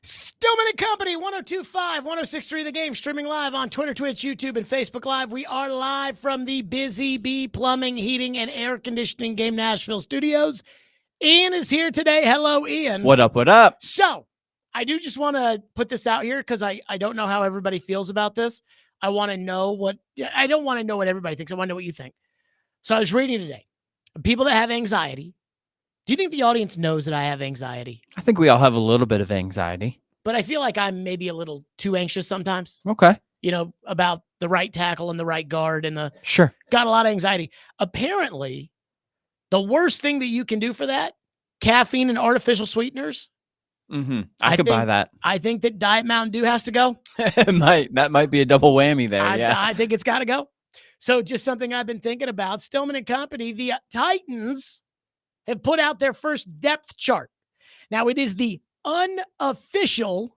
Stillman and Company, 1025, 1063 The Game, streaming live on Twitter, Twitch, YouTube, and Facebook Live. We are live from the Busy Bee Plumbing, Heating, and Air Conditioning Game Nashville studios. Ian is here today. Hello, Ian. What up, what up? So, I do just want to put this out here because I don't know how everybody feels about this. I want to know I don't want to know what everybody thinks. I want to know what you think. So, I was reading today. People that have anxiety. Do you think the audience knows that I have anxiety? I think we all have a little bit of anxiety. But I feel like I'm maybe a little too anxious sometimes. Okay. You know, about the right tackle and the right guard and Sure. Got a lot of anxiety. Apparently, the worst thing that you can do for that, caffeine and artificial sweeteners. I could buy that. I think that Diet Mountain Dew has to go. That might be a double whammy there. I think it's got to go. So just something I've been thinking about. Stillman and Company, the Titans have put out their first depth chart. Now, it is the unofficial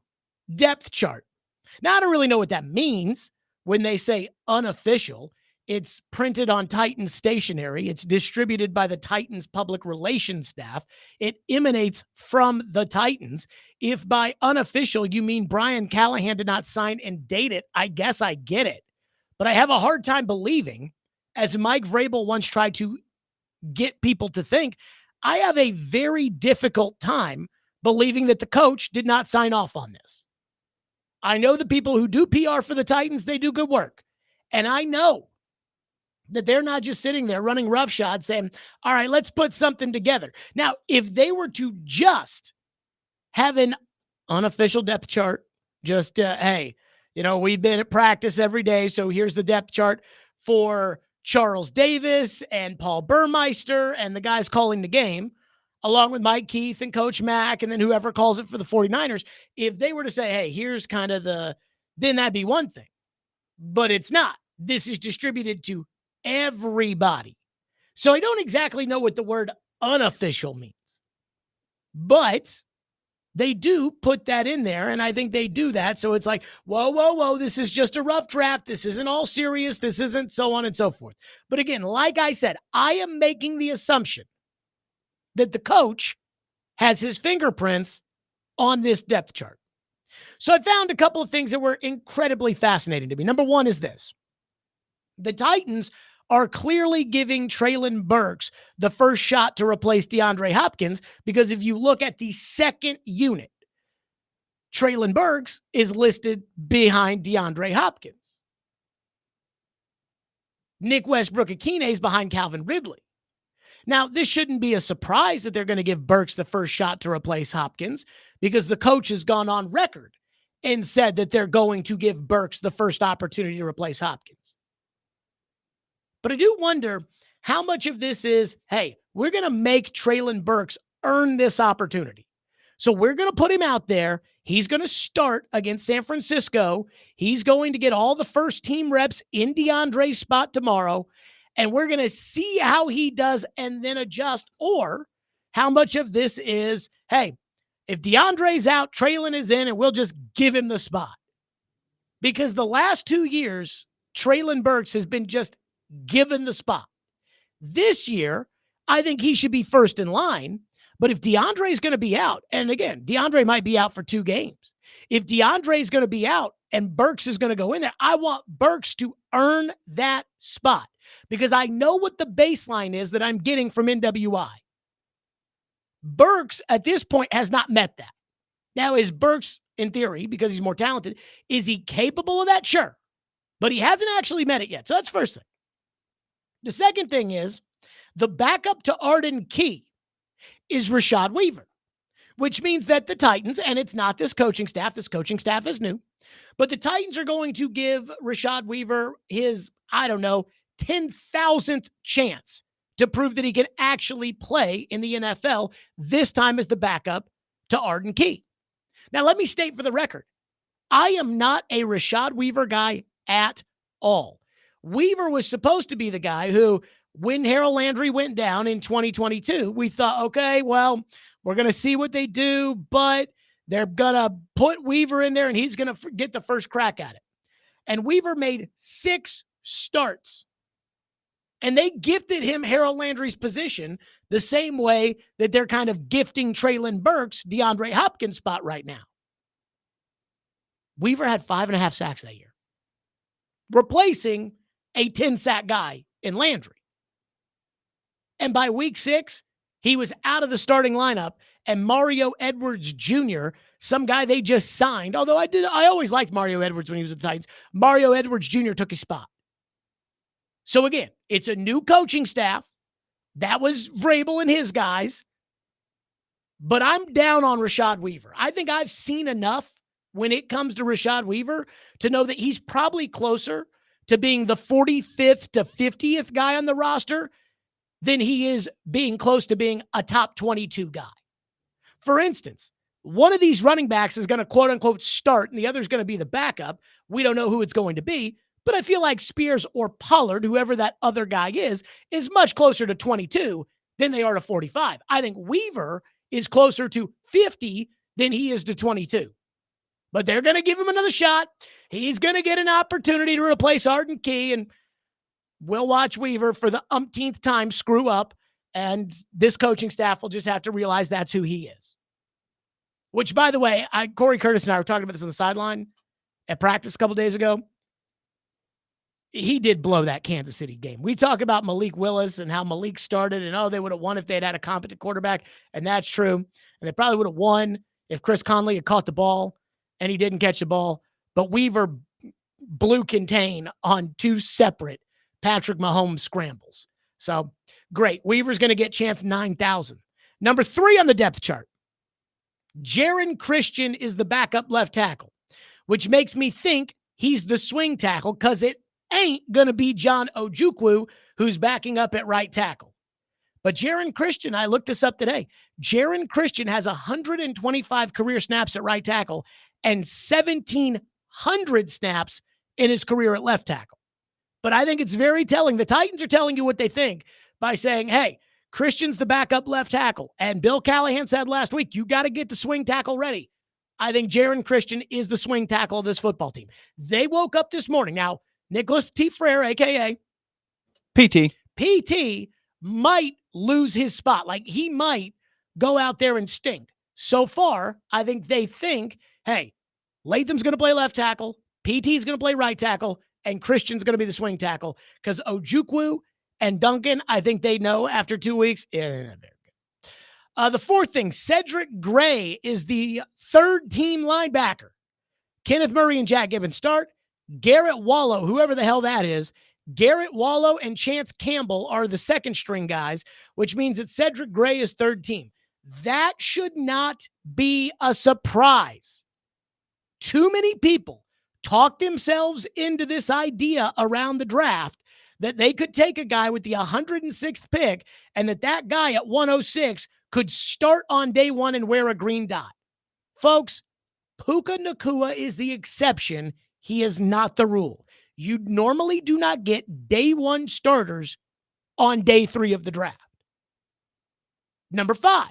depth chart. Now, I don't really know what that means when they say unofficial. It's printed on Titans stationery. It's distributed by the Titans public relations staff. It emanates from the Titans. If by unofficial you mean Brian Callahan did not sign and date it, I guess I get it. But I have a hard time believing, as Mike Vrabel once tried to get people to think, I have a very difficult time believing that the coach did not sign off on this. I know the people who do PR for the Titans, they do good work. And I know that they're not just sitting there running roughshod saying, all right, let's put something together. Now, if they were to just have an unofficial depth chart, just, hey, you know, we've been at practice every day, so here's the depth chart for Charles Davis and Paul Burmeister and the guys calling the game, along with Mike Keith and Coach Mack, and then whoever calls it for the 49ers. If they were to say, hey, here's kind of then that'd be one thing. But it's not. This is distributed to everybody. So I don't exactly know what the word unofficial means. But they do put that in there, and I think they do that. So it's like, whoa, this is just a rough draft. This isn't all serious. This isn't so on and so forth. But again, like I said, I am making the assumption that the coach has his fingerprints on this depth chart. So I found a couple of things that were incredibly fascinating to me. Number one is this. The Titans are clearly giving Treylon Burks the first shot to replace DeAndre Hopkins, because if you look at the second unit, Treylon Burks is listed behind DeAndre Hopkins. Nick Westbrook-Akine is behind Calvin Ridley. Now, this shouldn't be a surprise that they're going to give Burks the first shot to replace Hopkins, because the coach has gone on record and said that they're going to give Burks the first opportunity to replace Hopkins. But I do wonder how much of this is, hey, we're going to make Treylon Burks earn this opportunity. So we're going to put him out there. He's going to start against San Francisco. He's going to get all the first team reps in DeAndre's spot tomorrow. And we're going to see how he does and then adjust. Or how much of this is, hey, if DeAndre's out, Treylon is in, and we'll just give him the spot. Because the last 2 years, Treylon Burks has been just given the spot. This year, I think he should be first in line. But if DeAndre is going to be out, and again, DeAndre might be out for 2 games. If DeAndre is going to be out and Burks is going to go in there, I want Burks to earn that spot, because I know what the baseline is that I'm getting from NWI. Burks at this point has not met that. Now, is Burks, in theory, because he's more talented, is he capable of that? Sure. But he hasn't actually met it yet. So that's the first thing. The second thing is the backup to Arden Key is Rashad Weaver, which means that the Titans, and it's not this coaching staff is new, but the Titans are going to give Rashad Weaver his, 10,000th chance to prove that he can actually play in the NFL, this time as the backup to Arden Key. Now, let me state for the record, I am not a Rashad Weaver guy at all. Weaver was supposed to be the guy who, when Harold Landry went down in 2022, we thought, okay, well, we're going to see what they do, but they're going to put Weaver in there and he's going to get the first crack at it. And Weaver made 6 starts. And they gifted him Harold Landry's position the same way that they're kind of gifting Treylon Burks DeAndre Hopkins' spot right now. Weaver had 5.5 sacks that year, replacing a 10-sack guy in Landry. And by week 6, he was out of the starting lineup, and Mario Edwards Jr., some guy they just signed, although I always liked Mario Edwards when he was with the Titans, Mario Edwards Jr. took his spot. So again, it's a new coaching staff. That was Vrabel and his guys. But I'm down on Rashad Weaver. I think I've seen enough when it comes to Rashad Weaver to know that he's probably closer to being the 45th to 50th guy on the roster than he is being close to being a top 22 guy. For instance, one of these running backs is going to quote unquote start and the other is going to be the backup. We don't know who it's going to be, but I feel like Spears or Pollard, whoever that other guy is much closer to 22 than they are to 45. I think Weaver is closer to 50 than he is to 22. But they're going to give him another shot. He's going to get an opportunity to replace Arden Key, and we'll watch Weaver for the umpteenth time screw up, and this coaching staff will just have to realize that's who he is. Which, by the way, Corey Curtis and I were talking about this on the sideline at practice a couple days ago. He did blow that Kansas City game. We talk about Malik Willis and how Malik started and, they would have won if they had a competent quarterback, and that's true. And they probably would have won if Chris Conley had caught the ball, and he didn't catch the ball. But Weaver blew contain on 2 separate Patrick Mahomes scrambles. So, great. Weaver's going to get chance 9,000. Number 3 on the depth chart. Jaron Christian is the backup left tackle, which makes me think he's the swing tackle because it ain't going to be John Ojukwu who's backing up at right tackle. But Jaron Christian, I looked this up today. Jaron Christian has 125 career snaps at right tackle and 1,700 snaps in his career at left tackle. But I think it's very telling. The Titans are telling you what they think by saying, hey, Christian's the backup left tackle. And Bill Callahan said last week, you got to get the swing tackle ready. I think Jaron Christian is the swing tackle of this football team. They woke up this morning. Now, Nicholas T. Frere, a.k.a. PT, might lose his spot. Like, he might go out there and stink. So far, I think they think, hey, Latham's going to play left tackle, PT's going to play right tackle, and Christian's going to be the swing tackle. Because Ojukwu and Duncan, I think they know after 2 weeks, they're not very good. The fourth thing, Cedric Gray is the third-team linebacker. Kenneth Murray and Jack Gibbons start. Garrett Wallow, whoever the hell that is, Garrett Wallow and Chance Campbell are the second-string guys, which means that Cedric Gray is third team. That should not be a surprise. Too many people talk themselves into this idea around the draft that they could take a guy with the 106th pick and that guy at 106 could start on day one and wear a green dot. Folks, Puka Nacua is the exception. He is not the rule. You normally do not get day one starters on day 3 of the draft. Number 5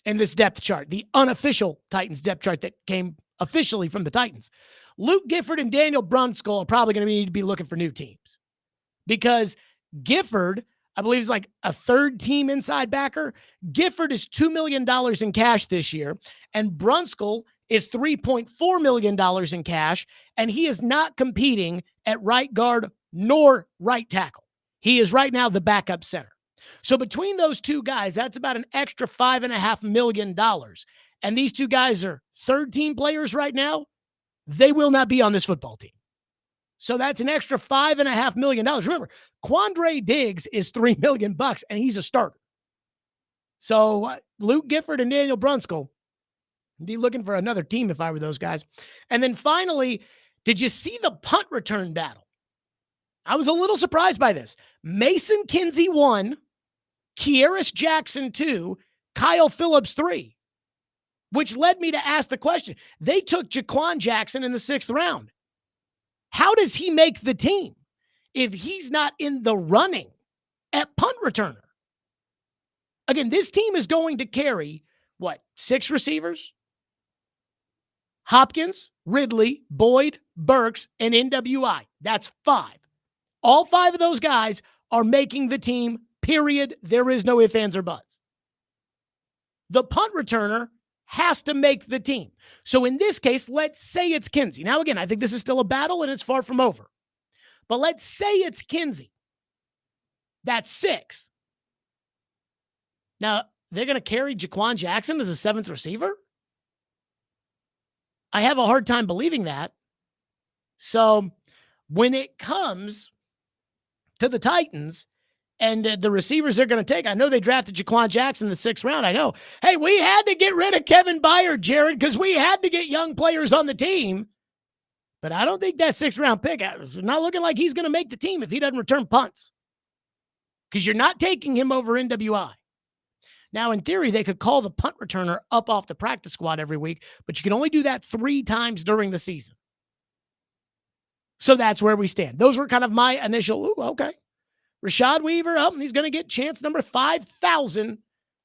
in this depth chart, the unofficial Titans depth chart that came officially from the Titans. Luke Gifford and Daniel Brunskill are probably going to need to be looking for new teams because Gifford, I believe, is like a third-team inside backer. Gifford is $2 million in cash this year, and Brunskill is $3.4 million in cash, and he is not competing at right guard nor right tackle. He is right now the backup center. So between those two guys, that's about an extra $5.5 million. And these two guys are third-team players right now. They will not be on this football team. So that's an extra $5.5 million. Remember, Quandre Diggs is $3 million, and he's a starter. So Luke Gifford and Daniel Brunskill, I'd be looking for another team if I were those guys. And then finally, did you see the punt return battle? I was a little surprised by this. Mason Kinsey 1, Kieris Jackson 2, Kyle Phillips 3, which led me to ask the question. They took Jaquan Jackson in the 6th round. How does he make the team if he's not in the running at punt returner? Again, this team is going to carry, 6 receivers? Hopkins, Ridley, Boyd, Burks, and NWI. That's 5. All 5 of those guys are making the team, period. There is no ifs, ands, or buts. The punt returner has to make the team. So in this case, let's say it's Kinsey. Now, again, I think this is still a battle and it's far from over. But let's say it's Kinsey. That's 6. Now, they're going to carry Jaquan Jackson as a 7th receiver? I have a hard time believing that. So when it comes to the Titans and the receivers they're going to take, I know they drafted Jaquan Jackson in the 6th round. I know. Hey, we had to get rid of Kevin Byard, Jared, because we had to get young players on the team. But I don't think that 6th round pick is not looking like he's going to make the team if he doesn't return punts. Because you're not taking him over NWI. Now, in theory, they could call the punt returner up off the practice squad every week, but you can only do that 3 times during the season. So that's where we stand. Those were kind of my initial, okay. Rashad Weaver, he's going to get chance number 5,000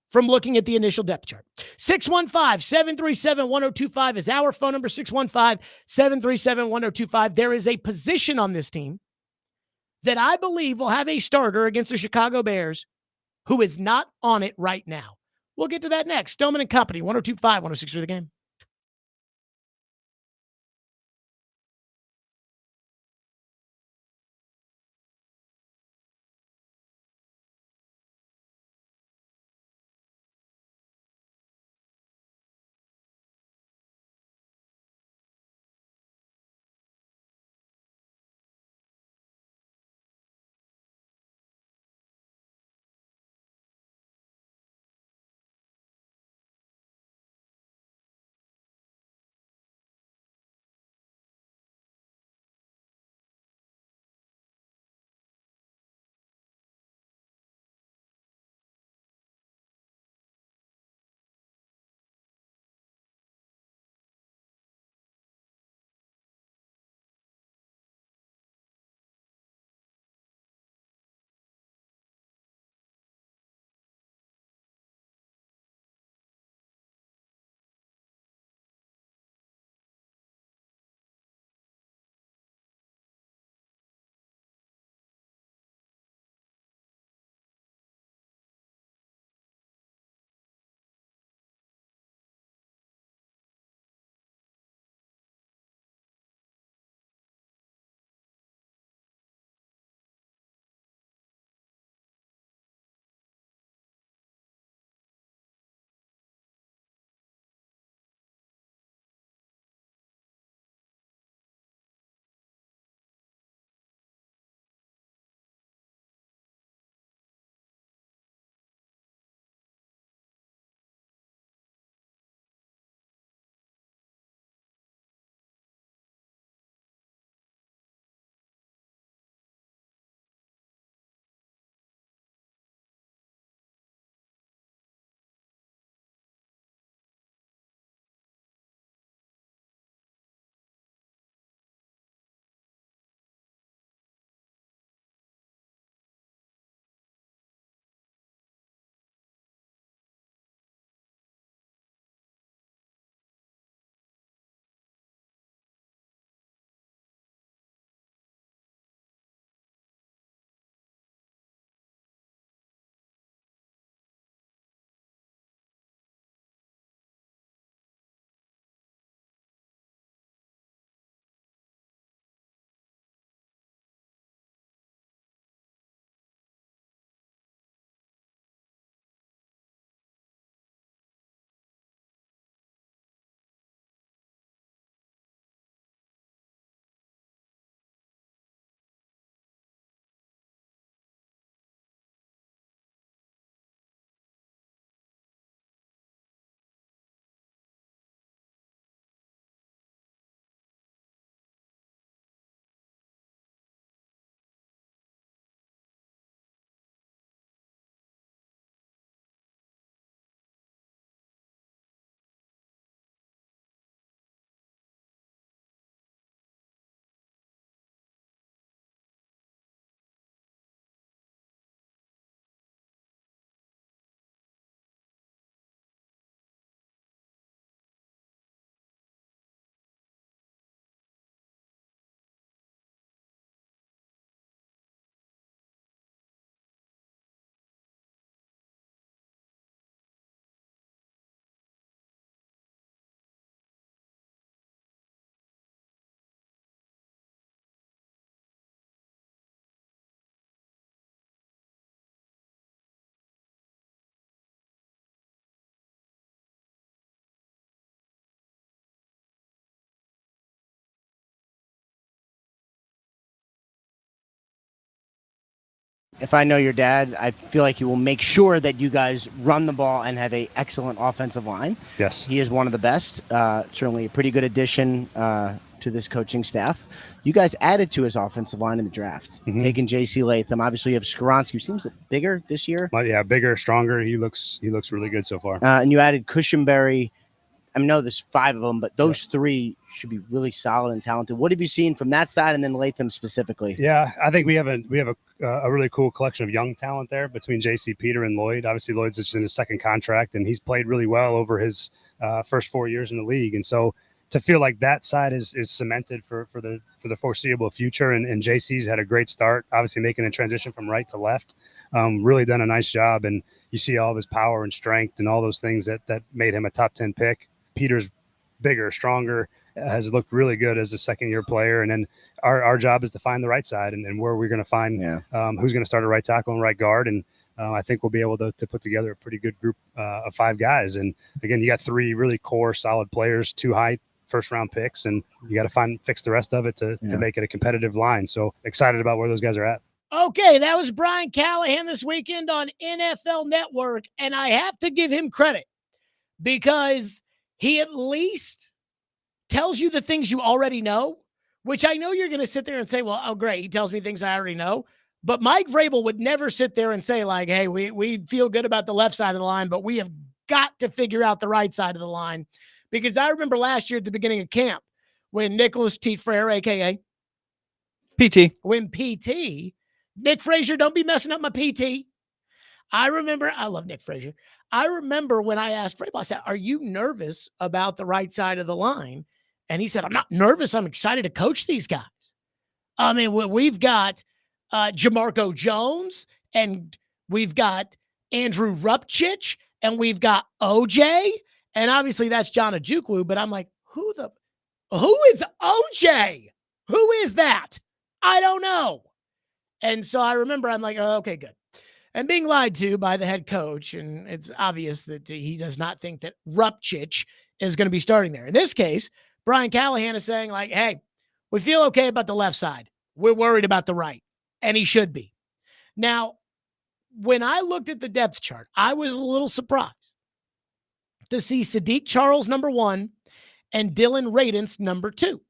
from looking at the initial depth chart. 615-737-1025 is our phone number, 615-737-1025. There is a position on this team that I believe will have a starter against the Chicago Bears who is not on it right now. We'll get to that next. Stillman and Company, 1025, 106 through the game. If I know your dad, I feel like he will make sure that you guys run the ball and have an excellent offensive line. Yes. He is one of the best. Certainly a pretty good addition to this coaching staff. You guys added to his offensive line in the draft, taking J.C. Latham. Obviously, you have Skoronski, who seems bigger this year. Yeah, bigger, stronger. He looks really good so far. And you added Cushenberry. I know there's 5 of them, but those 3 should be really solid and talented. What have you seen from that side, and then Latham specifically? Yeah, I think we have a really cool collection of young talent there between JC, Peter, and Lloyd. Obviously, Lloyd's just in his second contract, and he's played really well over his first 4 years in the league. And so to feel like that side is cemented for the foreseeable future, and JC's had a great start, obviously making a transition from right to left, really done a nice job. And you see all of his power and strength and all those things that made him a top 10 pick. Peter's bigger, stronger, has looked really good as a second-year player. And then our job is to find the right side and where we're going to find who's going to start at right tackle and right guard. And I think we'll be able to put together a pretty good group of 5 guys. And, again, you got 3 really core, solid players, 2 high first-round picks, and you got to fix the rest of it to make it a competitive line. So excited about where those guys are at. Okay, that was Brian Callahan this weekend on NFL Network, and I have to give him credit because he at least tells you the things you already know, which I know you're going to sit there and say, well, oh, great, he tells me things I already know. But Mike Vrabel would never sit there and say, like, hey, we feel good about the left side of the line, but we have got to figure out the right side of the line. Because I remember last year at the beginning of camp when Nicholas T. Frere, a.k.a. PT. When PT, Nick Frazier, don't be messing up my PT. I love Nick Frazier. I remember when I asked Vrabel, I said, are you nervous about the right side of the line? And he said, I'm not nervous. I'm excited to coach these guys. I mean, we've got Jamarco Jones, and we've got Andrew Rupchich, and we've got OJ, and obviously that's John Ojukwu, but I'm like, who is OJ? Who is that? I don't know. And so I remember I'm like, oh, okay, good. And being lied to by the head coach, and it's obvious that he does not think that Rupchich is going to be starting there. In this case, Brian Callahan is saying, like, hey, we feel okay about the left side. We're worried about the right, and he should be. Now, when I looked at the depth chart, I was a little surprised to see Sadiq Charles number 1 and Dylan Radence number 2,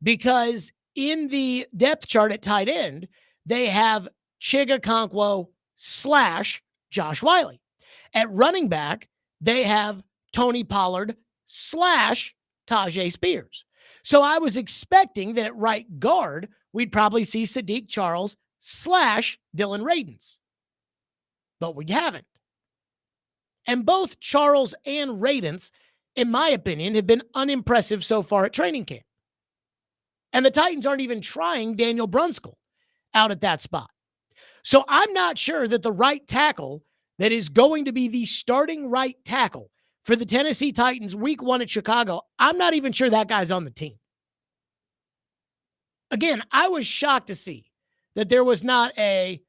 because in the depth chart at tight end, they have Chigakonkwo / Josh Wiley. At running back, they have Tony Pollard / Tajay Spears. So I was expecting that at right guard, we'd probably see Sadiq Charles / Dylan Radence. But we haven't. And both Charles and Radence, in my opinion, have been unimpressive so far at training camp. And the Titans aren't even trying Daniel Brunskill out at that spot. So I'm not sure that the right tackle that is going to be the starting right tackle for the Tennessee Titans week 1 at Chicago, I'm not even sure that guy's on the team. Again, I was shocked to see that there was not a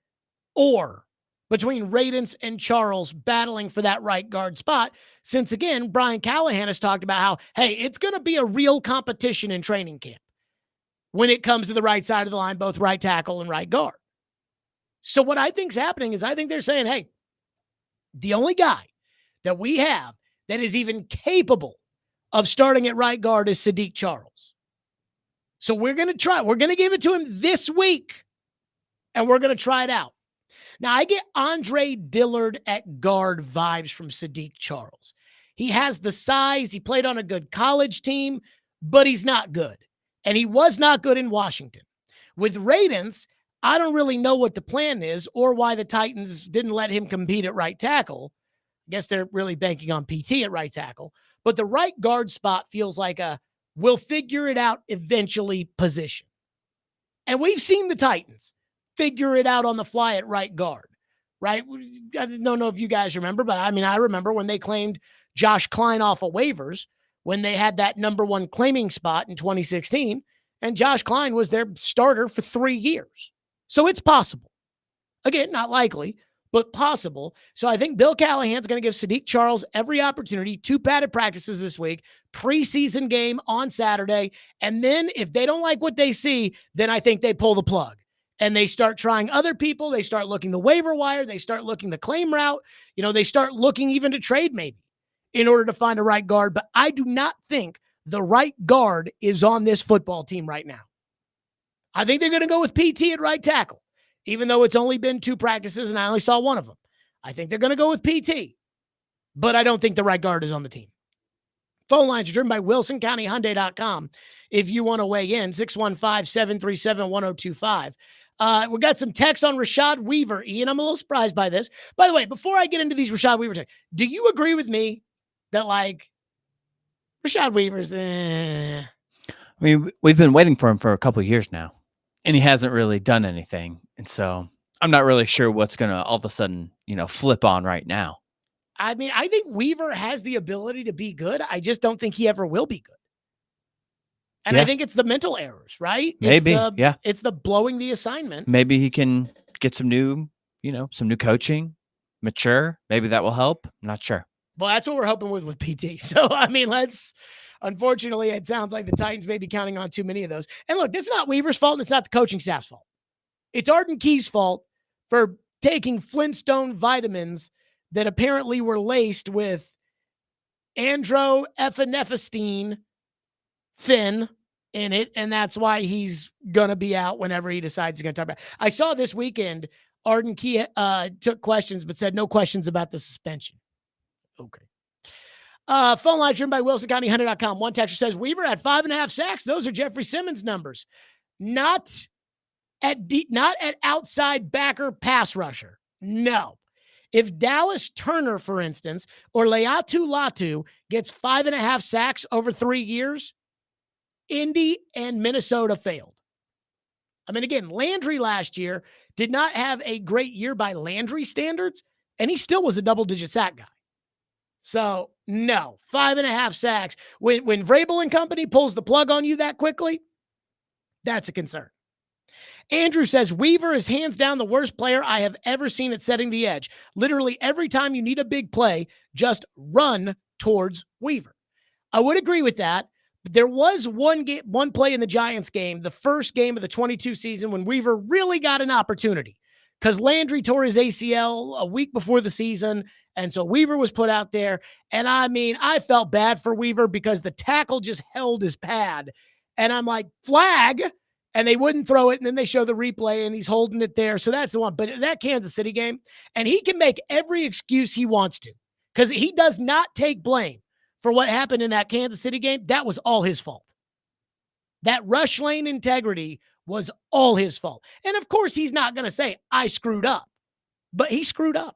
or between Radence and Charles battling for that right guard spot, since, again, Brian Callahan has talked about how, hey, it's going to be a real competition in training camp when it comes to the right side of the line, both right tackle and right guard. So what I think is happening is I think they're saying, hey, the only guy that we have that is even capable of starting at right guard is Sadiq Charles. So we're going to try. We're going to give it to him this week, and we're going to try it out. Now, I get Andre Dillard at guard vibes from Sadiq Charles. He has the size. He played on a good college team, but he's not good. And he was not good in Washington. With Radence, I don't really know what the plan is or why the Titans didn't let him compete at right tackle. I guess they're really banking on PT at right tackle. But the right guard spot feels like a we'll figure it out eventually position. And we've seen the Titans figure it out on the fly at right guard, right? I don't know if you guys remember, but I mean, I remember when they claimed Josh Klein off of waivers when they had that number 1 claiming spot in 2016, and Josh Klein was their starter for 3 years. So it's possible. Again, not likely, but possible. So I think Bill Callahan's going to give Sadiq Charles every opportunity, 2 padded practices this week, preseason game on Saturday. And then if they don't like what they see, then I think they pull the plug. and they start trying other people. They start looking the waiver wire. They start looking the claim route. They start looking even to trade maybe in order to find a right guard. But I do not think the right guard is on this football team right now. I think they're going to go with PT at right tackle, even though it's only been 2 practices and I only saw one of them. I think they're going to go with PT, but I don't think the right guard is on the team. Phone lines are driven by WilsonCountyHyundai.com. If you want to weigh in, 615-737-1025. We got some texts on Rashad Weaver. Ian, I'm a little surprised by this. By the way, before I get into these Rashad Weaver texts, do you agree with me that, Rashad Weaver's... I mean, we've been waiting for him for a couple of years now, and he hasn't really done anything. And so I'm not really sure what's going to all of a sudden, flip on right now. I mean, I think Weaver has the ability to be good. I just don't think he ever will be good. And I think it's the mental errors, right? Maybe, It's the blowing the assignment. Maybe he can get some new coaching, mature. Maybe that will help. I'm not sure. Well, that's what we're hoping with PT. So, I mean, unfortunately, it sounds like the Titans may be counting on too many of those. And look, it's not Weaver's fault, and it's not the coaching staff's fault. It's Arden Key's fault for taking Flintstone vitamins that apparently were laced with androepinephrine thin in it, and that's why he's going to be out whenever he decides he's going to talk about it. I saw this weekend, Arden Key took questions, but said no questions about the suspension. Okay. Phone line driven by WilsonCountyHunter.com. One texter says, Weaver had 5.5 sacks. Those are Jeffrey Simmons numbers. Not at outside backer pass rusher. No. If Dallas Turner, for instance, or Leatu Latu gets 5.5 sacks over 3 years, Indy and Minnesota failed. I mean, again, Landry last year did not have a great year by Landry standards, and he still was a double-digit sack guy. So, no, 5.5 sacks. When Vrabel and company pulls the plug on you that quickly, that's a concern. Andrew says, Weaver is hands down the worst player I have ever seen at setting the edge. Literally every time you need a big play, just run towards Weaver. I would agree with that. But there was one play in the Giants game, the first game of the 22 season, when Weaver really got an opportunity because Landry tore his ACL a week before the season. And so Weaver was put out there. And I mean, I felt bad for Weaver because the tackle just held his pad. And I'm like, flag. And they wouldn't throw it. And then they show the replay and he's holding it there. So that's the one. But that Kansas City game, and he can make every excuse he wants to because he does not take blame for what happened in that Kansas City game. That was all his fault. That rush lane integrity was all his fault. And of course, he's not going to say, I screwed up. But he screwed up.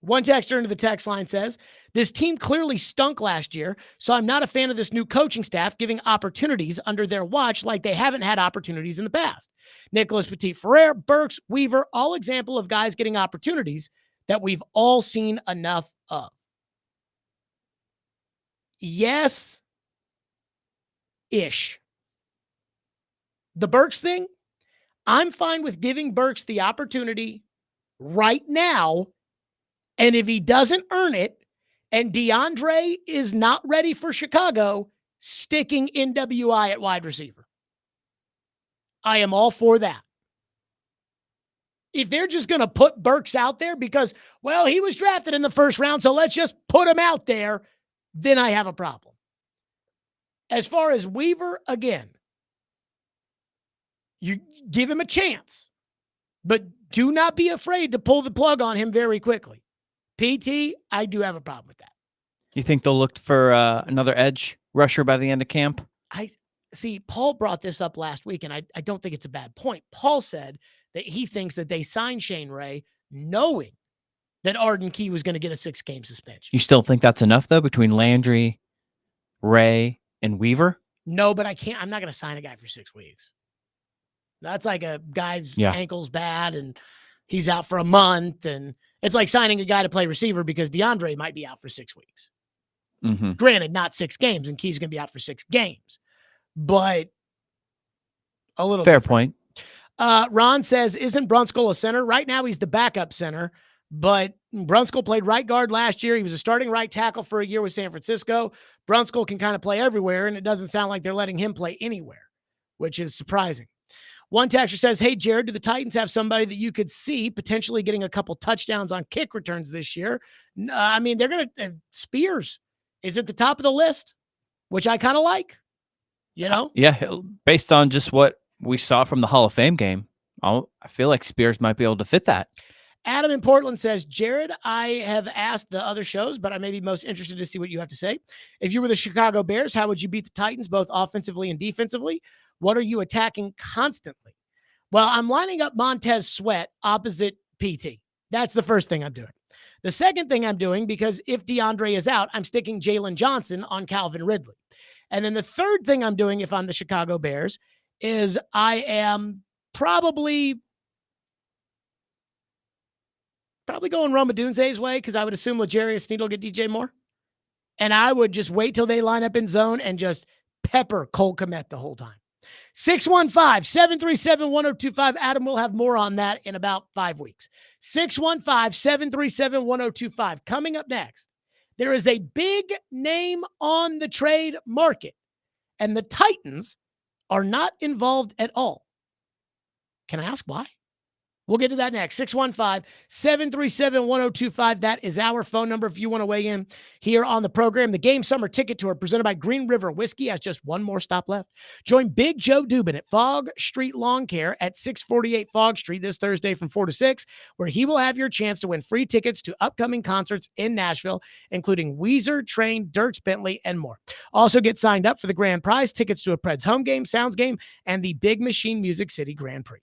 One texter into the text line says, this team clearly stunk last year, so I'm not a fan of this new coaching staff giving opportunities under their watch like they haven't had opportunities in the past. Nicholas Petit-Ferrer, Burks, Weaver, all example of guys getting opportunities that we've all seen enough of. Yes-ish. The Burks thing, I'm fine with giving Burks the opportunity right now. And if he doesn't earn it, and DeAndre is not ready for Chicago, sticking NWI at wide receiver. I am all for that. If they're just going to put Burks out there because, well, he was drafted in the first round, so let's just put him out there, then I have a problem. As far as Weaver, again, you give him a chance, but do not be afraid to pull the plug on him very quickly. PT, I do have a problem with that. You think they'll look for another edge rusher by the end of camp? I see. Paul brought this up last week, and I don't think it's a bad point. Paul said that he thinks that they signed Shane Ray knowing that Arden Key was going to get a 6-game suspension. You still think that's enough, though, between Landry, Ray, and Weaver? No, but I'm not going to sign a guy for 6 weeks. That's like a guy's ankle's bad, and he's out for a month, and it's like signing a guy to play receiver because DeAndre might be out for 6 weeks. Mm-hmm. Granted, not 6 games, and Key's going to be out for 6 games, but a little fair different. point. Ron says, isn't Brunskill a center? Right now, he's the backup center, but Brunskill played right guard last year. He was a starting right tackle for a year with San Francisco. Brunskill can kind of play everywhere, and it doesn't sound like they're letting him play anywhere, which is surprising. One texter says, hey, Jared, do the Titans have somebody that you could see potentially getting a couple touchdowns on kick returns this year? I mean, they're going to, Spears is at the top of the list, which I kind of like, you know? Yeah, based on just what we saw from the Hall of Fame game, I feel like Spears might be able to fit that. Adam in Portland says, Jared, I have asked the other shows, but I may be most interested to see what you have to say. If you were the Chicago Bears, how would you beat the Titans, both offensively and defensively? What are you attacking constantly? Well, I'm lining up Montez Sweat opposite PT. That's the first thing I'm doing. The second thing I'm doing, because if DeAndre is out, I'm sticking Jalen Johnson on Calvin Ridley. And then the third thing I'm doing if I'm the Chicago Bears is I am probably going Roma Dunze's way, because I would assume L'Jarius Sneed will get DJ Moore. And I would just wait till they line up in zone and just pepper Cole Kmet the whole time. 615-737-1025. Adam will have more on that in about 5 weeks. 615-737-1025. Coming up next, there is a big name on the trade market, and the Titans are not involved at all. Can I ask why? We'll get to that next. 615-737-1025. That is our phone number if you want to weigh in here on the program. The Game Summer Ticket Tour presented by Green River Whiskey has just one more stop left. Join Big Joe Dubin at Fog Street Lawn Care at 648 Fog Street this Thursday from 4 to 6, where he will have your chance to win free tickets to upcoming concerts in Nashville, including Weezer, Train, Dierks Bentley, and more. Also get signed up for the grand prize, tickets to a Preds home game, Sounds game, and the Big Machine Music City Grand Prix.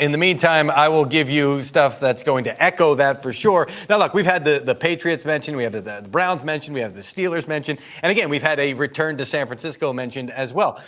In the meantime, I will give you stuff that's going to echo that for sure. Now, look, we've had the Patriots mentioned, we have the Browns mentioned, we have the Steelers mentioned, and again, we've had a return to San Francisco mentioned as well.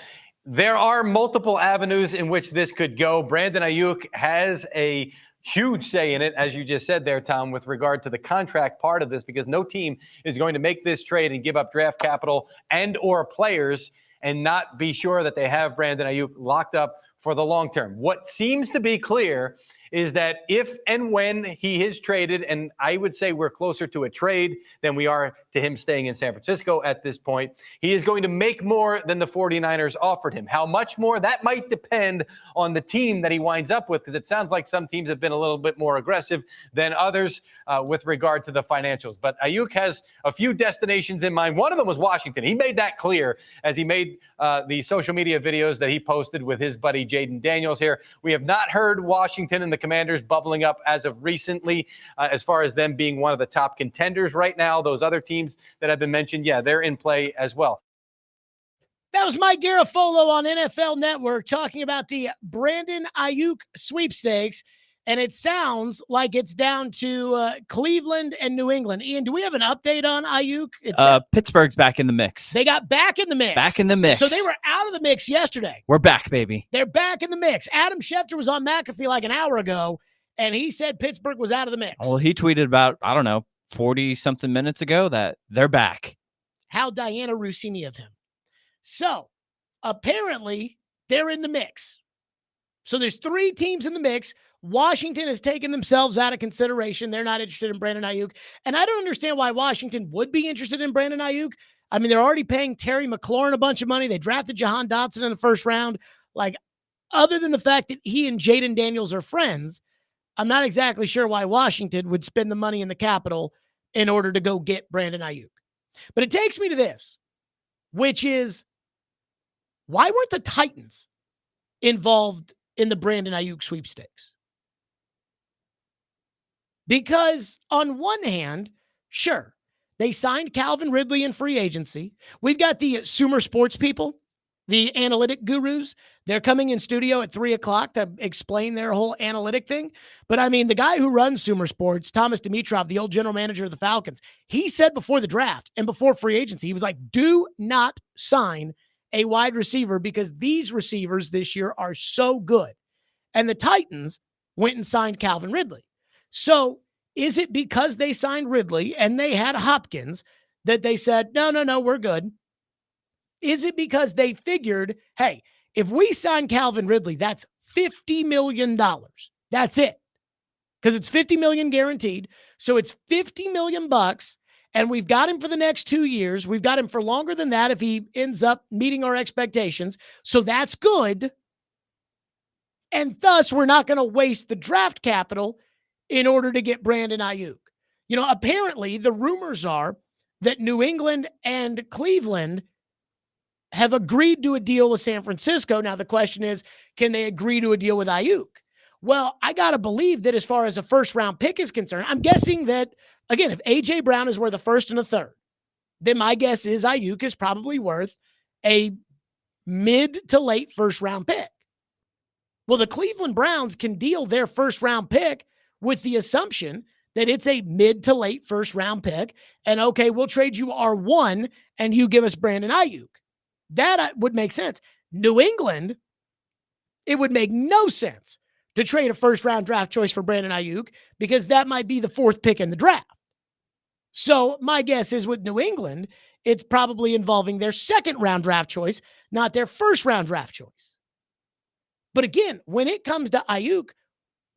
There are multiple avenues in which this could go. Brandon Ayuk has a huge say in it, as you just said there, Tom, with regard to the contract part of this, because no team is going to make this trade and give up draft capital and or players and not be sure that they have Brandon Ayuk locked up for the long term. What seems to be clear is that if and when he is traded, and I would say we're closer to a trade than we are to him staying in San Francisco at this point, he is going to make more than the 49ers offered him. How much more? That might depend on the team that he winds up with, because it sounds like some teams have been a little bit more aggressive than others with regard to the financials. But Ayuk has a few destinations in mind. One of them was Washington. He made that clear as he made the social media videos that he posted with his buddy Jaden Daniels here. We have not heard Washington and the Commanders bubbling up as of recently, as far as them being one of the top contenders right now. Those other teams that have been mentioned, yeah, they're in play as well. That was Mike Garafolo on NFL Network talking about the Brandon Ayuk sweepstakes, and it sounds like it's down to Cleveland and New England. Ian, do we have an update on Ayuk? Pittsburgh's back in the mix. They got back in the mix. Back in the mix. So they were out of the mix yesterday. We're back, baby. They're back in the mix. Adam Schefter was on McAfee like an hour ago, and he said Pittsburgh was out of the mix. Well, he tweeted about, 40-something minutes ago that they're back. How Diana Rossini of him. So, apparently, they're in the mix. So there's 3 teams in the mix. Washington has taken themselves out of consideration. They're not interested in Brandon Ayuk. And I don't understand why Washington would be interested in Brandon Ayuk. I mean, they're already paying Terry McLaurin a bunch of money. They drafted Jahan Dotson in the first round. Like, other than the fact that he and Jaden Daniels are friends, I'm not exactly sure why Washington would spend the money in the capital in order to go get Brandon Ayuk. But it takes me to this, which is, why weren't the Titans involved in the Brandon Ayuk sweepstakes? Because on one hand, sure, they signed Calvin Ridley in free agency. We've got the Sumer Sports people, the analytic gurus. They're coming in studio at 3:00 to explain their whole analytic thing. But I mean, the guy who runs Sumer Sports, Thomas Dimitrov, the old general manager of the Falcons, he said before the draft and before free agency, he was like, do not sign a wide receiver because these receivers this year are so good. And the Titans went and signed Calvin Ridley. So is it because they signed Ridley and they had Hopkins that they said, no, we're good? Is it because they figured, hey, if we sign Calvin Ridley, that's $50 million. That's it. Because it's $50 million guaranteed. So it's $50 million bucks. And we've got him for the next 2 years. We've got him for longer than that if he ends up meeting our expectations. So that's good. And thus, we're not going to waste the draft capital in order to get Brandon Ayuk. You know, apparently the rumors are that New England and Cleveland have agreed to a deal with San Francisco. Now, the question is, can they agree to a deal with Ayuk? Well, I got to believe that as far as a first-round pick is concerned, I'm guessing that, again, if A.J. Brown is worth a first and a third, then my guess is Ayuk is probably worth a mid to late first-round pick. Well, the Cleveland Browns can deal their first-round pick with the assumption that it's a mid to late first-round pick, and okay, we'll trade you R1, and you give us Brandon Ayuk. That would make sense. New England, it would make no sense to trade a first-round draft choice for Brandon Ayuk because that might be the 4th pick in the draft. So my guess is with New England, it's probably involving their 2nd-round draft choice, not their 1st-round draft choice. But again, when it comes to Ayuk,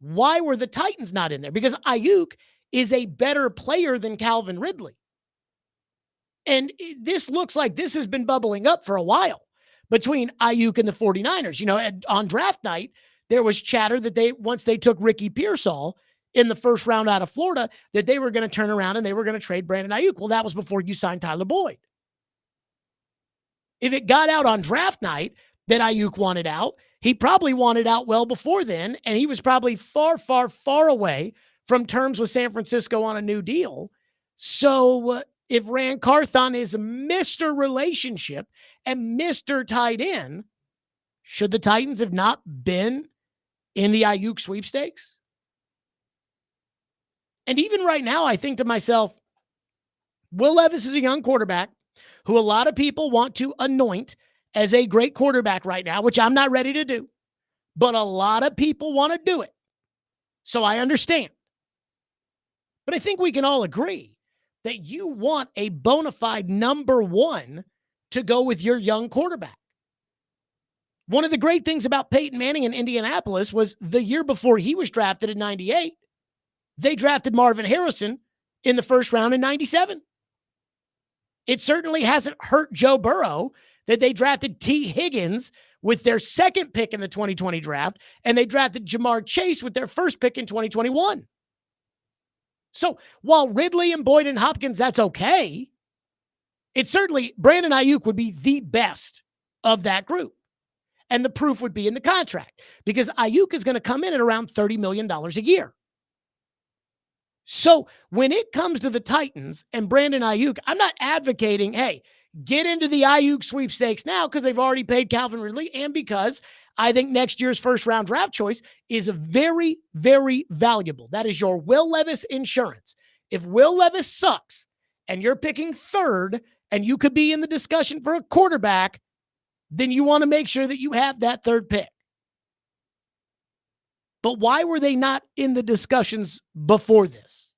why were the Titans not in there? Because Ayuk is a better player than Calvin Ridley. And this looks like this has been bubbling up for a while between Ayuk and the 49ers. You know, on draft night, there was chatter that once they took Ricky Pearsall in the 1st round out of Florida, that they were going to turn around and they were going to trade Brandon Ayuk. Well, that was before you signed Tyler Boyd. If it got out on draft night that Ayuk wanted out, he probably wanted out well before then, and he was probably far, far, far away from terms with San Francisco on a new deal. So if Rand Carthon is Mr. Relationship and Mr. Tight End, should the Titans have not been in the Ayuk sweepstakes? And even right now, I think to myself, Will Levis is a young quarterback who a lot of people want to anoint as a great quarterback right now, which I'm not ready to do. But a lot of people want to do it. So I understand. But I think we can all agree that you want a bona fide number one to go with your young quarterback. One of the great things about Peyton Manning in Indianapolis was the year before he was drafted in 98, they drafted Marvin Harrison in the first round in 97. It certainly hasn't hurt Joe Burrow that they drafted T. Higgins with their second pick in the 2020 draft, and they drafted Jamar Chase with their first pick in 2021. So while Ridley and Boyd and Hopkins, that's okay, it's certainly Brandon Ayuk would be the best of that group. And the proof would be in the contract because Ayuk is going to come in at around $30 million a year. So when it comes to the Titans and Brandon Ayuk, I'm not advocating, hey, get into the Ayuk sweepstakes now because they've already paid Calvin Ridley and because I think next year's first-round draft choice is very, very valuable. That is your Will Levis insurance. If Will Levis sucks and you're picking third and you could be in the discussion for a quarterback, then you want to make sure that you have that third pick. But why were they not in the discussions before this?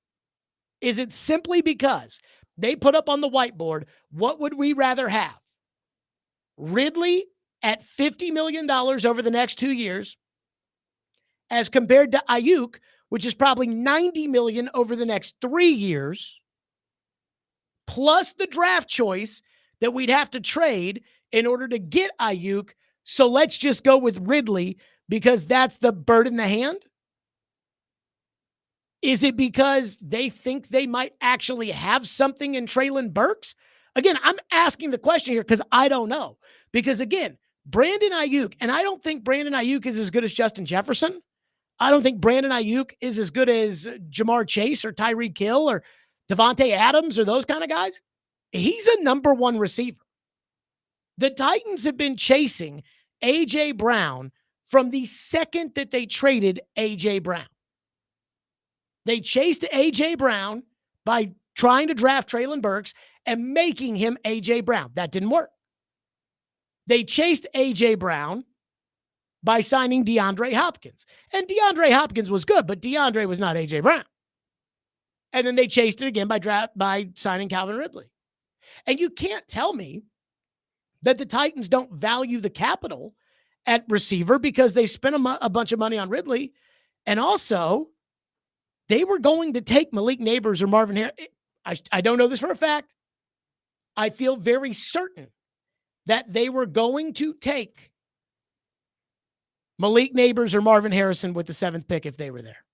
Is it simply because they put up on the whiteboard, what would we rather have? Ridley at $50 million over the next 2 years as compared to Ayuk, which is probably $90 million over the next 3 years, plus the draft choice that we'd have to trade in order to get Ayuk. So let's just go with Ridley because that's the bird in the hand? Is it because they think they might actually have something in Treylon Burks? Again, I'm asking the question here because I don't know. Because again, Brandon Ayuk, and I don't think Brandon Ayuk is as good as Justin Jefferson. I don't think Brandon Ayuk is as good as Jamar Chase or Tyreek Hill or Devontae Adams or those kind of guys. He's a number one receiver. The Titans have been chasing A.J. Brown from the second that they traded A.J. Brown. They chased A.J. Brown by trying to draft Treylon Burks and making him A.J. Brown. That didn't work. They chased A.J. Brown by signing DeAndre Hopkins. And DeAndre Hopkins was good, but DeAndre was not A.J. Brown. And then they chased it again by signing Calvin Ridley. And you can't tell me that the Titans don't value the capital at receiver because they spent a bunch of money on Ridley. And also, they were going to take Malik Neighbors or Marvin Harrison. I don't know this for a fact. I feel very certain that they were going to take Malik Neighbors or Marvin Harrison with the 7th pick if they were there.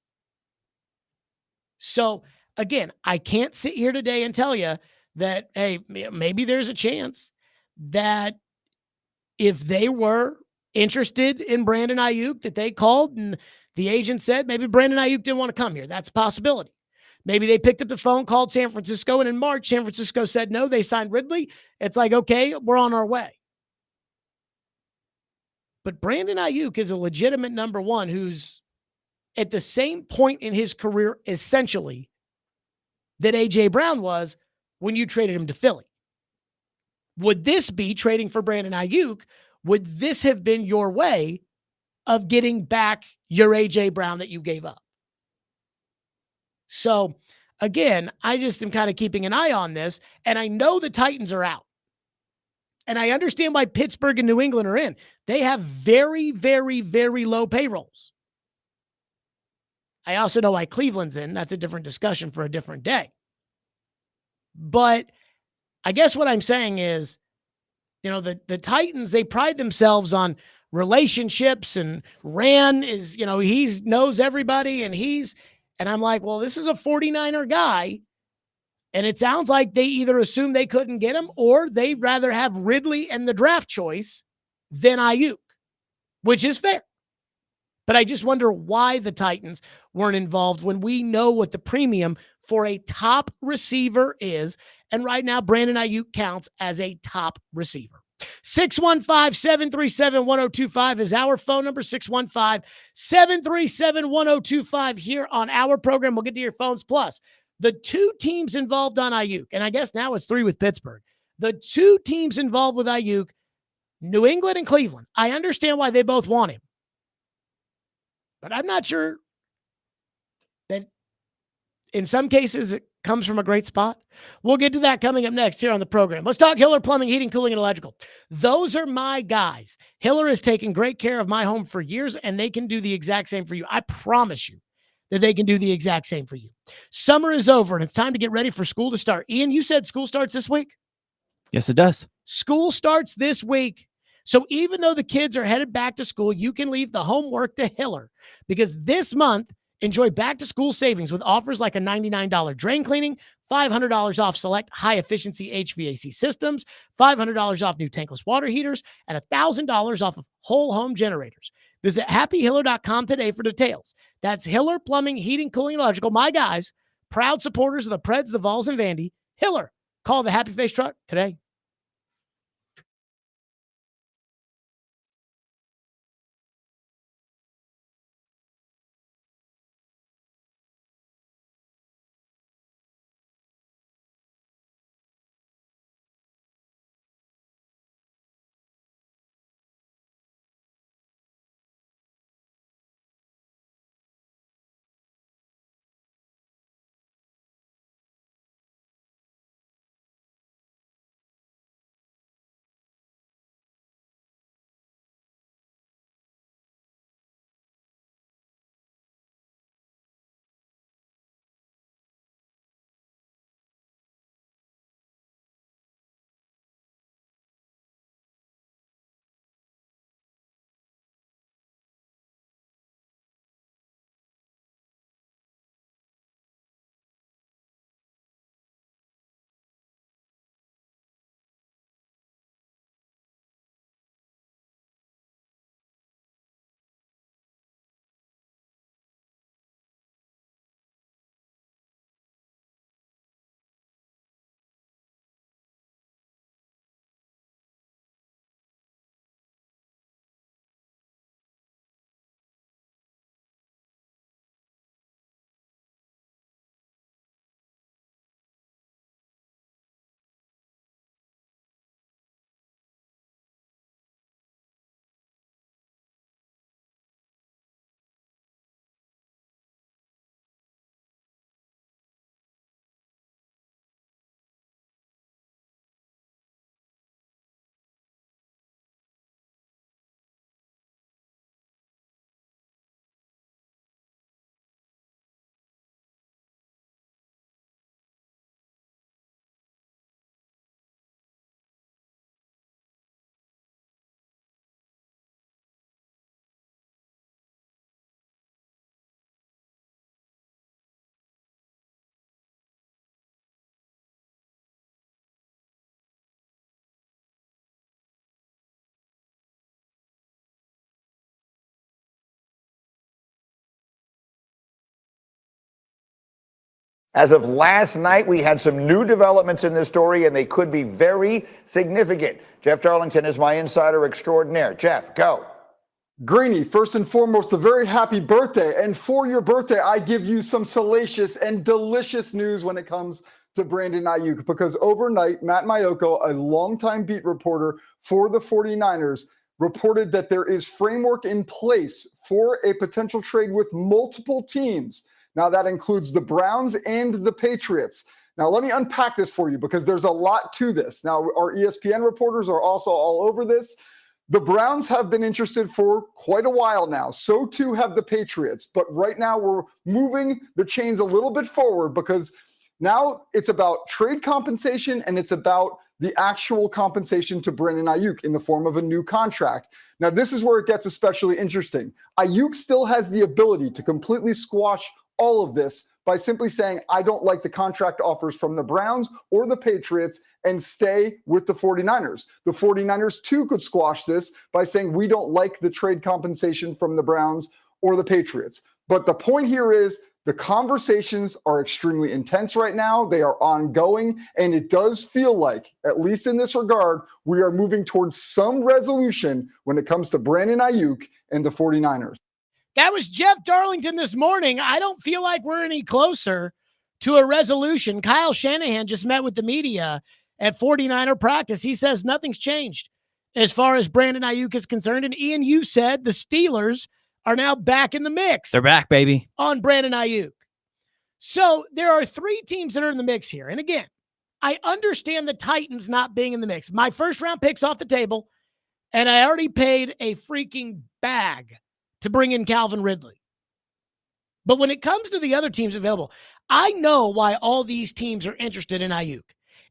So, again, I can't sit here today and tell you that, hey, maybe there's a chance that if they were interested in Brandon Ayuk, that they called and the agent said maybe Brandon Ayuk didn't want to come here. That's a possibility. Maybe they picked up the phone, called San Francisco, and in March, San Francisco said no, they signed Ridley. It's like, okay, we're on our way. But Brandon Ayuk is a legitimate number one who's at the same point in his career, essentially, that A.J. Brown was when you traded him to Philly. Would this be trading for Brandon Ayuk? Would this have been your way of getting back your A.J. Brown that you gave up? So, again, I just am kind of keeping an eye on this, and I know the Titans are out. And I understand why Pittsburgh and New England are in. They have very, very, very low payrolls. I also know why Cleveland's in. That's a different discussion for a different day. But I guess what I'm saying is, you know, the Titans, they pride themselves on relationships, and Rand is, you know, he knows everybody, and I'm like, well, this is a 49er guy. And it sounds like they either assume they couldn't get him or they'd rather have Ridley and the draft choice than Ayuk, which is fair. But I just wonder why the Titans weren't involved when we know what the premium for a top receiver is. And right now, Brandon Ayuk counts as a top receiver. 615-737-1025 is our phone number, 615-737-1025 here on our program. We'll get to your phones. Plus, the two teams involved on Ayuk, and I guess now it's 3 with Pittsburgh. The two teams involved with Ayuk, New England and Cleveland. I understand why they both want him, but I'm not sure that in some cases it comes from a great spot. We'll get to that coming up next here on the program. Let's talk Hiller Plumbing, Heating, Cooling, and Electrical. Those are my guys. Hiller has taken great care of my home for years, and they can do the exact same for you. I promise you that they can do the exact same for you. Summer is over, and it's time to get ready for school to start. Ian, you said school starts this week? Yes, it does. School starts this week. So even though the kids are headed back to school, you can leave the homework to Hiller, because this month, enjoy back-to-school savings with offers like a $99 drain cleaning, $500 off select high-efficiency HVAC systems, $500 off new tankless water heaters, and $1,000 off of whole home generators. Visit happyhiller.com today for details. That's Hiller Plumbing, Heating, Cooling, and Electrical. My guys, proud supporters of the Preds, the Vols, and Vandy. Hiller. Call the Happy Face Truck today. As of last night, we had some new developments in this story, and they could be very significant. Jeff Darlington is my insider extraordinaire. Jeff, go. Greeny, first and foremost, a very happy birthday. And for your birthday, I give you some salacious and delicious news when it comes to Brandon Ayuk, because overnight, Matt Maiocco, a longtime beat reporter for the 49ers, reported that there is framework in place for a potential trade with multiple teams. Now, that includes the Browns and the Patriots. Now, let me unpack this for you, because there's a lot to this. Now, our ESPN reporters are also all over this. The Browns have been interested for quite a while now. So too have the Patriots. But right now we're moving the chains a little bit forward, because now it's about trade compensation and it's about the actual compensation to Brandon Ayuk in the form of a new contract. Now, this is where it gets especially interesting. Ayuk still has the ability to completely squash all of this by simply saying, I don't like the contract offers from the Browns or the Patriots, and stay with the 49ers. The 49ers too could squash this by saying, we don't like the trade compensation from the Browns or the Patriots. But the point here is, The conversations are extremely intense right now. They are ongoing, and it does feel like, at least in this regard, we are moving towards some resolution when it comes to Brandon Ayuk and the 49ers. That was Jeff Darlington this morning. I don't feel like we're any closer to a resolution. Kyle Shanahan just met with the media at 49er practice. He says nothing's changed as far as Brandon Ayuk is concerned. And Ian, you said the Steelers are now back in the mix. They're back, baby. On Brandon Ayuk. So there are 3 teams that are in the mix here. And again, I understand the Titans not being in the mix. My first round pick's off the table, and I already paid a freaking bag to bring in Calvin Ridley. But when it comes to the other teams available, I know why all these teams are interested in Ayuk.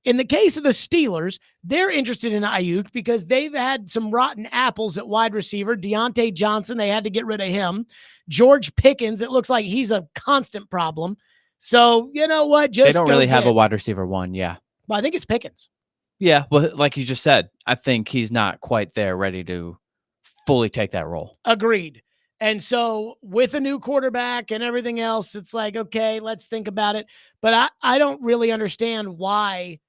In the case of the Steelers, they're interested in Ayuk because they've had some rotten apples at wide receiver. Deontay Johnson, they had to get rid of him. George Pickens, it looks like he's a constant problem. So, you know what? Just they don't really have a wide receiver one, yeah. Well, I think it's Pickens. Yeah, well, like you just said, I think he's not quite there ready to fully take that role. Agreed. And so with a new quarterback and everything else, it's like, okay, let's think about it. But I don't really understand why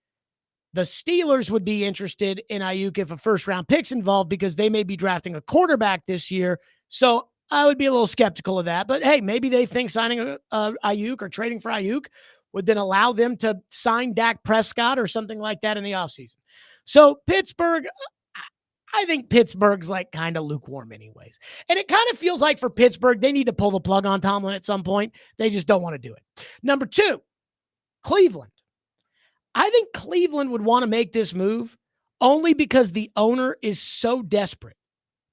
the Steelers would be interested in Ayuk if a first-round pick's involved, because they may be drafting a quarterback this year. So I would be a little skeptical of that. But, hey, maybe they think signing Ayuk or trading for Ayuk would then allow them to sign Dak Prescott or something like that in the offseason. So Pittsburgh, I think Pittsburgh's like kind of lukewarm anyways. And it kind of feels like for Pittsburgh, they need to pull the plug on Tomlin at some point. They just don't want to do it. Number 2, Cleveland. I think Cleveland would want to make this move only because the owner is so desperate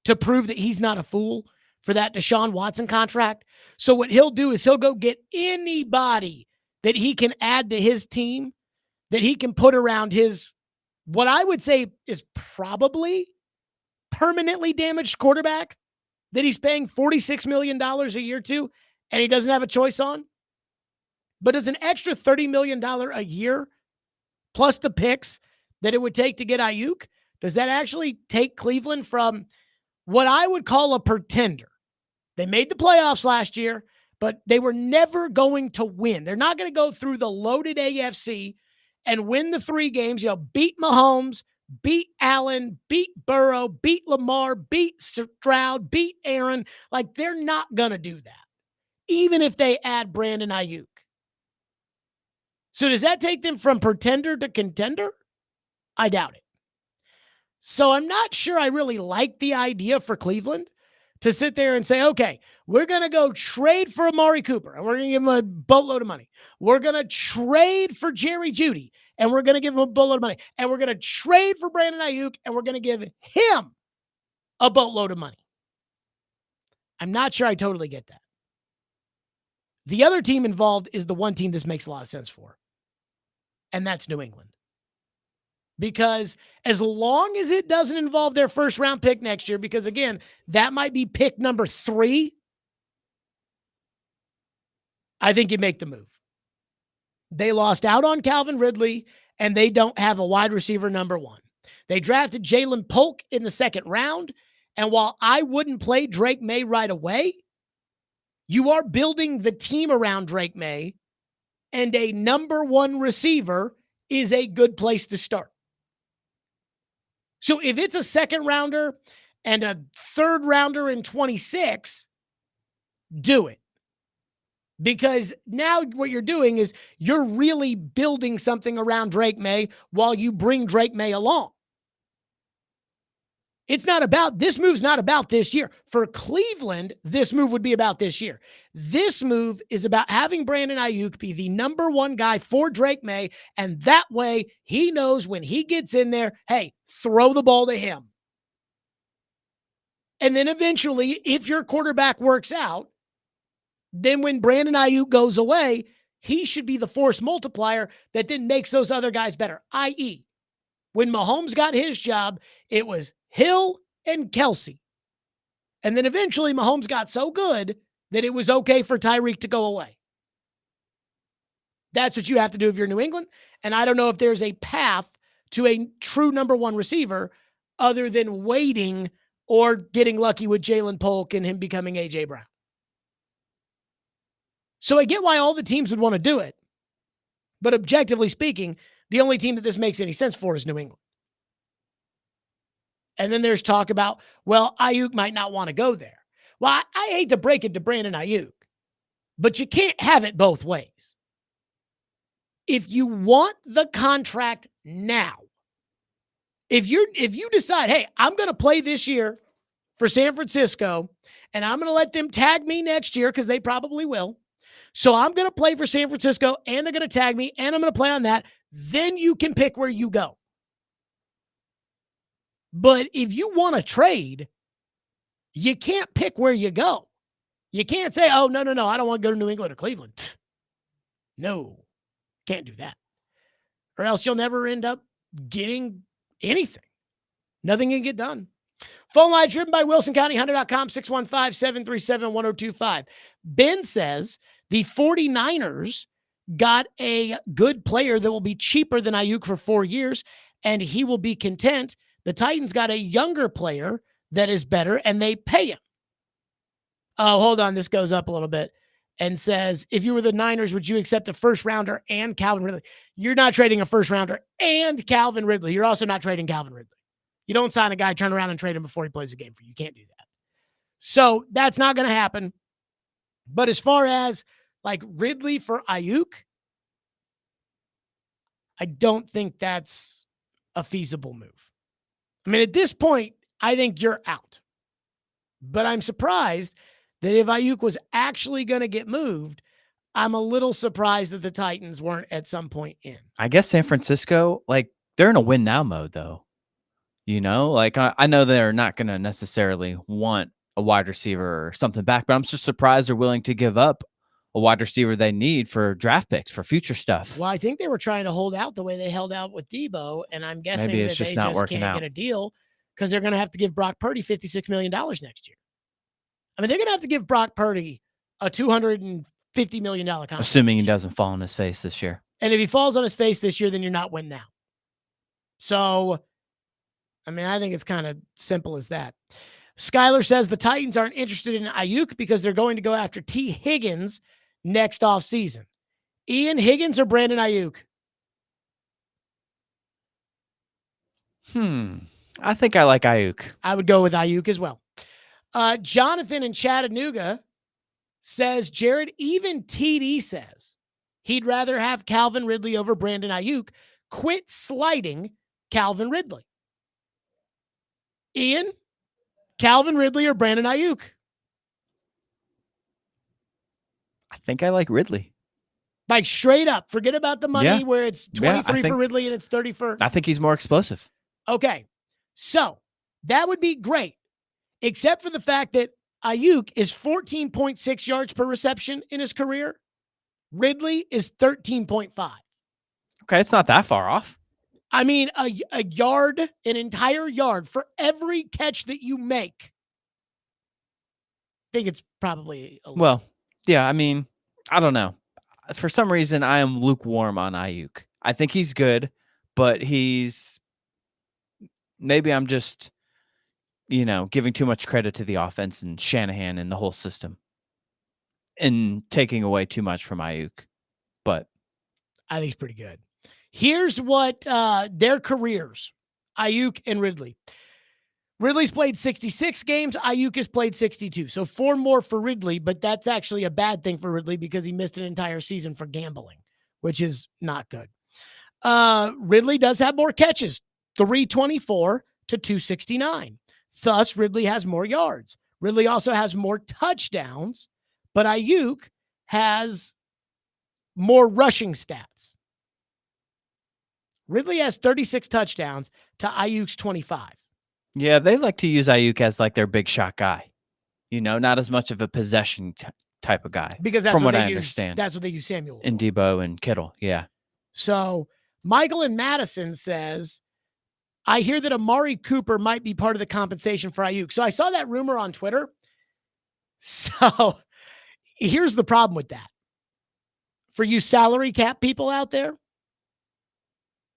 to prove that he's not a fool for that Deshaun Watson contract. So what he'll do is he'll go get anybody that he can add to his team, that he can put around his, what I would say is probably permanently damaged quarterback that he's paying $46 million a year to, and he doesn't have a choice on. But does an extra $30 million a year plus the picks that it would take to get Ayuk, does that actually take Cleveland from what I would call a pretender? They made the playoffs last year, but they were never going to win. They're not going to go through the loaded AFC and win the 3 games, beat Mahomes, beat Allen, beat Burrow, beat Lamar, beat Stroud, beat Aaron. Like, they're not going to do that, even if they add Brandon Ayuk. So does that take them from pretender to contender? I doubt it. So I'm not sure I really like the idea for Cleveland to sit there and say, okay, we're going to go trade for Amari Cooper, and we're going to give him a boatload of money. We're going to trade for Jerry Jeudy, and we're going to give him a boatload of money. And we're going to trade for Brandon Ayuk, and we're going to give him a boatload of money. I'm not sure I totally get that. The other team involved is the one team this makes a lot of sense for, and that's New England. Because as long as it doesn't involve their first round pick next year, because again, that might be pick number 3, I think you make the move. They lost out on Calvin Ridley, and they don't have a wide receiver number 1. They drafted Jalen Polk in the 2nd round, and while I wouldn't play Drake May right away, you are building the team around Drake May, and a number 1 receiver is a good place to start. So if it's a 2nd rounder and a 3rd rounder in 26, do it. Because now what you're doing is you're really building something around Drake May while you bring Drake May along. This move's not about this year. For Cleveland, this move would be about this year. This move is about having Brandon Ayuk be the number 1 guy for Drake May, and that way he knows when he gets in there, hey, throw the ball to him. And then eventually, if your quarterback works out, then when Brandon Ayuk goes away, he should be the force multiplier that then makes those other guys better, i.e., when Mahomes got his job, it was Hill and Kelsey. And then eventually Mahomes got so good that it was okay for Tyreek to go away. That's what you have to do if you're New England. And I don't know if there's a path to a true number 1 receiver other than waiting or getting lucky with Jalen Polk and him becoming A.J. Brown. So I get why all the teams would want to do it. But objectively speaking, the only team that this makes any sense for is New England. And then there's talk about, well, Ayuk might not want to go there. Well, I hate to break it to Brandon Ayuk, but you can't have it both ways. If you want the contract now, if you decide, hey, I'm going to play this year for San Francisco, and I'm going to let them tag me next year because they probably will. So I'm going to play for San Francisco, and they're going to tag me, and I'm going to play on that. Then you can pick where you go. But if you want to trade, you can't pick where you go. You can't say, oh, no, I don't want to go to New England or Cleveland. No, can't do that. Or else you'll never end up getting anything. Nothing can get done. Phone line driven by WilsonCountyHunter.com, 615-737-1025. Ben says the 49ers got a good player that will be cheaper than Ayuk for 4 years, and he will be content. The Titans got a younger player that is better, and they pay him. Oh, hold on. This goes up a little bit and says, if you were the Niners, would you accept a first-rounder and Calvin Ridley? You're not trading a first-rounder and Calvin Ridley. You're also not trading Calvin Ridley. You don't sign a guy, turn around and trade him before he plays a game for you. You can't do that. So that's not going to happen. But as far as like Ridley for Ayuk, I don't think that's a feasible move. I mean, at this point, I think you're out. But I'm surprised that if Ayuk was actually going to get moved, I'm a little surprised that the Titans weren't at some point in. I guess San Francisco, like, they're in a win now mode, though. You know, like, I know they're not going to necessarily want a wide receiver or something back, but I'm just surprised they're willing to give up a wide receiver they need for draft picks, for future stuff. Well, I think they were trying to hold out the way they held out with Debo, and I'm guessing Maybe it's that just they not just working can't out. get a deal because they're going to have to give Brock Purdy $56 million next year. I mean, they're going to have to give Brock Purdy a $250 million contract. Assuming he doesn't fall on his face this year. And if he falls on his face this year, then you're not winning now. So, I mean, I think it's kind of simple as that. Skyler says the Titans aren't interested in Ayuk because they're going to go after T. Higgins next offseason. Ian, Higgins or Brandon Ayuk? I think I like Ayuk. I would go with Ayuk as well. Jonathan in Chattanooga says, Jared, even TD says he'd rather have Calvin Ridley over Brandon Ayuk. Quit slighting Calvin Ridley. Ian, Calvin Ridley or Brandon Ayuk? I think I like Ridley. Like straight up, forget about the money where it's 23 for Ridley and it's 30 for. I think he's more explosive. Okay. So that would be great, except for the fact that Ayuk is 14.6 yards per reception in his career. Ridley is 13.5. Okay, it's not that far off. I mean, a yard, an entire yard for every catch that you make. I think it's probably a little. Well, yeah, I mean, I don't know. For some reason, I am lukewarm on Ayuk. I think he's good, but maybe I'm just, giving too much credit to the offense and Shanahan and the whole system and taking away too much from Ayuk. But I think it's pretty good. Here's what their careers, Ayuk and Ridley. Ridley's played 66 games. Ayuk has played 62. So 4 more for Ridley, but that's actually a bad thing for Ridley because he missed an entire season for gambling, which is not good. Ridley does have more catches, 324 to 269. Thus, Ridley has more yards. Ridley also has more touchdowns, but Ayuk has more rushing stats. Ridley has 36 touchdowns to Ayuk's 25. yeah, they like to use Ayuk as like their big shot guy. Not as much of a possession type of guy. Because that's from what what they I use, understand. That's what they use Samuel for. And Debo and Kittle, yeah. So Michael in Madison says, I hear that Amari Cooper might be part of the compensation for Ayuk. So I saw that rumor on Twitter. So here's the problem with that. For you salary cap people out there,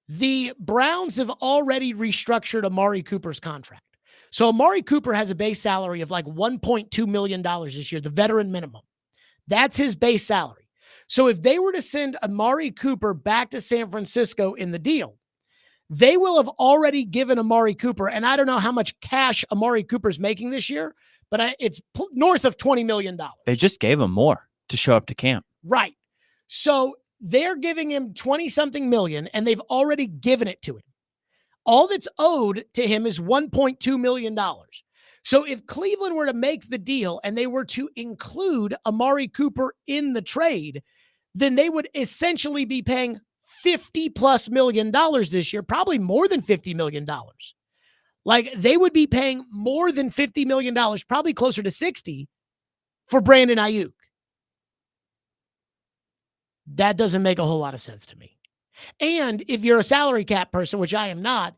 the Browns have already restructured Amari Cooper's contract. So Amari Cooper has a base salary of like $1.2 million this year, the veteran minimum. That's his base salary. So if they were to send Amari Cooper back to San Francisco in the deal, they will have already given Amari Cooper, and I don't know how much cash Amari Cooper's making this year, but it's north of $20 million. They just gave him more to show up to camp. Right. So they're giving him 20-something million, and they've already given it to him. All that's owed to him is $1.2 million. So if Cleveland were to make the deal and they were to include Amari Cooper in the trade, then they would essentially be paying $50+ million this year, probably more than $50 million. Like they would be paying more than $50 million, probably closer to 60 for Brandon Ayuk. That doesn't make a whole lot of sense to me. And if you're a salary cap person, which I am not,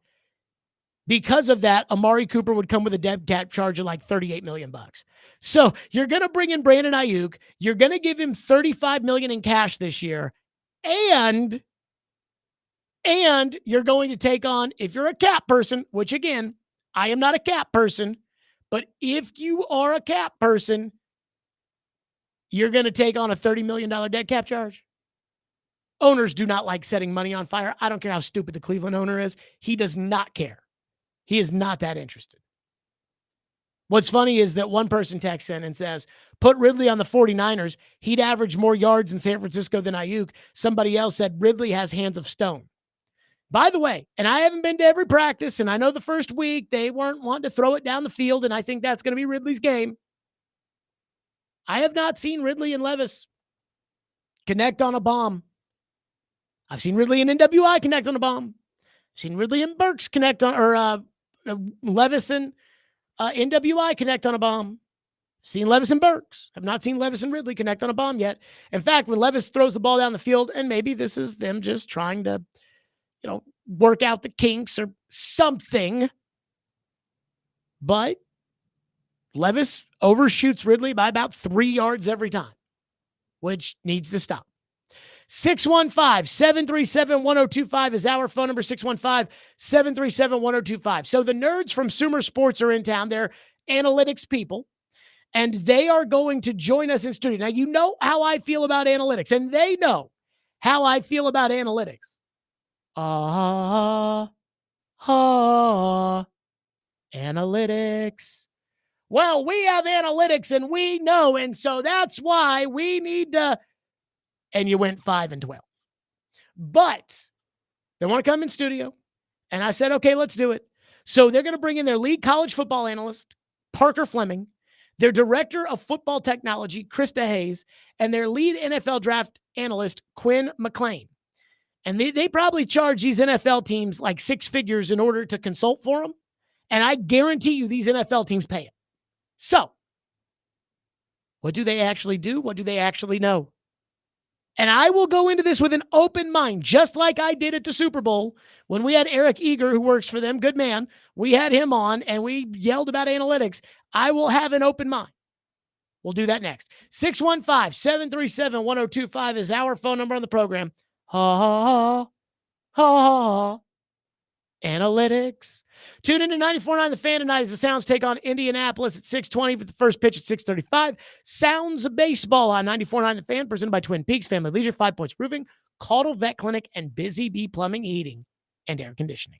because of that, Amari Cooper would come with a dead cap charge of like $38 million. So you're going to bring in Brandon Ayuk. You're going to give him $35 million in cash this year. And you're going to take on, if you're a cap person, which again, I am not a cap person, but if you are a cap person, you're going to take on a $30 million dead cap charge. Owners do not like setting money on fire. I don't care how stupid the Cleveland owner is. He does not care. He is not that interested. What's funny is that one person texts in and says, put Ridley on the 49ers. He'd average more yards in San Francisco than Ayuk. Somebody else said Ridley has hands of stone. By the way, and I haven't been to every practice, and I know the first week they weren't wanting to throw it down the field, and I think that's going to be Ridley's game. I have not seen Ridley and Levis connect on a bomb. I've seen Ridley and NWI connect on a bomb. I've seen Ridley and Burks connect on, or Levis and NWI connect on a bomb. Seen Levis and Burks. I've not seen Levis and Ridley connect on a bomb yet. In fact, when Levis throws the ball down the field, and maybe this is them just trying to, work out the kinks or something, but Levis overshoots Ridley by about 3 yards every time, which needs to stop. 615-737-1025 is our phone number, 615-737-1025. So the nerds from Sumer Sports are in town. They're analytics people, and they are going to join us in studio. Now, you know how I feel about analytics, and they know how I feel about analytics. Analytics. Well, we have analytics, and we know, and so that's why we need to, and you went 5-12. But they want to come in studio, and I said, okay, let's do it. So they're going to bring in their lead college football analyst, Parker Fleming, their director of football technology, Krista Hayes, and their lead NFL draft analyst, Quinn McLean. And they probably charge these NFL teams like 6 figures in order to consult for them. And I guarantee you these NFL teams pay it. So what do they actually do? What do they actually know? And I will go into this with an open mind, just like I did at the Super Bowl when we had Eric Eager, who works for them. Good man. We had him on and we yelled about analytics. I will have an open mind. We'll do that next. 615-737-1025 is our phone number on the program. Analytics. Tune into 94.9 The Fan tonight as the Sounds take on Indianapolis at 6:20 for the first pitch at 6:35. Sounds of Baseball on 94.9 The Fan, presented by Twin Peaks Family Leisure, 5 Points Roofing, Caudle Vet Clinic, and Busy Bee Plumbing, Heating, and Air Conditioning.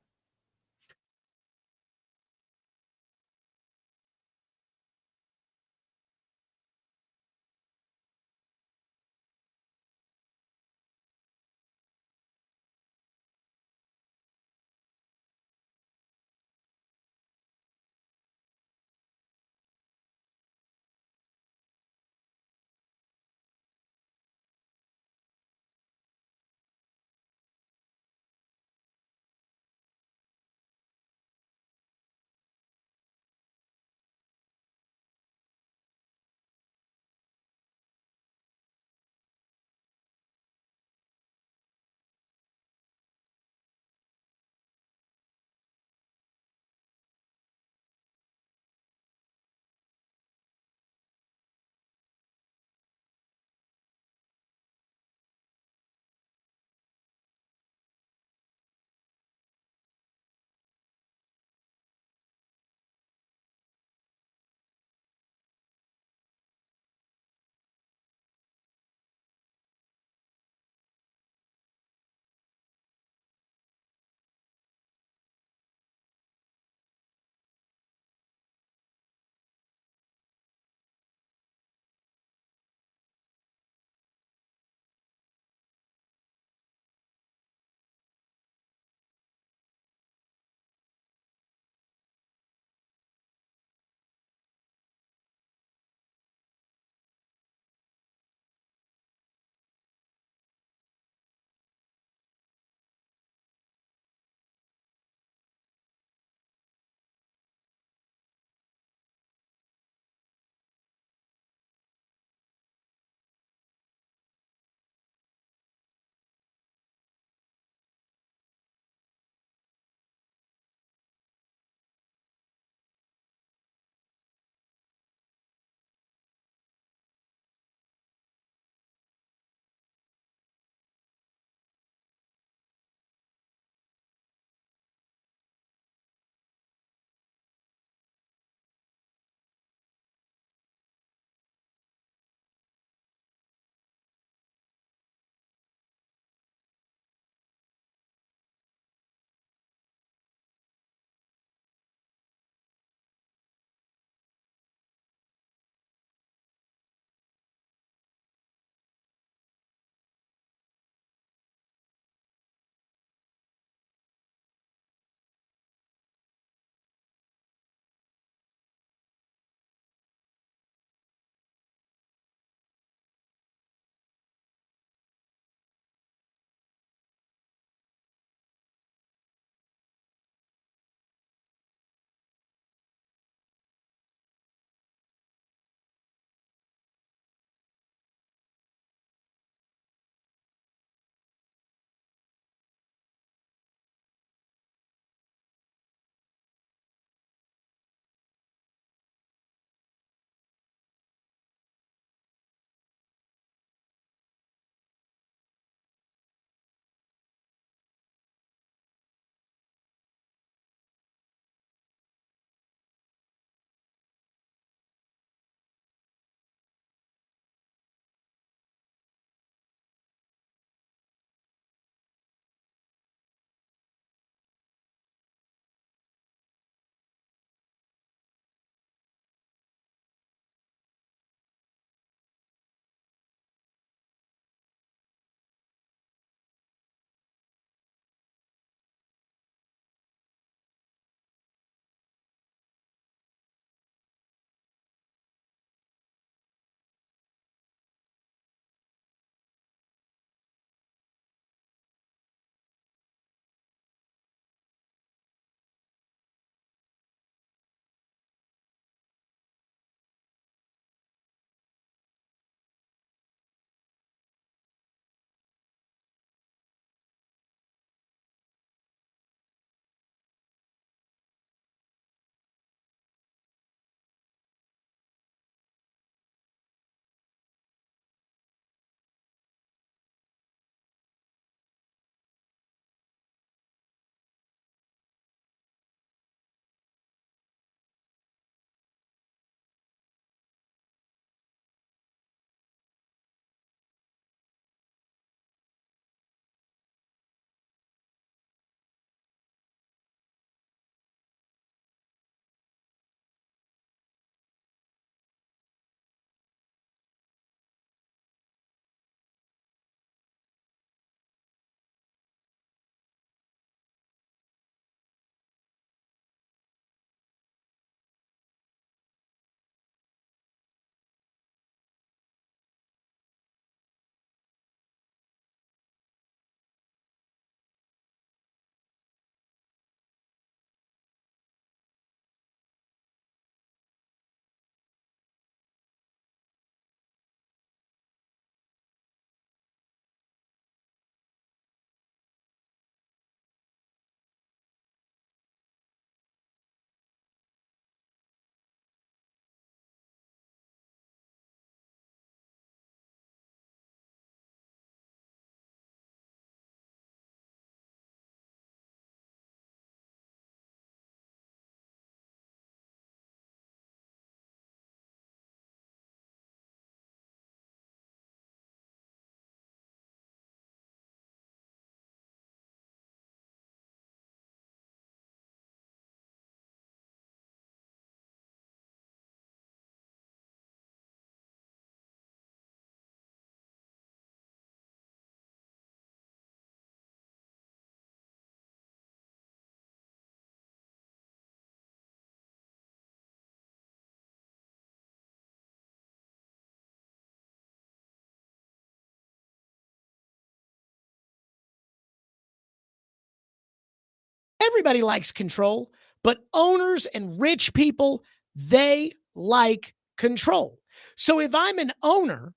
everybody likes control, but owners and rich people, they like control. So if I'm an owner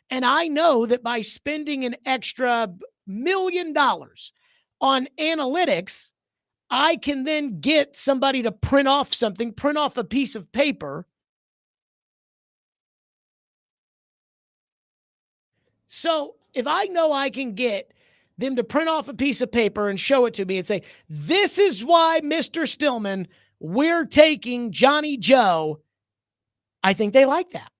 and I know that by spending an extra $1 million on analytics, I can then get somebody to print off something, print off a piece of paper. So if I know I can get them to print off a piece of paper and show it to me and say, this is why, Mr. Stillman, we're taking Johnny Joe, I think they like that.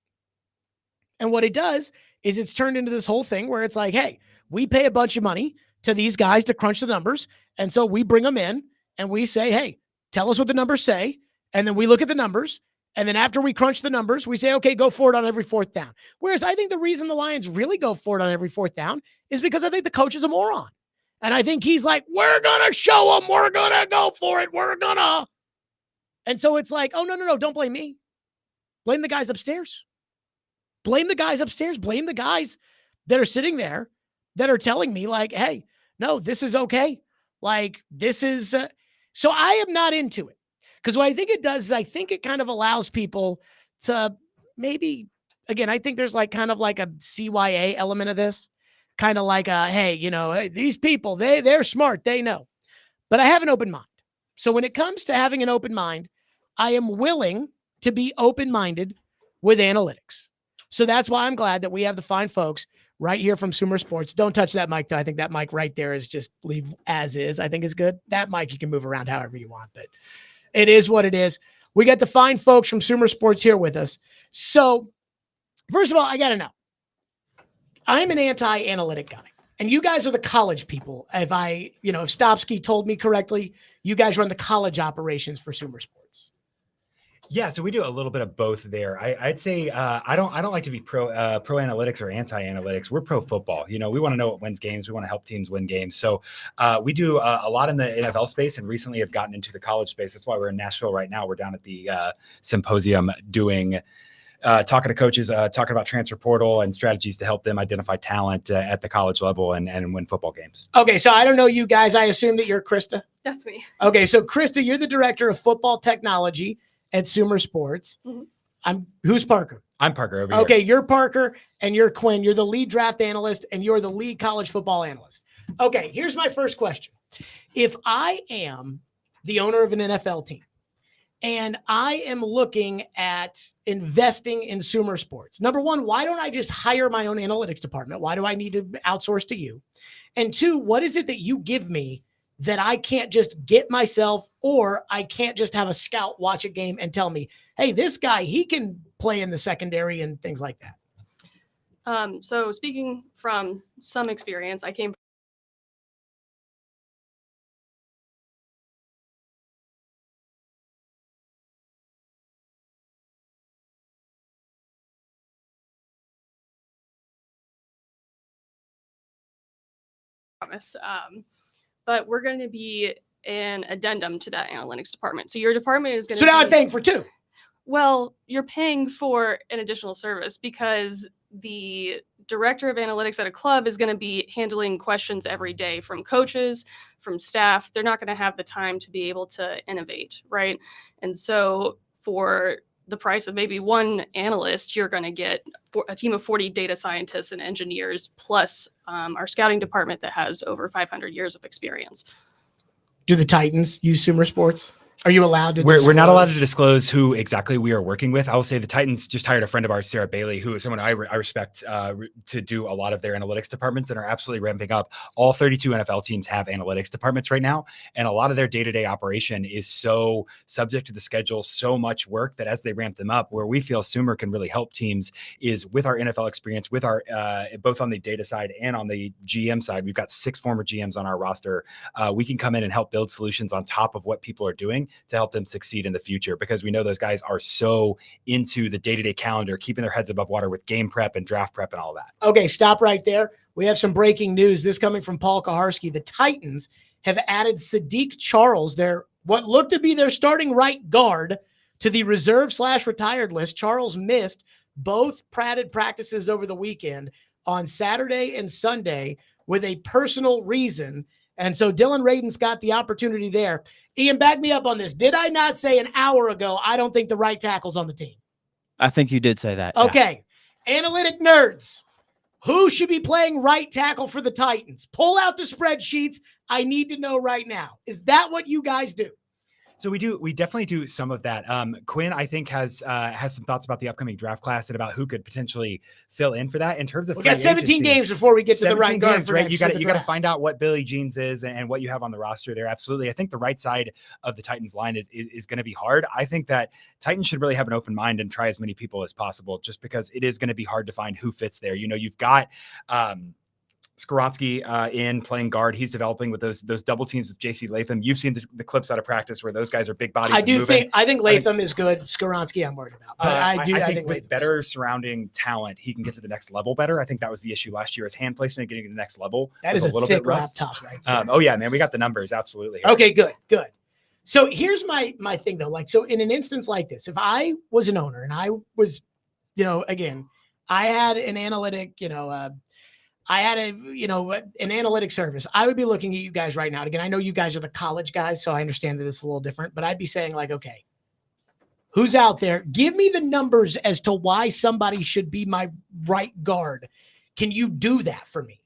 And what it does is it's turned into this whole thing where it's like, hey, we pay a bunch of money to these guys to crunch the numbers. And so we bring them in and we say, hey, tell us what the numbers say. And then we look at the numbers. And then after we crunch the numbers, we say, okay, go for it on every fourth down. Whereas I think the reason the Lions really go for it on every fourth down is because I think the coach is a moron. And I think he's like, we're going to show them. We're going to go for it. We're going to. And so it's like, oh, no, don't blame me. Blame the guys upstairs. Blame the guys upstairs. Blame the guys that are sitting there that are telling me like, hey, no, this is okay. Like this is, so I am not into it. Because what I think it does is I think it kind of allows people to maybe, again, I think there's like kind of like a CYA element of this. Kind of like a, hey, hey, these people, they're smart. They know. But I have an open mind. So when it comes to having an open mind, I am willing to be open-minded with analytics. So that's why I'm glad that we have the fine folks right here from Sumer Sports. Don't touch that mic, though. I think that mic right there is just leave as is. I think is good. That mic you can move around however you want, but it is what it is. We got the fine folks from Sumer Sports here with us. So first of all, I got to know. I'm an anti-analytic guy. And you guys are the college people. If Stopsky told me correctly, you guys run the college operations for Sumer Sports. Yeah, so we do a little bit of both there. I'd say I don't like to be pro analytics or anti analytics. We're pro football. We want to know what wins games. We want to help teams win games. So we do a lot in the NFL space, and recently have gotten into the college space. That's why we're in Nashville right now. We're down at the symposium doing. Talking to coaches, talking about transfer portal and strategies to help them identify talent at the college level and win football games. Okay, so I don't know you guys. I assume that you're Krista. That's me. Okay, so Krista, you're the director of football technology at Sumer Sports. Mm-hmm. Who's Parker? I'm Parker over here. Okay, you're Parker and you're Quinn. You're the lead draft analyst and you're the lead college football analyst. Okay, here's my first question. If I am the owner of an NFL team and I am looking at investing in Sumer Sports, number one, why don't I just hire my own analytics department? Why do I need to outsource to you? And two, what is it that you give me that I can't just get myself, or I can't just have a scout watch a game and tell me, hey, this guy, he can play in the secondary and things like that? So speaking from some experience, I came promise. But we're going to be an addendum to that analytics department. So your department is going to So now I'm paying for two. Well, you're paying for an additional service because the director of analytics at a club is going to be handling questions every day from coaches, from staff. They're not going to have the time to be able to innovate, right? And so for the price of maybe one analyst, you're going to get a team of 40 data scientists and engineers, plus our scouting department that has over 500 years of experience. Do the Titans use Sumer Sports? Are you allowed to? We're not allowed to disclose who exactly we are working with. I will say the Titans just hired a friend of ours, Sarah Bailey, who is someone I respect to do a lot of their analytics departments and are absolutely ramping up. All 32 NFL teams have analytics departments right now. And a lot of their day-to-day operation is so subject to the schedule, so much work that as they ramp them up, where we feel Sumer can really help teams is with our NFL experience, with our both on the data side and on the GM side. We've got 6 former GMs on our roster. We can come in and help build solutions on top of what people are doing to help them succeed in the future, because we know those guys are so into the day-to-day calendar, keeping their heads above water with game prep and draft prep and all that. Okay, stop right there. We have some breaking news. This coming from Paul Kaharski. The Titans have added Sadiq Charles, what looked to be their starting right guard, to the reserve/retired list. Charles missed both padded practices over the weekend on Saturday and Sunday with a personal reason. And so Dylan Radin's got the opportunity there. Ian, back me up on this. Did I not say an hour ago I don't think the right tackle's on the team? I think you did say that. Yeah. Okay. Analytic nerds. Who should be playing right tackle for the Titans? Pull out the spreadsheets. I need to know right now. Is that what you guys do? So we definitely do some of that. Quinn, I think, has some thoughts about the upcoming draft class and about who could potentially fill in for that. In terms of, we got 17 games before we get to the right guard. Games, right? You got to find out what Billy Jeans is and what you have on the roster there. Absolutely. I think the right side of the Titans line is going to be hard. I think that Titans should really have an open mind and try as many people as possible, just because it is going to be hard to find who fits there. You know, you've got Skoronski in playing guard. He's developing with those double teams with JC Latham. You've seen the clips out of practice where those guys are big bodies. I think Latham is good. Skoronski I'm worried about. But I think with better surrounding talent, he can get to the next level better. I think that was the issue last year, is hand placement getting to the next level. That is a little bit rough. Laptop, right? Oh yeah, man, we got the numbers. Absolutely. Okay, good. So here's my thing though. Like, so in an instance like this, if I was an owner and I was, again, I had an analytic, I had an analytic service, I would be looking at you guys right now. And again, I know you guys are the college guys, so I understand that it's a little different, but I'd be saying like, okay, who's out there? Give me the numbers as to why somebody should be my right guard. Can you do that for me?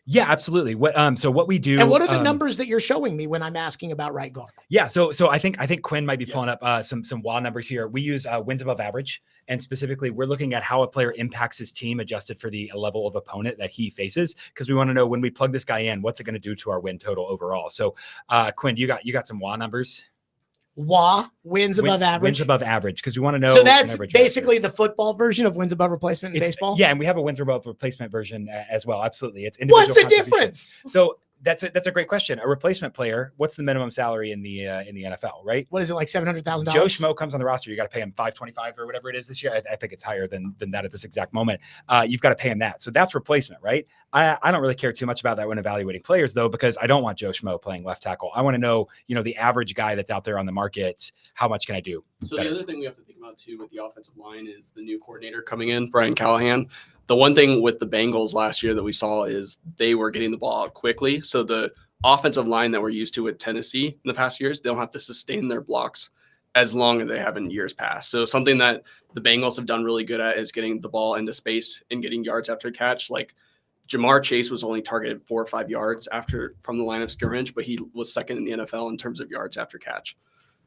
Yeah, absolutely. So what we do, and what are the numbers that you're showing me when I'm asking about right guard? Yeah, so I think Quinn might be pulling up some wild numbers here. We use wins above average, and specifically, we're looking at how a player impacts his team adjusted for the level of opponent that he faces, because we want to know when we plug this guy in, what's it going to do to our win total overall. So, Quinn, you got some WA numbers. WA, wins above average. Wins above average, because we want to know. So that's basically the football version of wins above replacement in baseball? Yeah, and we have a wins above replacement version as well. Absolutely. It's individual. What's the difference? So that's a great question. A replacement player, what's the minimum salary in the NFL, right? What is it, like $700,000? Joe Schmo comes on the roster, you got to pay him $525 or whatever it is this year. I think it's higher than that at this exact moment. You've got to pay him that. So that's replacement, right? I don't really care too much about that when evaluating players, though, because I don't want Joe Schmo playing left tackle. I want to know, the average guy that's out there on the market, how much can I do? So the other thing we have to think about too with the offensive line is the new coordinator coming in, Brian Callahan. The one thing with the Bengals last year that we saw is they were getting the ball out quickly. So the offensive line that we're used to with Tennessee in the past years, they don't have to sustain their blocks as long as they have in years past. So something that the Bengals have done really good at is getting the ball into space and getting yards after catch. Like Jamar Chase was only targeted 4 or 5 yards from the line of scrimmage, but he was second in the NFL in terms of yards after catch.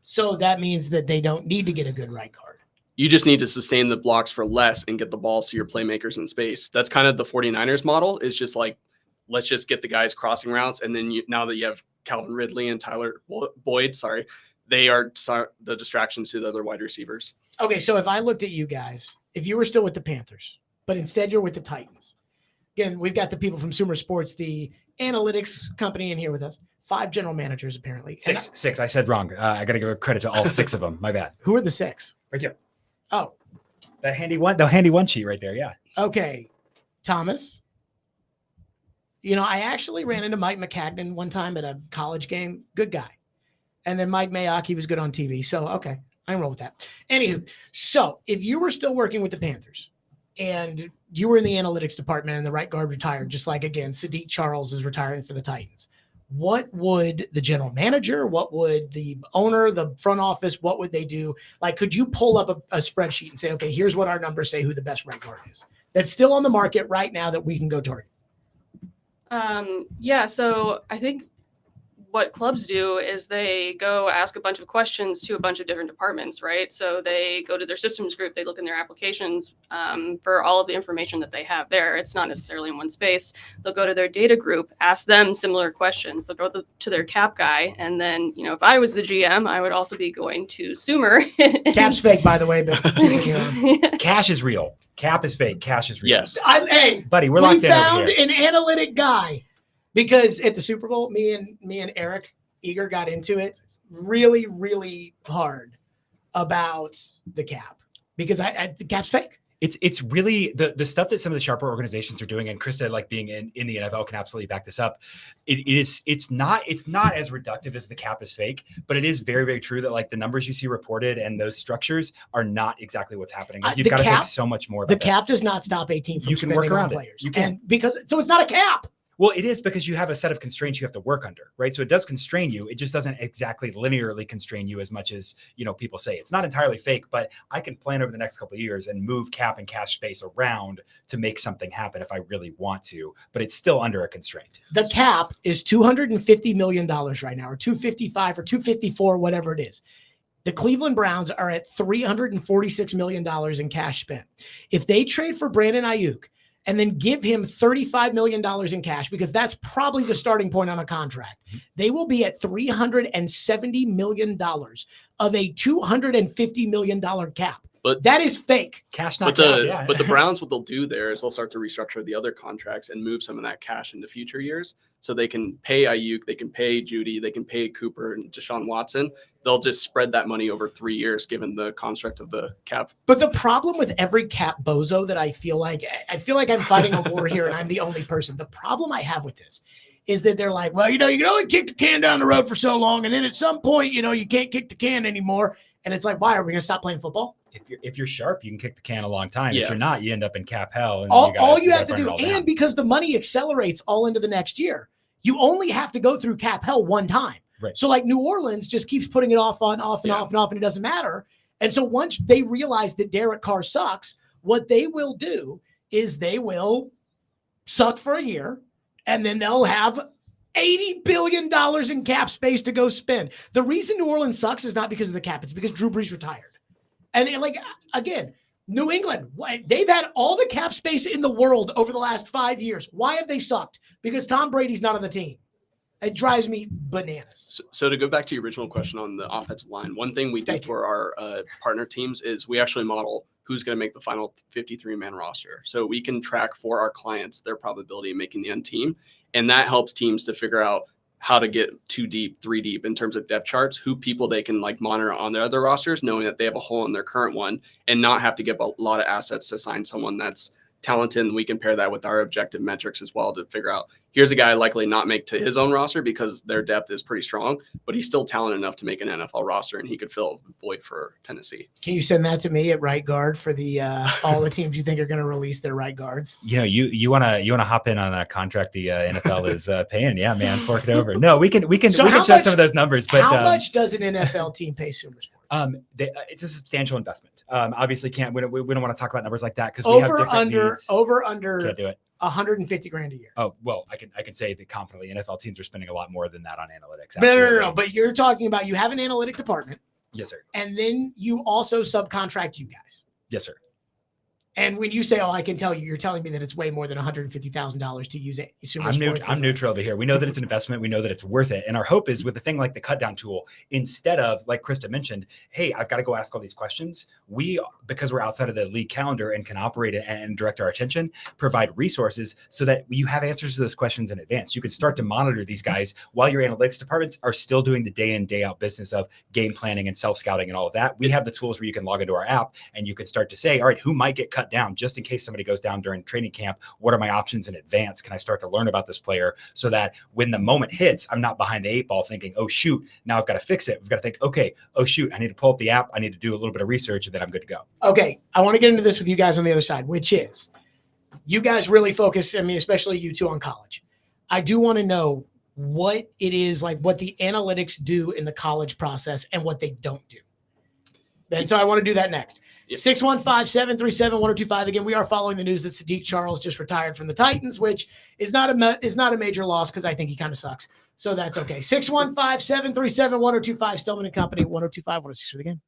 So that means that they don't need to get a good right guard. You just need to sustain the blocks for less and get the balls to your playmakers in space. That's kind of the 49ers model. Is just like, let's just get the guys crossing routes. And then now that you have Calvin Ridley and Tyler Boyd, they are the distractions to the other wide receivers. Okay, so if I looked at you guys, if you were still with the Panthers, but instead you're with the Titans. Again, we've got the people from Sumer Sports, the analytics company, in here with us. 5 general managers, apparently. Six. I said wrong. I got to give a credit to all 6 of them. My bad. Who are the 6? Right here. Oh. The handy one sheet right there, yeah. Okay. Thomas. I actually ran into Mike McCagnon one time at a college game. Good guy. And then Mike Mayock, he was good on TV. So, okay, I can roll with that. Anywho, so if you were still working with the Panthers and you were in the analytics department and the right guard retired, just like, again, Sadiq Charles is retiring for the Titans, what would the general manager, what would the owner, the front office, what would they do? Like, could you pull up a spreadsheet and say, okay, here's what our numbers say who the best right guard is that's still on the market right now that we can go target? Yeah, so I think what clubs do is they go ask a bunch of questions to a bunch of different departments, right? So they go to their systems group, they look in their applications for all of the information that they have there. It's not necessarily in one space. They'll go to their data group, ask them similar questions. They'll go to their cap guy. And then, if I was the GM, I would also be going to Sumer. Cap's fake, by the way, but Cash is real. Cap is fake. Cash is real. Yes. Hey, buddy, we're locked in. We found an analytic guy because at the Super Bowl, me and Eric Eager got into it really, really hard about the cap because the cap's fake. It's really the stuff that some of the sharper organizations are doing, and Krista, like being in the NFL, can absolutely back this up. It's not as reductive as the cap is fake, but it is very, very true that like the numbers you see reported and those structures are not exactly what's happening. Like, you've got to think so much more about the cap does not stop 18 from you can work around players. You can. And because it's not a cap. Well, it is because you have a set of constraints you have to work under, right? So it does constrain you. It just doesn't exactly linearly constrain you as much as, people say. It's not entirely fake, but I can plan over the next couple of years and move cap and cash space around to make something happen if I really want to, but it's still under a constraint. The cap is $250 million right now, or 255 or 254, whatever it is. The Cleveland Browns are at $346 million in cash spent. If they trade for Brandon Ayuk and then give him $35 million in cash, because that's probably the starting point on a contract, they will be at $370 million of a $250 million cap. But that is fake. Cash not cap. But the Browns, what they'll do there is they'll start to restructure the other contracts and move some of that cash into future years. So they can pay Ayuk, they can pay Judy, they can pay Cooper and Deshaun Watson. They'll just spread that money over 3 years, given the construct of the cap. But the problem with every cap bozo that I feel like I'm fighting a war here and I'm the only person. The problem I have with this is that they're like, well, you can only kick the can down the road for so long. And then at some point, you can't kick the can anymore. And it's like, why are we going to stop playing football? If you're sharp, you can kick the can a long time. Yeah. If you're not, you end up in cap hell. And all you have to do, and because the money accelerates all into the next year, you only have to go through cap hell one time. Right. So like New Orleans just keeps putting it off, and off, and it doesn't matter. And so once they realize that Derek Carr sucks, what they will do is they will suck for a year, and then they'll have $80 billion in cap space to go spend. The reason New Orleans sucks is not because of the cap. It's because Drew Brees retired. And again, New England, they've had all the cap space in the world over the last 5 years. Why have they sucked? Because Tom Brady's not on the team. It drives me bananas. So to go back to your original question on the offensive line, one thing we do for our partner teams is we actually model who's going to make the final 53-man roster. So we can track for our clients their probability of making the end team. And that helps teams to figure out how to get 2 deep, 3 deep in terms of depth charts, who people they can monitor on their other rosters, knowing that they have a hole in their current one and not have to give a lot of assets to sign someone that's talented. And we can pair that with our objective metrics as well to figure out, here's a guy likely not make to his own roster because their depth is pretty strong, but he's still talented enough to make an NFL roster and he could fill a void for Tennessee. Can you send that to me at right guard for the all the teams you think are going to release their right guards? You want to hop in on that contract the NFL is paying. Yeah, man, fork it over. No, we can show some of those numbers. But how much does an NFL team pay Sumer Sports? It's a substantial investment. Obviously, we don't want to talk about numbers like that because we have different needs. Over under. Can't do it. $150,000 a year. Oh, well, I can say that confidently NFL teams are spending a lot more than that on analytics. No. But you're talking about, you have an analytic department. Yes, sir. And then you also subcontract you guys. Yes, sir. And when you say, I can tell you, you're telling me that it's way more than $150,000 to use it. I'm neutral over here. We know that it's an investment. We know that it's worth it. And our hope is with a thing like the cut down tool, instead of, like Krista mentioned, hey, I've got to go ask all these questions. Because we're outside of the league calendar and can operate it and direct our attention, provide resources so that you have answers to those questions in advance. You can start to monitor these guys while your analytics departments are still doing the day in, day out business of game planning and self-scouting and all of that. We have the tools where you can log into our app and you can start to say, all right, who might get cut down just in case somebody goes down during training camp? What are my options in advance? Can I start to learn about this player so that when the moment hits, I'm not behind the 8 ball thinking, oh shoot, now I've got to fix it. We've got to think, okay, oh shoot, I need to pull up the app. I need to do a little bit of research and then I'm good to go. Okay. I want to get into this with you guys on the other side, which is you guys really focus, especially you two, on college. I do want to know what it is, what the analytics do in the college process and what they don't do. And so I want to do that next. 615-737-1025. Again, we are following the news that Sadiq Charles just retired from the Titans, which is not a major loss because I think he kind of sucks. So that's okay. 615-737-1025. Stillman and Company, 1025, 106 for the game.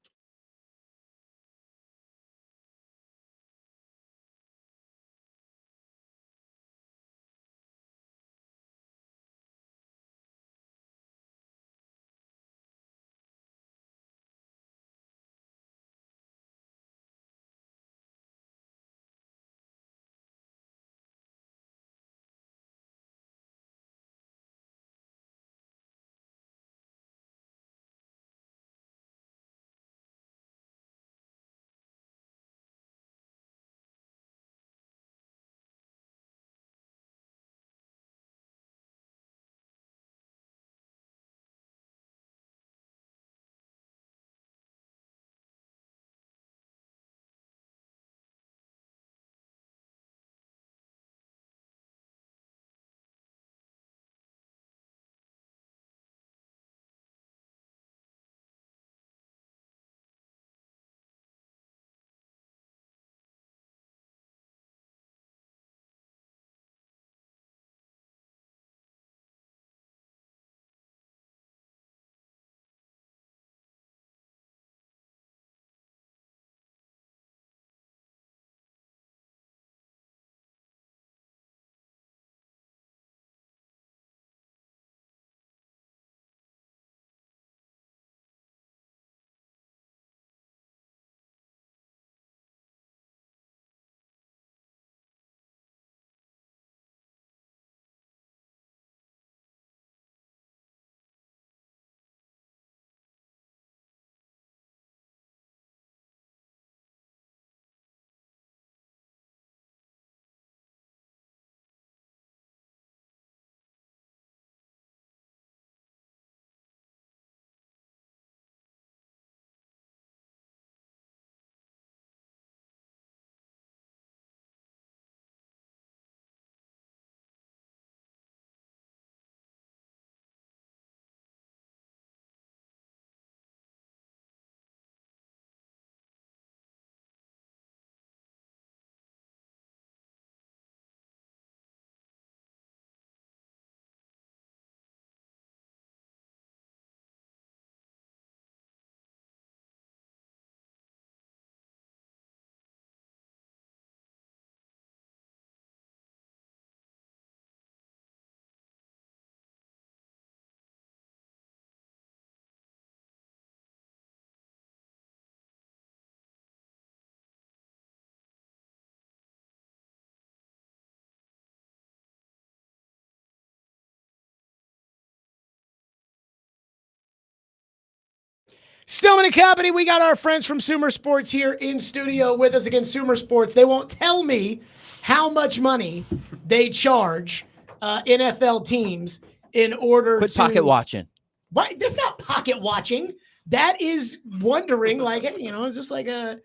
Stillman and Company, we got our friends from Sumer Sports here in studio with us again. Sumer Sports, they won't tell me how much money they charge NFL teams in order Quit to pocket watching. Why? That's not pocket watching. That is wondering, like, hey, is this like a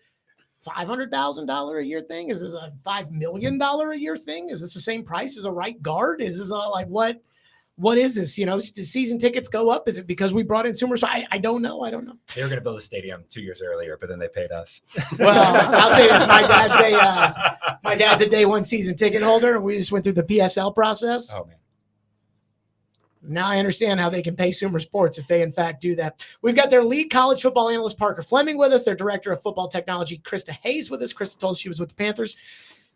$500,000 a year thing? Is this a $5 million a year thing? Is this the same price as a right guard? Is this like what? What is this? The season tickets go up. Is it because we brought in Sumers? I don't know. They were going to build a stadium 2 years earlier, but then they paid us. Well, I'll say this: my dad's a day one season ticket holder, and we just went through the PSL process. Oh man! Now I understand how they can pay Sumer Sports if they in fact do that. We've got their lead college football analyst Parker Fleming with us. Their director of football technology Krista Hayes with us. Krista told us she was with the Panthers.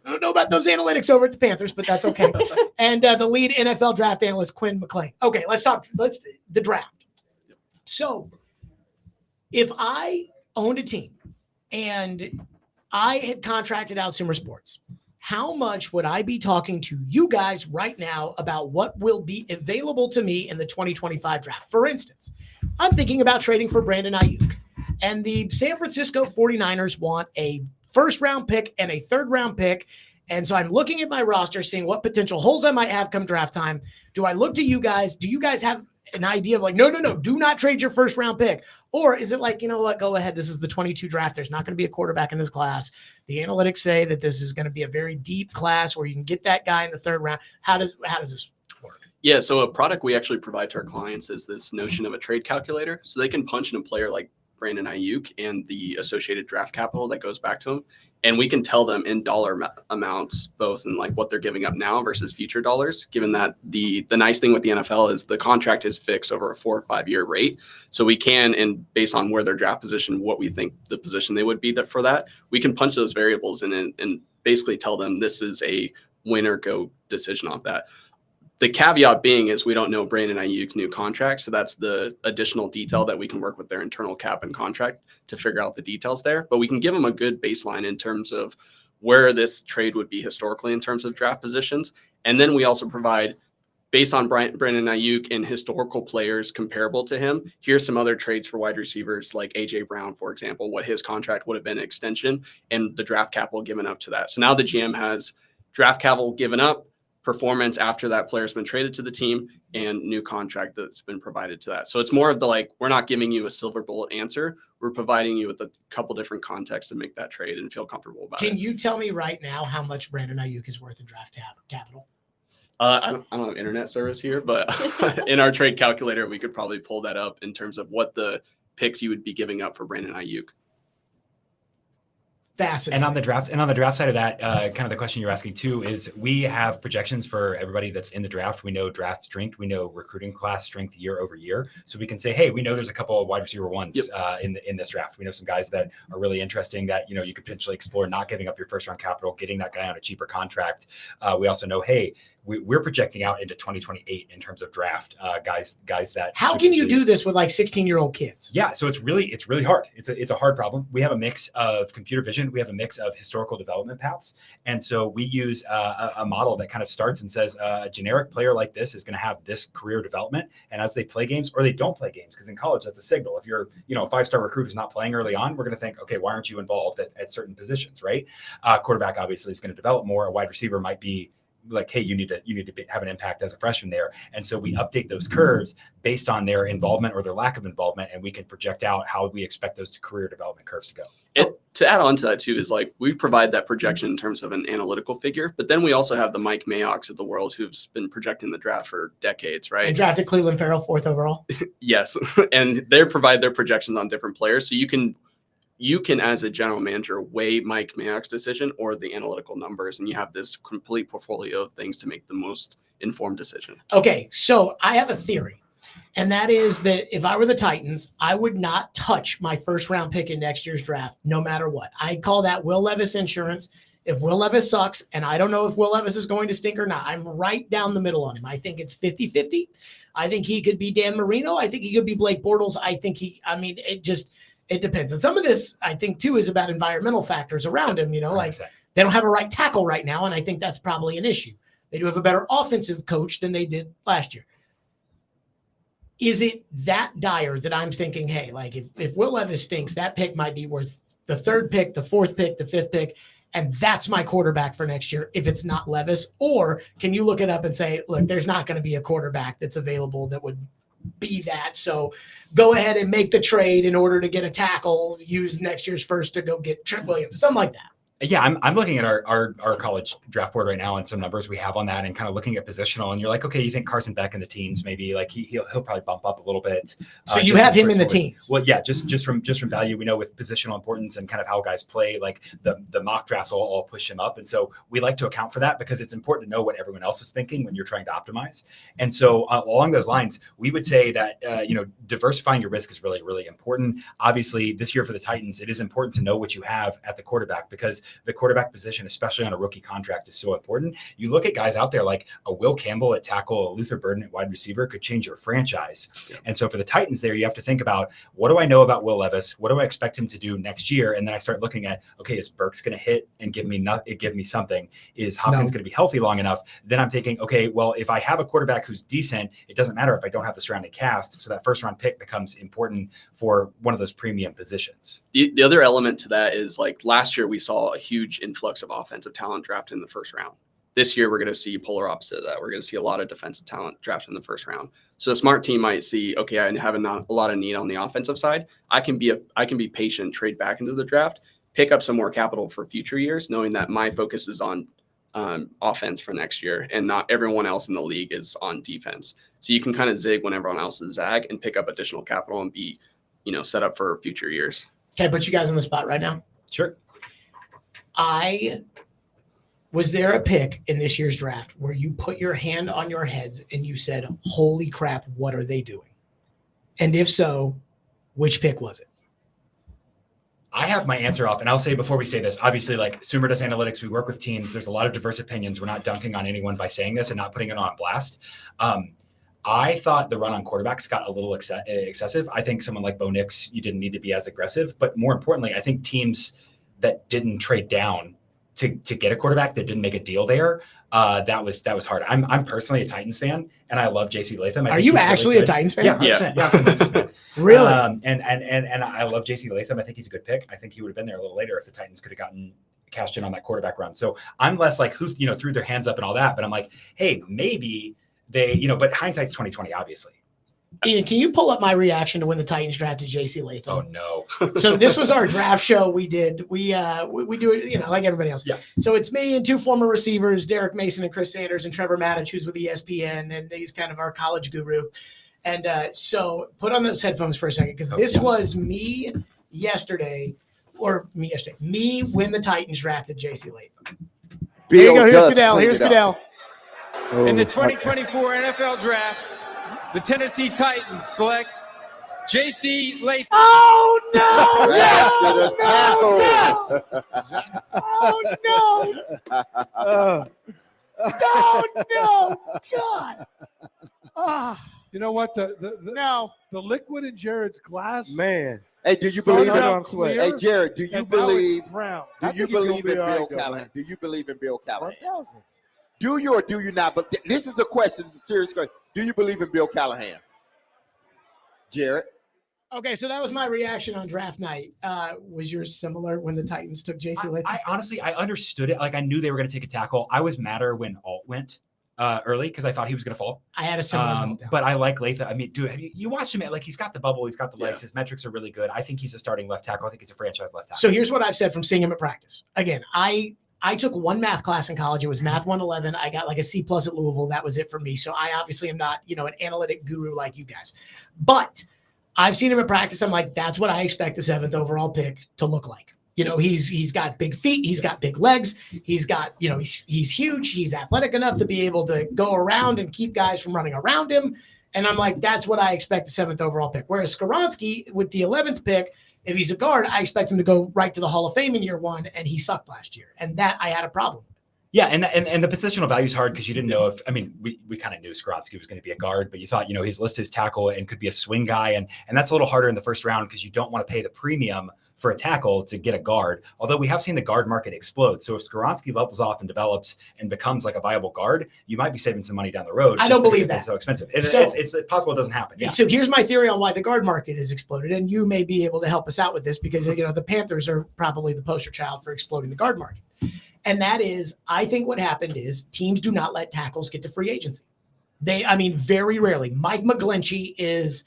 I don't know about those analytics over at the Panthers, but that's okay. And the lead NFL draft analyst, Quinn McLean. Okay, the draft. So if I owned a team and I had contracted out Sumer Sports, how much would I be talking to you guys right now about what will be available to me in the 2025 draft? For instance, I'm thinking about trading for Brandon Ayuk, and the San Francisco 49ers want a first-round pick and a third-round pick. And so I'm looking at my roster, seeing what potential holes I might have come draft time. Do I look to you guys? Do you guys have an idea of like, no, do not trade your first-round pick? Or is it like, you know what, go ahead. This is the 22 draft. There's not going to be a quarterback in this class. The analytics say that this is going to be a very deep class where you can get that guy in the third round. How does this work? Yeah, so a product we actually provide to our clients is this notion of a trade calculator. So they can punch in a player like Brandon Ayuk and the associated draft capital that goes back to him. And we can tell them in dollar amounts, both in like what they're giving up now versus future dollars, given that the nice thing with the NFL is the contract is fixed over a 4 or 5 year rate. So we can, and based on where their draft position, what we think the position they would be for that, we can punch those variables in and basically tell them this is a win or go decision off that. The caveat being is we don't know Brandon Ayuk's new contract. So that's the additional detail that we can work with their internal cap and contract to figure out the details there. But we can give them a good baseline in terms of where this trade would be historically in terms of draft positions. And then we also provide, based on Brandon Ayuk and historical players comparable to him, here's some other trades for wide receivers like A.J. Brown, for example, what his contract would have been an extension and the draft capital given up to that. So now the GM has draft capital given up, performance after that player's been traded to the team, and new contract that's been provided to that. So it's more of the like, we're not giving you a silver bullet answer. We're providing you with a couple different contexts to make that trade and feel comfortable about it. Can you tell me right now how much Brandon Ayuk is worth in draft capital? I don't have internet service here, but in our trade calculator, we could probably pull that up in terms of what the picks you would be giving up for Brandon Ayuk. Fascinating. And on the draft side of that, kind of the question you're asking too is we have projections for everybody that's in the draft. We know draft strength, we know recruiting class strength year over year. So we can say, hey, we know there's a couple of wide receiver ones in this draft. We know some guys that are really interesting that you could potentially explore not giving up your first round capital, getting that guy on a cheaper contract. We also know, hey, we're projecting out into 2028 in terms of draft guys that. How can you do this with like 16-year-old kids? Yeah, so it's really hard. It's a hard problem. We have a mix of computer vision. We have a mix of historical development paths, and so we use a model that kind of starts and says a generic player like this is going to have this career development, and as they play games or they don't play games, because in college that's a signal. If you're a 5-star recruit who's not playing early on, we're going to think, okay, why aren't you involved at certain positions, right? Quarterback obviously is going to develop more. A wide receiver might be like, hey, you need to have an impact as a freshman there. And so we update those curves based on their involvement or their lack of involvement, and we can project out how we expect those career development curves to go. And to add on to that too is like we provide that projection in terms of an analytical figure, but then we also have the Mike Mayock's of the world who's been projecting the draft for decades, right? And drafted Cleveland Farrell 4th overall. Yes, and they provide their projections on different players, so you can, as a general manager, weigh Mike Mayock's decision or the analytical numbers, and you have this complete portfolio of things to make the most informed decision. Okay, so I have a theory, and that is that if I were the Titans, I would not touch my first-round pick in next year's draft, no matter what. I call that Will Levis insurance. If Will Levis sucks, and I don't know if Will Levis is going to stink or not, I'm right down the middle on him. I think it's 50-50. I think he could be Dan Marino. I think he could be Blake Bortles. It depends. And some of this, I think, too, is about environmental factors around him. Like they don't have a right tackle right now, and I think that's probably an issue. They do have a better offensive coach than they did last year. is it that dire that I'm thinking, hey, like if Will Levis stinks, that pick might be worth the 3rd pick, the 4th pick, the 5th pick, and that's my quarterback for next year if it's not Levis? Or can you look it up and say, look, there's not going to be a quarterback that's available that would be that. So go ahead and make the trade in order to get a tackle, use next year's first to go get Trent Williams, something like that. Yeah, I'm looking at our college draft board right now and some numbers we have on that, and kind of looking at positional. And you're like, okay, you think Carson Beck in the teens, maybe like he'll probably bump up a little bit. So you have him in the teens. Well, yeah, just from value, we know with positional importance and kind of how guys play, like the mock drafts will all push him up, and so we like to account for that because it's important to know what everyone else is thinking when you're trying to optimize. And so along those lines, we would say that diversifying your risk is really, really important. Obviously, this year for the Titans, it is important to know what you have at the quarterback, because the quarterback position, especially on a rookie contract, is so important. You look at guys out there like a Will Campbell at tackle, a Luther Burden at wide receiver could change your franchise. Yeah. And so for the Titans there, you have to think about, what do I know about Will Levis? What do I expect him to do next year? And then I start looking at, okay, is Burks going to hit and give me something? Is Hopkins going to be healthy long enough? Then I'm thinking, okay, well, if I have a quarterback who's decent, it doesn't matter if I don't have the surrounding cast. So that first round pick becomes important for one of those premium positions. The other element to that is, like, last year we saw a huge influx of offensive talent drafted in the first round. This year we're going to see polar opposite of that. We're going to see a lot of defensive talent drafted in the first round. So a smart team might see, okay, I have a lot of need on the offensive side. I can be patient, trade back into the draft, pick up some more capital for future years, knowing that my focus is on offense for next year, and not everyone else in the league is on defense. So you can kind of zig when everyone else is zag and pick up additional capital and be, set up for future years. Can I put you guys on the spot right now? Sure. Was there a pick in this year's draft where you put your hand on your heads and you said, holy crap, what are they doing? And if so, which pick was it? I have my answer off, and I'll say before we say this, obviously, like, Sumer does analytics, we work with teams. There's a lot of diverse opinions. We're not dunking on anyone by saying this and not putting it on blast. I thought the run on quarterbacks got a little excessive. I think someone like Bo Nix, you didn't need to be as aggressive. But more importantly, I think teams that didn't trade down to get a quarterback, that didn't make a deal there, that was hard. I'm personally a Titans fan, and I love J.C. Latham. Are you actually a Titans fan? Yeah. Yeah. Really? And I love J.C. Latham. I think he's a good pick. I think he would have been there a little later if the Titans could have cashed in on that quarterback run. So I'm less like who's threw their hands up and all that, but I'm like, hey, maybe they, but hindsight's 2020, obviously. Ian, can you pull up my reaction to when the Titans drafted J.C. Latham? Oh no! So this was our draft show we did. We do it, like everybody else. Yeah. So it's me and two former receivers, Derek Mason and Chris Sanders, and Trevor Maddich, who's with ESPN, and he's kind of our college guru. And so put on those headphones for a second, because this was me when the Titans drafted J.C. Latham. Here you go. Here's Goodell. Here's Goodell. In the 2024 NFL Draft, the Tennessee Titans select J.C. Latham. Oh, no! No! God! You know what? The liquid in Jared's glass. Man. Hey, do you believe in Hey, Jared, do you believe in Bill Callahan? Do you believe in Bill Callahan? Do you or do you not? But this is a question. This is a serious question. Do you believe in Bill Callahan? Jared? Okay, so that was my reaction on draft night. Was yours similar when the Titans took J.C. Latham? I honestly, I understood it. Like, I knew they were going to take a tackle. I was madder when Alt went early because I thought he was going to fall. I had a similar but I like Latham. I mean, dude, have you watched him? Like, he's got the bubble. He's got the legs. His metrics are really good. I think he's a starting left tackle. I think he's a franchise left tackle. So here's what I've said from seeing him at practice. Again, I took one math class in college. It was Math 111. I got like a C+ at Louisville. That was it for me. So I obviously am not, an analytic guru like you guys. But I've seen him at practice. I'm like, that's what I expect the 7th overall pick to look like. He's got big feet. He's got big legs. He's got, he's huge. He's athletic enough to be able to go around and keep guys from running around him. And I'm like, that's what I expect the 7th overall pick. Whereas Skoronski with the 11th pick, if he's a guard, I expect him to go right to the Hall of Fame in year one, and he sucked last year. And that I had a problem with. Yeah, and the positional value is hard because you didn't know if, we kind of knew Skoronski was going to be a guard, but you thought, he's listed as tackle and could be a swing guy. And that's a little harder in the first round because you don't want to pay the premium for a tackle to get a guard. Although we have seen the guard market explode. So if Skoronski levels off and develops and becomes like a viable guard, you might be saving some money down the road. I don't believe it's that. so expensive. So- It's possible it doesn't happen. Yeah. So here's my theory on why the guard market has exploded, and you may be able to help us out with this because the Panthers are probably the poster child for exploding the guard market. And that is, I think what happened is teams do not let tackles get to free agency. Very rarely. Mike McGlinchey is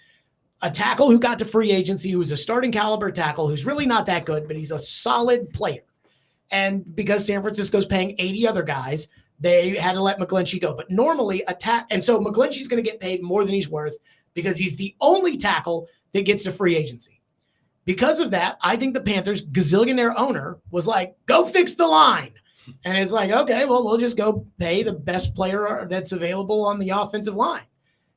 a tackle who got to free agency, who's a starting caliber tackle, who's really not that good, but he's a solid player. And because San Francisco's paying 80 other guys, they had to let McGlinchey go. But normally and so McGlinchey's going to get paid more than he's worth because he's the only tackle that gets to free agency. Because of that, I think the Panthers gazillionaire owner was like, go fix the line. And it's like, okay, well, we'll just go pay the best player that's available on the offensive line.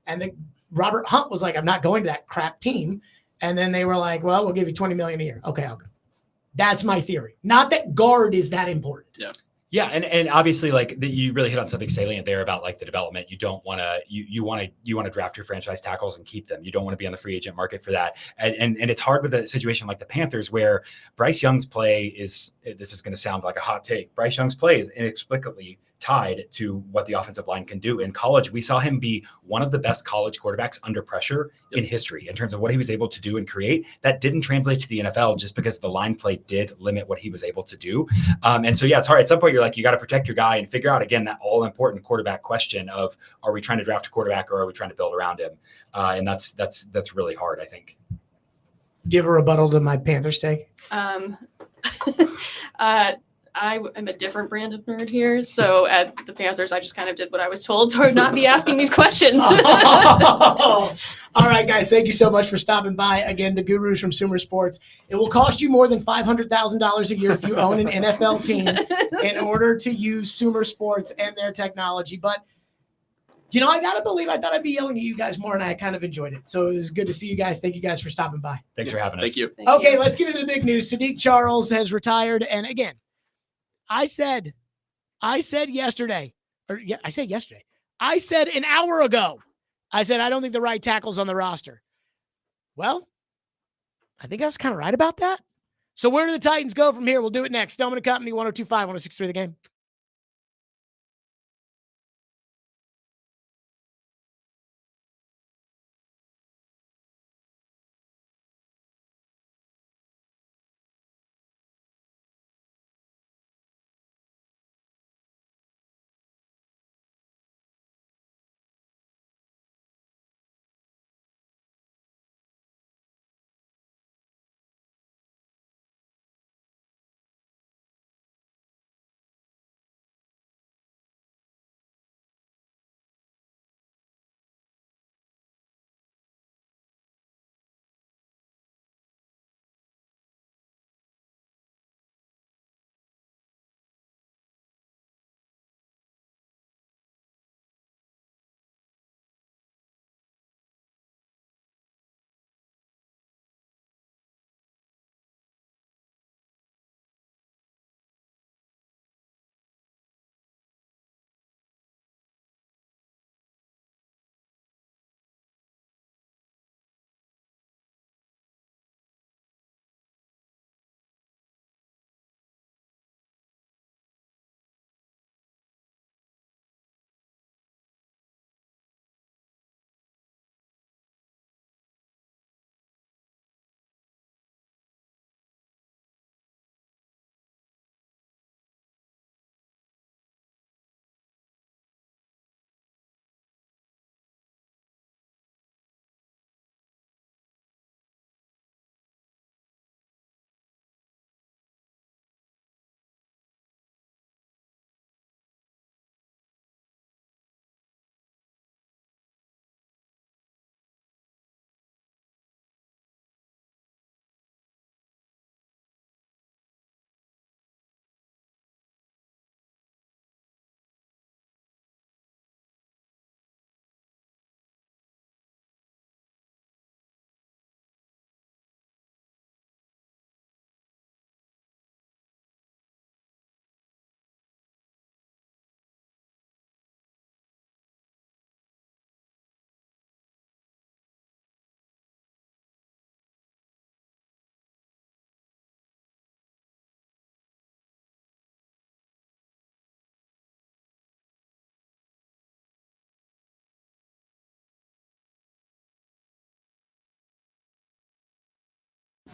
And Robert Hunt was like, I'm not going to that crap team. And then they were like, well, we'll give you $20 million a year. Okay, I'll go. That's my theory. Not that guard is that important. Yeah. Yeah, and obviously, you really hit on something salient there about the development. You don't want to you want to draft your franchise tackles and keep them. You don't want to be on the free agent market for that. And it's hard with a situation like the Panthers where Bryce Young's play is. This is going to sound like a hot take. Bryce Young's play is inexplicably tied to what the offensive line can do. In college, we saw him be one of the best college quarterbacks under pressure in history in terms of what he was able to do and create. That didn't translate to the NFL just because the line play did limit what he was able to do. And so, yeah, it's hard. At some point, you're like, you got to protect your guy and figure out, again, that all important quarterback question of, are we trying to draft a quarterback or are we trying to build around him? And that's really hard, I think. Give a rebuttal to my Panthers take. I am a different brand of nerd here. So at the Panthers, I just kind of did what I was told, so I'd not be asking these questions. All right, guys. Thank you so much for stopping by. Again, the gurus from Sumer Sports. It will cost you more than $500,000 a year if you own an NFL team in order to use Sumer Sports and their technology. But, I got to believe I thought I'd be yelling at you guys more, and I kind of enjoyed it. So it was good to see you guys. Thank you guys for stopping by. Thanks for having us. Thank you. Okay, let's get into the big news. Sadiq Charles has retired. And again, I said yesterday, I said an hour ago, I said, I don't think the right tackle's on the roster. Well, I think I was kind of right about that. So where do the Titans go from here? We'll do it next. Stillman & Company, 102.5, 106.3 The Game.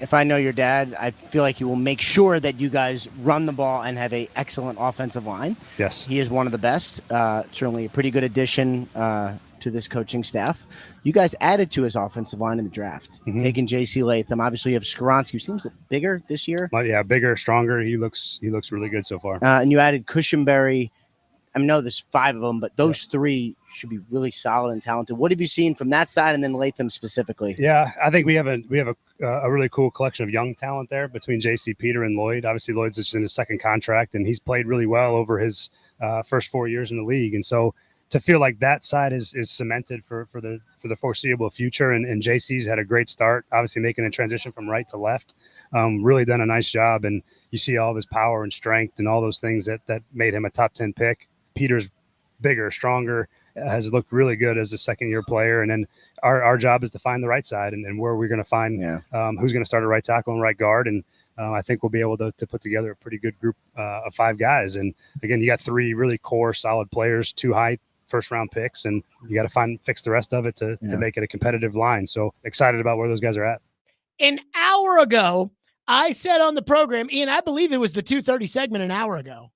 If I know your dad, I feel like he will make sure that you guys run the ball and have an excellent offensive line. Yes. He is one of the best. Certainly a pretty good addition to this coaching staff. You guys added to his offensive line in the draft, taking J.C. Latham. Obviously, you have Skronsky, who seems bigger this year. Yeah, bigger, stronger. He looks really good so far. And you added Cushenberry. I know there's 5 of them, but those 3 should be really solid and talented. What have you seen from that side, and then Latham specifically? Yeah, I think we have a really cool collection of young talent there between J.C. Peter and Lloyd. Obviously, Lloyd's just in his second contract, and he's played really well over his first 4 years in the league. And so to feel like that side is cemented for the foreseeable future, and JC's had a great start, obviously making a transition from right to left, really done a nice job. And you see all of his power and strength and all those things that made him a top 10 pick. Peter's bigger, stronger, has looked really good as a second-year player. And then our job is to find the right side and where we're going to find who's going to start at right tackle and right guard. And I think we'll be able to put together a pretty good group of 5 guys. And, again, you got 3 really core, solid players, 2 high first-round picks, and you got to fix the rest of it to make it a competitive line. So excited about where those guys are at. An hour ago, I said on the program, Ian, I believe it was the 2:30 segment an hour ago.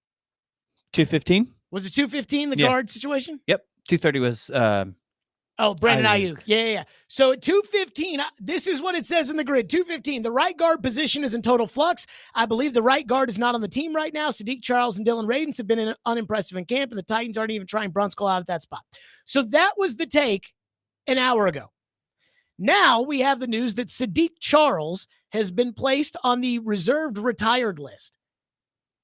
2:15? Was it 2:15, the guard situation? Yep. 2:30 was Brandon Ayuk. Yeah. So at 2:15, this is what it says in the grid. 2:15, the right guard position is in total flux. I believe the right guard is not on the team right now. Sadiq Charles and Dylan Radins have been unimpressive in camp, and the Titans aren't even trying Brunskill out at that spot. So that was the take an hour ago. Now we have the news that Sadiq Charles has been placed on the reserved retired list.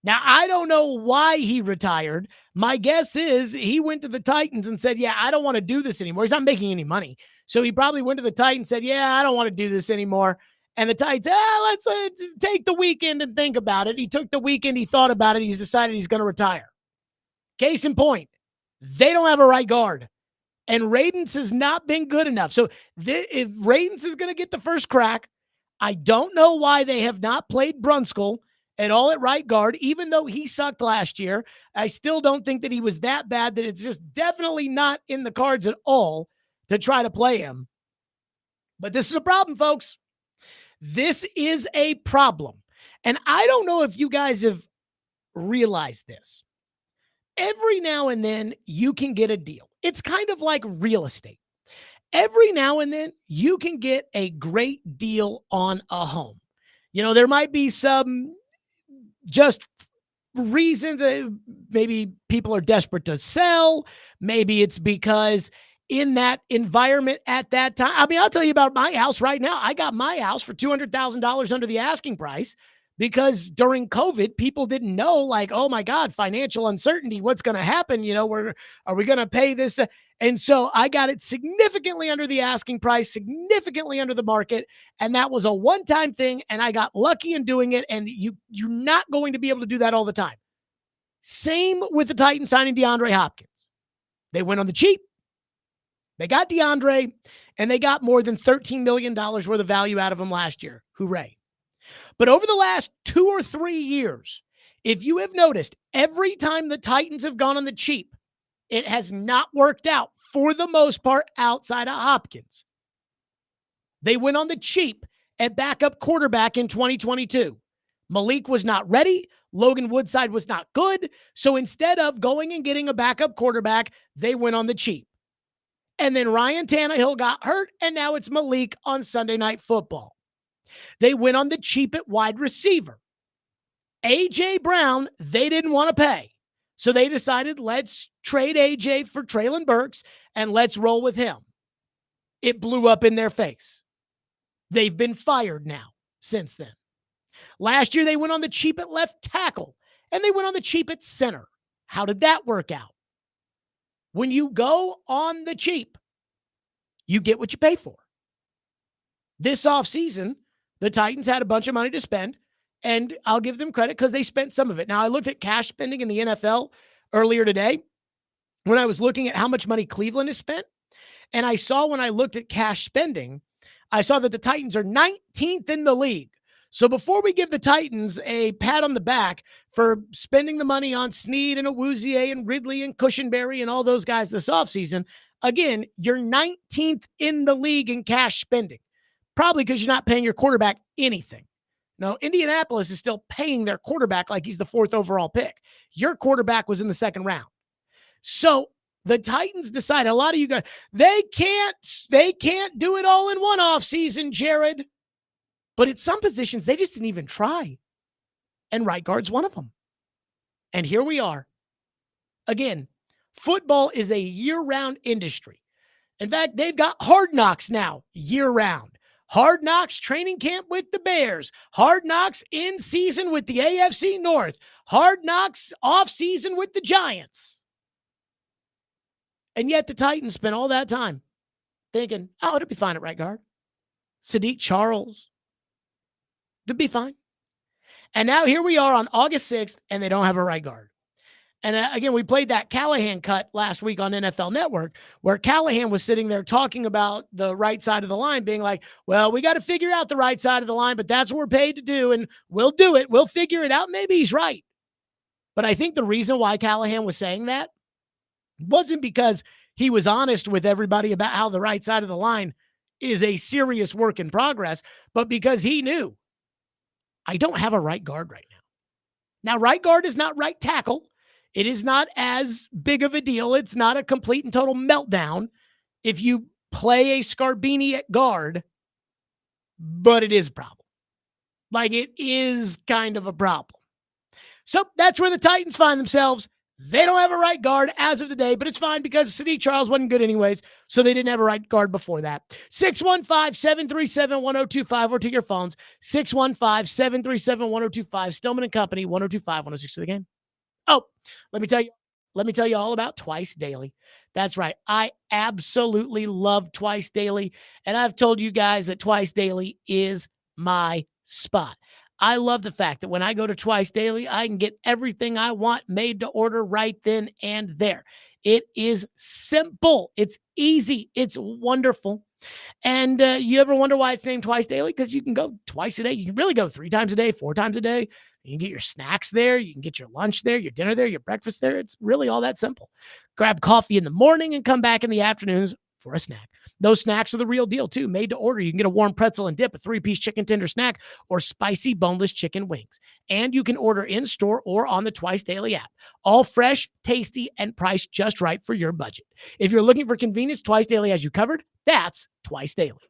Now, I don't know why he retired. My guess is he went to the Titans and said, yeah, I don't want to do this anymore. He's not making any money. So he probably went to the Titans and said, yeah, I don't want to do this anymore. And the Titans said, let's take the weekend and think about it. He took the weekend. He thought about it. He's decided he's going to retire. Case in point, they don't have a right guard. And Radins has not been good enough. So if Radins is going to get the first crack, I don't know why they have not played Brunskill at all at right guard, even though he sucked last year. I still don't think that he was that bad, that it's just definitely not in the cards at all to try to play him. But this is a problem, folks. This is a problem. And I don't know if you guys have realized this. Every now and then you can get a deal. It's kind of like real estate. Every now and then you can get a great deal on a home. You know, there might be some just reasons. Maybe people are desperate to sell. Maybe it's because in that environment at that time. I mean, I'll tell you about my house right now. I got my house for $200,000 under the asking price because during COVID, people didn't know, like, oh my God, financial uncertainty, what's going to happen? You know, are we going to pay this? And so I got it significantly under the asking price, significantly under the market. And that was a one-time thing. And I got lucky in doing it. And you're not going to be able to do that all the time. Same with the Titans signing DeAndre Hopkins. They went on the cheap. They got DeAndre, and they got more than $13 million worth of value out of him last year. Hooray. But over the last 2 or 3 years, if you have noticed, every time the Titans have gone on the cheap, it has not worked out for the most part outside of Hopkins. They went on the cheap at backup quarterback in 2022. Malik was not ready. Logan Woodside was not good. So instead of going and getting a backup quarterback, they went on the cheap. And then Ryan Tannehill got hurt, and now it's Malik on Sunday Night Football. They went on the cheap at wide receiver. A.J. Brown, they didn't want to pay. So they decided, let's trade A.J. for Treylon Burks, and let's roll with him. It blew up in their face. They've been fired now since then. Last year, they went on the cheap at left tackle, and they went on the cheap at center. How did that work out? When you go on the cheap, you get what you pay for. This offseason, the Titans had a bunch of money to spend, and I'll give them credit because they spent some of it. Now, I looked at cash spending in the NFL earlier today when I was looking at how much money Cleveland has spent, and I saw when I looked at cash spending, I saw that the Titans are 19th in the league. So before we give the Titans a pat on the back for spending the money on Snead and Awuzie and Ridley and Cushenberry and all those guys this offseason, again, you're 19th in the league in cash spending. Probably because you're not paying your quarterback anything. No, Indianapolis is still paying their quarterback like he's the 4th overall pick. Your quarterback was in the 2nd round. So the Titans decided, a lot of you guys, they can't do it all in one offseason, Jared. But at some positions, they just didn't even try. And right guard's one of them. And here we are. Again, football is a year-round industry. In fact, they've got Hard Knocks now year-round. Hard Knocks training camp with the Bears. Hard Knocks in season with the AFC North. Hard Knocks off season with the Giants. And yet the Titans spent all that time thinking, oh, it'll be fine at right guard. Sadiq Charles. It'll be fine. And now here we are on August 6th, and they don't have a right guard. And again, we played that Callahan cut last week on NFL Network, where Callahan was sitting there talking about the right side of the line, being like, well, we got to figure out the right side of the line, but that's what we're paid to do, and we'll do it. We'll figure it out. Maybe he's right. But I think the reason why Callahan was saying that wasn't because he was honest with everybody about how the right side of the line is a serious work in progress, but because he knew, I don't have a right guard right now. Now, right guard is not right tackle. It is not as big of a deal. It's not a complete and total meltdown if you play a Scarbini at guard, but it is a problem. Like, it is kind of a problem. So that's where the Titans find themselves. They don't have a right guard as of today, but it's fine because Sadiq Charles wasn't good anyways, so they didn't have a right guard before that. 615-737-1025 or to your phones, 615-737-1025, Stillman and Company, 1025, 106 for the game. Oh, let me tell you all about Twice Daily. That's right. I absolutely love Twice Daily, and I've told you guys that Twice Daily is my spot. I love the fact that when I go to Twice Daily, I can get everything I want made to order right then and there. It is simple. It's easy. It's wonderful. And you ever wonder why it's named Twice Daily? Because you can go twice a day. You can really go 3 times a day, 4 times a day. You can get your snacks there. You can get your lunch there, your dinner there, your breakfast there. It's really all that simple. Grab coffee in the morning and come back in the afternoons for a snack. Those snacks are the real deal, too. Made to order. You can get a warm pretzel and dip, a 3-piece chicken tender snack, or spicy boneless chicken wings. And you can order in-store or on the Twice Daily app. All fresh, tasty, and priced just right for your budget. If you're looking for convenience, Twice Daily has you covered. That's Twice Daily.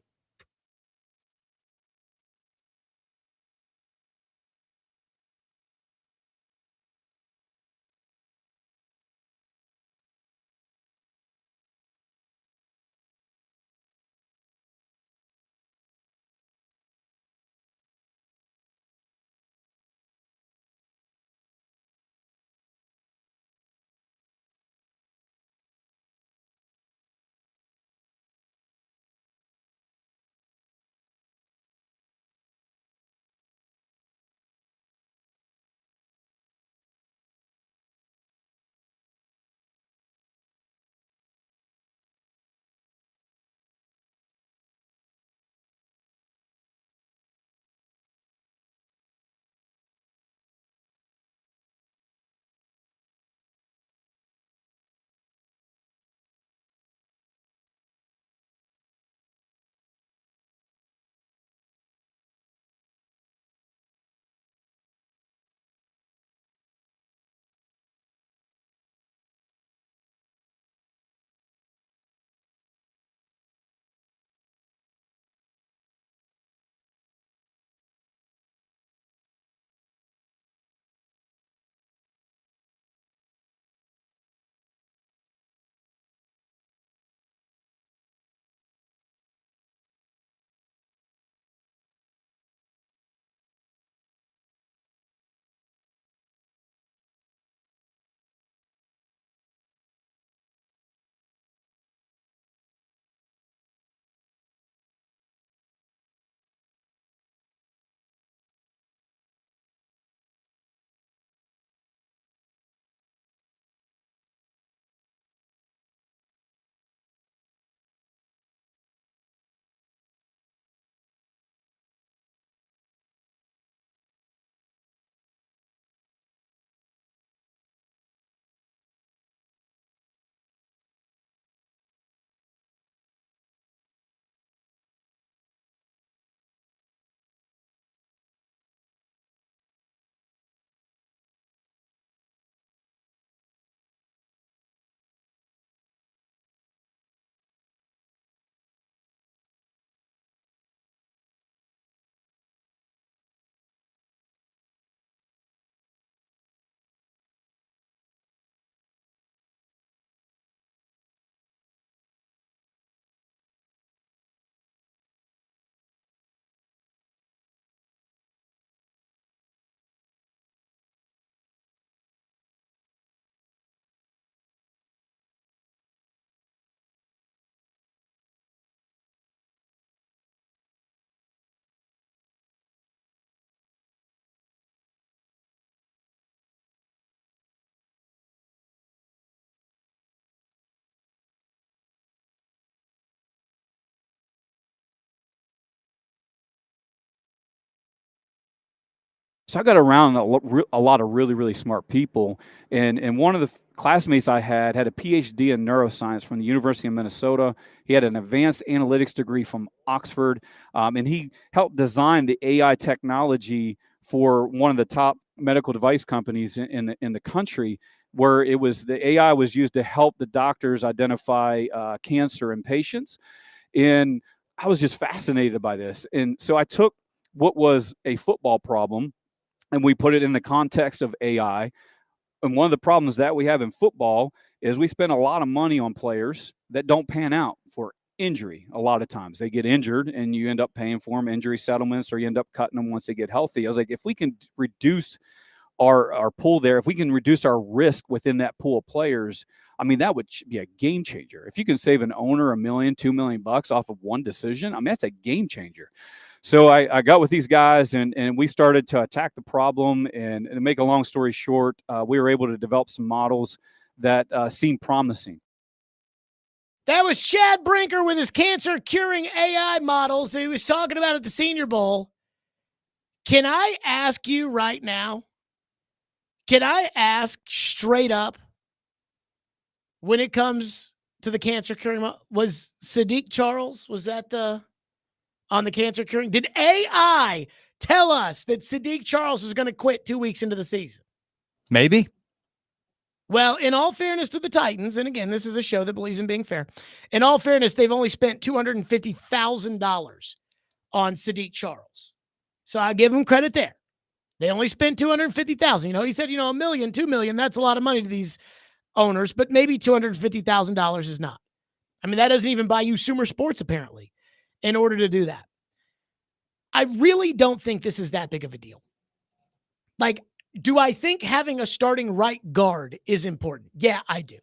So I got around a lot of really, really smart people. And one of the classmates I had a PhD in neuroscience from the University of Minnesota. He had an advanced analytics degree from Oxford. And he helped design the AI technology for one of the top medical device companies in the country, where the AI was used to help the doctors identify cancer in patients. And I was just fascinated by this. And so I took what was a football problem and we put it in the context of AI. And one of the problems that we have in football is we spend a lot of money on players that don't pan out for injury. A lot of times they get injured and you end up paying for them injury settlements, or you end up cutting them once they get healthy. I was like, if we can reduce our pool there, if we can reduce our risk within that pool of players, I mean, that would be a game changer. If you can save an owner $1 million, $2 million off of one decision, I mean, that's a game changer. So I got with these guys and we started to attack the problem. And to make a long story short, we were able to develop some models that seemed promising. That was Chad Brinker with his cancer curing AI models that he was talking about at the Senior Bowl. Can I ask you right now? Can I ask straight up, when it comes to the cancer curing, was Sadiq Charles, was that on the cancer curing? Did AI tell us that Sadiq Charles was going to quit 2 weeks into the season? Maybe. Well, in all fairness to the Titans, and again, this is a show that believes in being fair. In all fairness, they've only spent $250,000 on Sadiq Charles. So I'll give them credit there. They only spent $250,000. You know, he said, $1 million, $2 million, that's a lot of money to these owners, but maybe $250,000 is not. I mean, that doesn't even buy you Sumer Sports, apparently, in order to do that. I really don't think this is that big of a deal. Like, do I think having a starting right guard is important? Yeah, I do.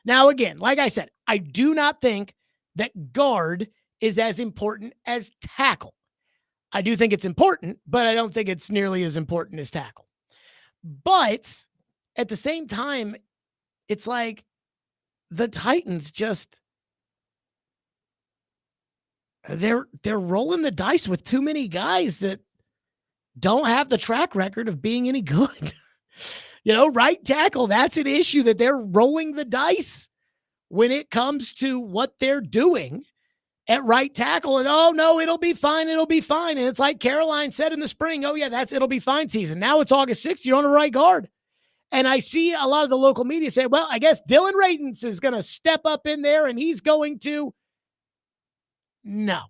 Now, again, like I said, I do not think that guard is as important as tackle. I do think it's important, but I don't think it's nearly as important as tackle. But at the same time, it's like the Titans just, they're rolling the dice with too many guys that don't have the track record of being any good. Right tackle, that's an issue, that they're rolling the dice when it comes to what they're doing at right tackle. And, oh, no, it'll be fine. It'll be fine. And it's like Caroline said in the spring, oh, yeah, that's it'll be fine season. Now it's August 6th. You don't have a right guard. And I see a lot of the local media say, well, I guess Dylan Radens is going to step up in there and he's going to. No.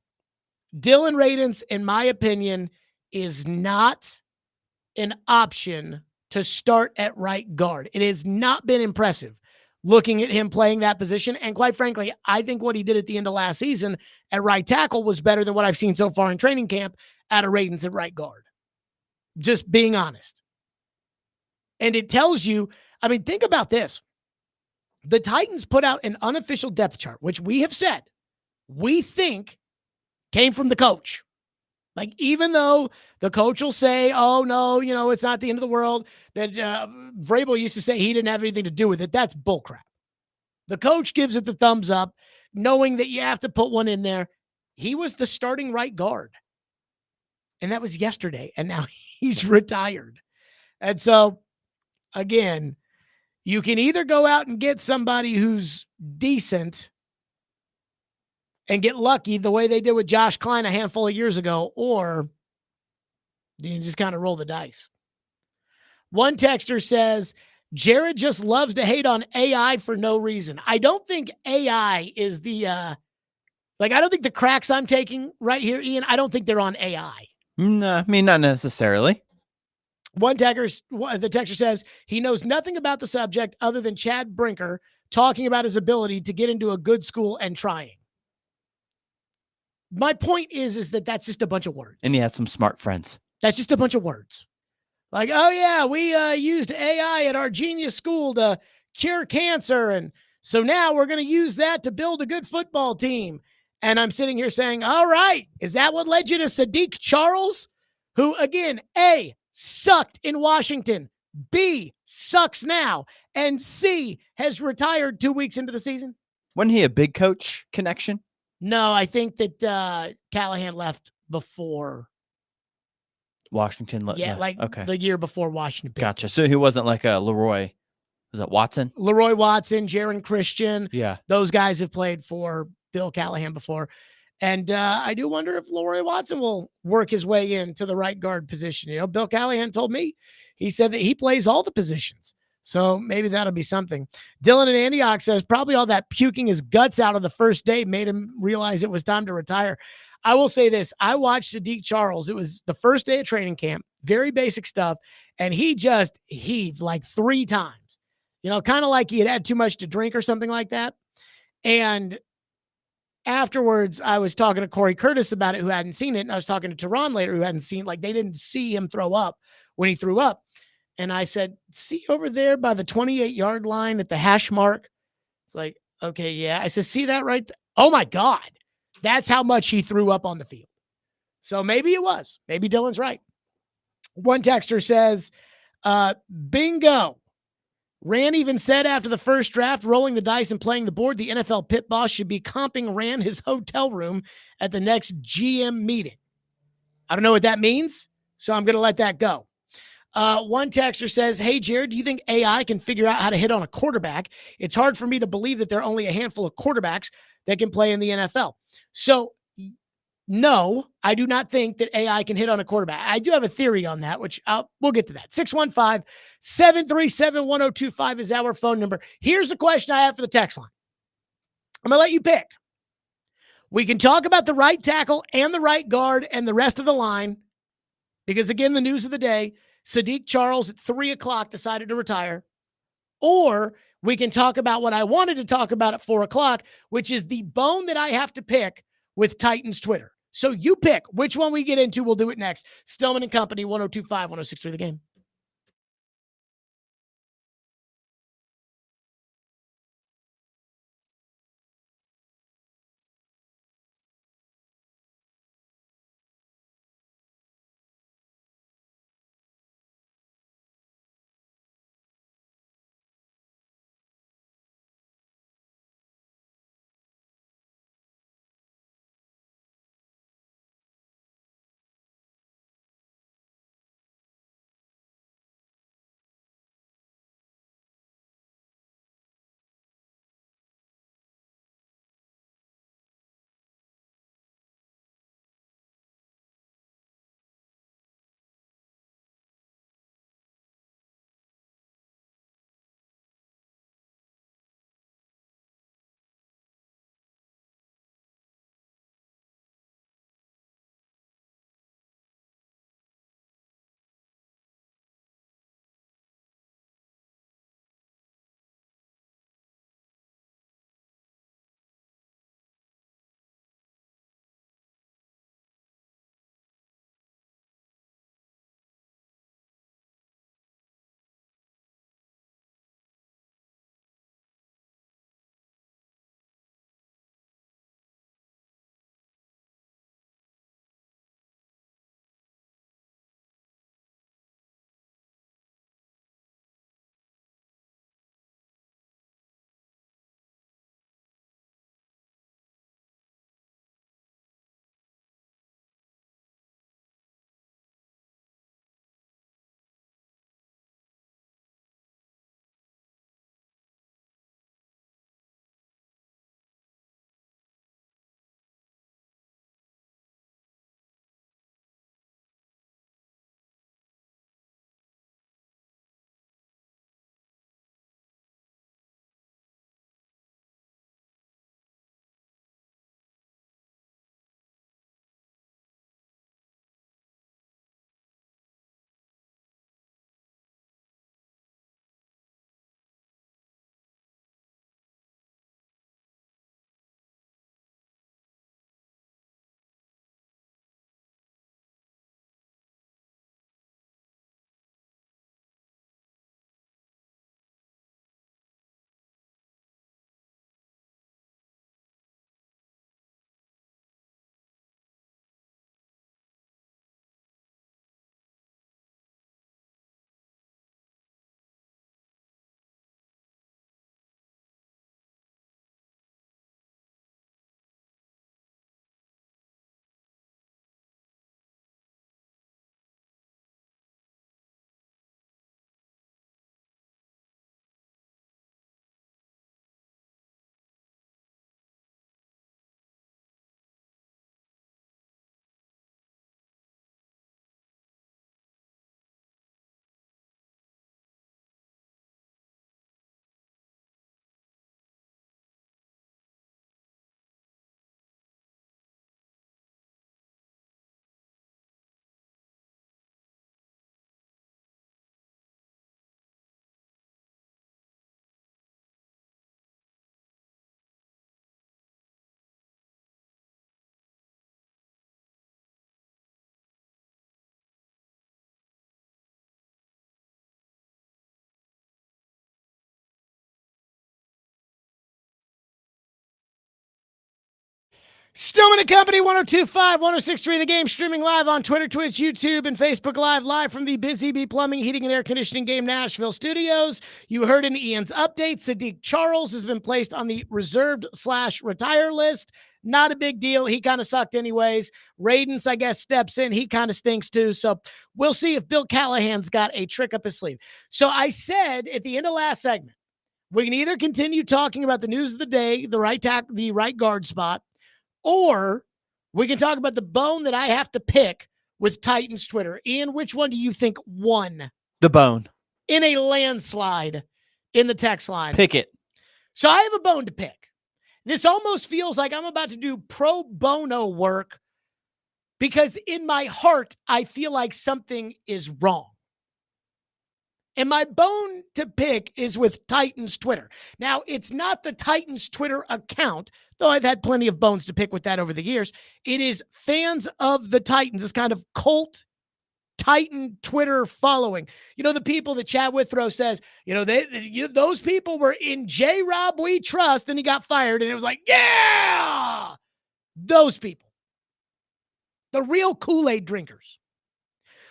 Dylan Radens, in my opinion, is not an option to start at right guard. It has not been impressive looking at him playing that position. And quite frankly, I think what he did at the end of last season at right tackle was better than what I've seen so far in training camp out of Radens at right guard. Just being honest. And it tells you, I mean, think about this. The Titans put out an unofficial depth chart, which we have said we think came from the coach. Like, even though the coach will say, oh, no, it's not the end of the world, that Vrabel used to say he didn't have anything to do with it. That's bullcrap. The coach gives it the thumbs up, knowing that you have to put one in there. He was the starting right guard. And that was yesterday. And now he's retired. And so, again, you can either go out and get somebody who's decent and get lucky the way they did with Josh Klein a handful of years ago, or you just kind of roll the dice. One texter says, Jared just loves to hate on AI for no reason. I don't think AI is I don't think the cracks I'm taking right here, Ian, I don't think they're on AI. No, I mean, not necessarily. The texter says he knows nothing about the subject other than Chad Brinker talking about his ability to get into a good school and trying. My point is that that's just a bunch of words. And he has some smart friends. That's just a bunch of words. Like, oh, yeah, we used AI at our genius school to cure cancer. And so now we're going to use that to build a good football team. And I'm sitting here saying, all right, is that what led you to Sadiq Charles, who, again, A, sucked in Washington, B, sucks now, and C, has retired 2 weeks into the season? Wasn't he a big coach connection? No, I think that Callahan left before Washington. Yeah, like okay. the year before Washington picked him. Gotcha. So he wasn't like a Leroy. Was it Watson? Leroy Watson, Jaron Christian. Yeah. Those guys have played for Bill Callahan before. And I do wonder if Leroy Watson will work his way into the right guard position. You know, Bill Callahan told me, he said that he plays all the positions. So maybe that'll be something. Dylan in Antioch says probably all that puking his guts out on the first day made him realize it was time to retire. I will say this. I watched Sadiq Charles. It was the first day of training camp, very basic stuff. And he just heaved like 3 times, you know, kind of like he had too much to drink or something like that. And afterwards, I was talking to Corey Curtis about it, who hadn't seen it. And I was talking to Tehran later, who hadn't seen, like, they didn't see him throw up when he threw up. And I said, see over there by the 28-yard line at the hash mark? It's like, okay, yeah. I said, see that right? Oh my God. That's how much he threw up on the field. So maybe it was. Maybe Dylan's right. One texter says, bingo. Rand even said after the first draft, rolling the dice and playing the board, the NFL pit boss should be comping Rand his hotel room at the next GM meeting. I don't know what that means, so I'm going to let that go. One texter says, hey, Jared, do you think AI can figure out how to hit on a quarterback? It's hard for me to believe that there are only a handful of quarterbacks that can play in the NFL. So, no, I do not think that AI can hit on a quarterback. I do have a theory on that, which we'll get to that. 615-737-1025 is our phone number. Here's the question I have for the text line. I'm going to let you pick. We can talk about the right tackle and the right guard and the rest of the line because, again, the news of the day, Sadiq Charles at 3 o'clock decided to retire. Or we can talk about what I wanted to talk about at 4 o'clock, which is the bone that I have to pick with Titans Twitter. So you pick which one we get into. We'll do it next. Stillman and Company, 102.5, 106.3 The Game. Stillman and Company, 1025, 1063, The Game, streaming live on Twitter, Twitch, YouTube, and Facebook live from the Busy Bee Plumbing, Heating, and Air Conditioning Game Nashville studios. You heard in Ian's update, Sadiq Charles has been placed on the reserved/retire list. Not a big deal. He kind of sucked anyways. Radens, I guess, steps in. He kind of stinks too. So we'll see if Bill Callahan's got a trick up his sleeve. So I said at the end of last segment, we can either continue talking about the news of the day, the right guard spot, or we can talk about the bone that I have to pick with Titans Twitter. Ian, which one do you think won? The bone. In a landslide in the text line. Pick it. So I have a bone to pick. This almost feels like I'm about to do pro bono work because in my heart, I feel like something is wrong. And my bone to pick is with Titans Twitter. Now, it's not the Titans Twitter account, though I've had plenty of bones to pick with that over the years. It is fans of the Titans, this kind of cult Titan Twitter following. You know, the people that Chad Withrow says, those people were in J-Rob We Trust, then he got fired, and it was like, yeah! Those people. The real Kool-Aid drinkers.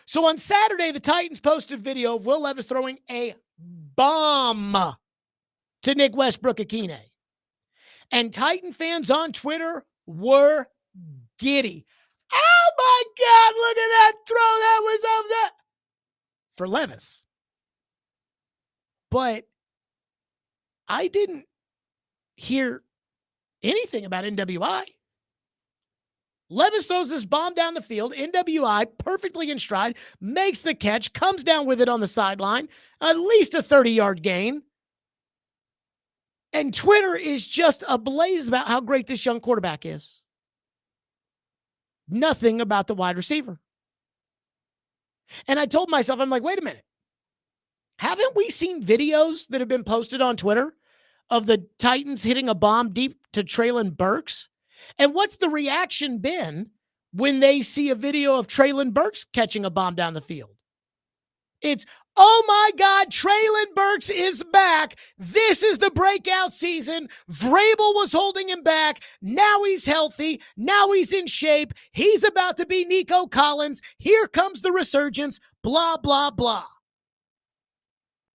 So on Saturday, the Titans posted video of Will Levis throwing a bomb to Nick Westbrook-Akine. And Titan fans on Twitter were giddy. Oh my God, look at that throw. That was of the for Levis. But I didn't hear anything about NWI. Levis throws this bomb down the field, NWI perfectly in stride, makes the catch, comes down with it on the sideline, at least a 30-yard gain. And Twitter is just ablaze about how great this young quarterback is. Nothing about the wide receiver. And I told myself, I'm like, wait a minute. Haven't we seen videos that have been posted on Twitter of the Titans hitting a bomb deep to Treylon Burks? And what's the reaction been when they see a video of Treylon Burks catching a bomb down the field? It's, oh my God, Treylon Burks is back. This is the breakout season. Vrabel was holding him back. Now he's healthy. Now he's in shape. He's about to be Nico Collins. Here comes the resurgence. Blah, blah, blah.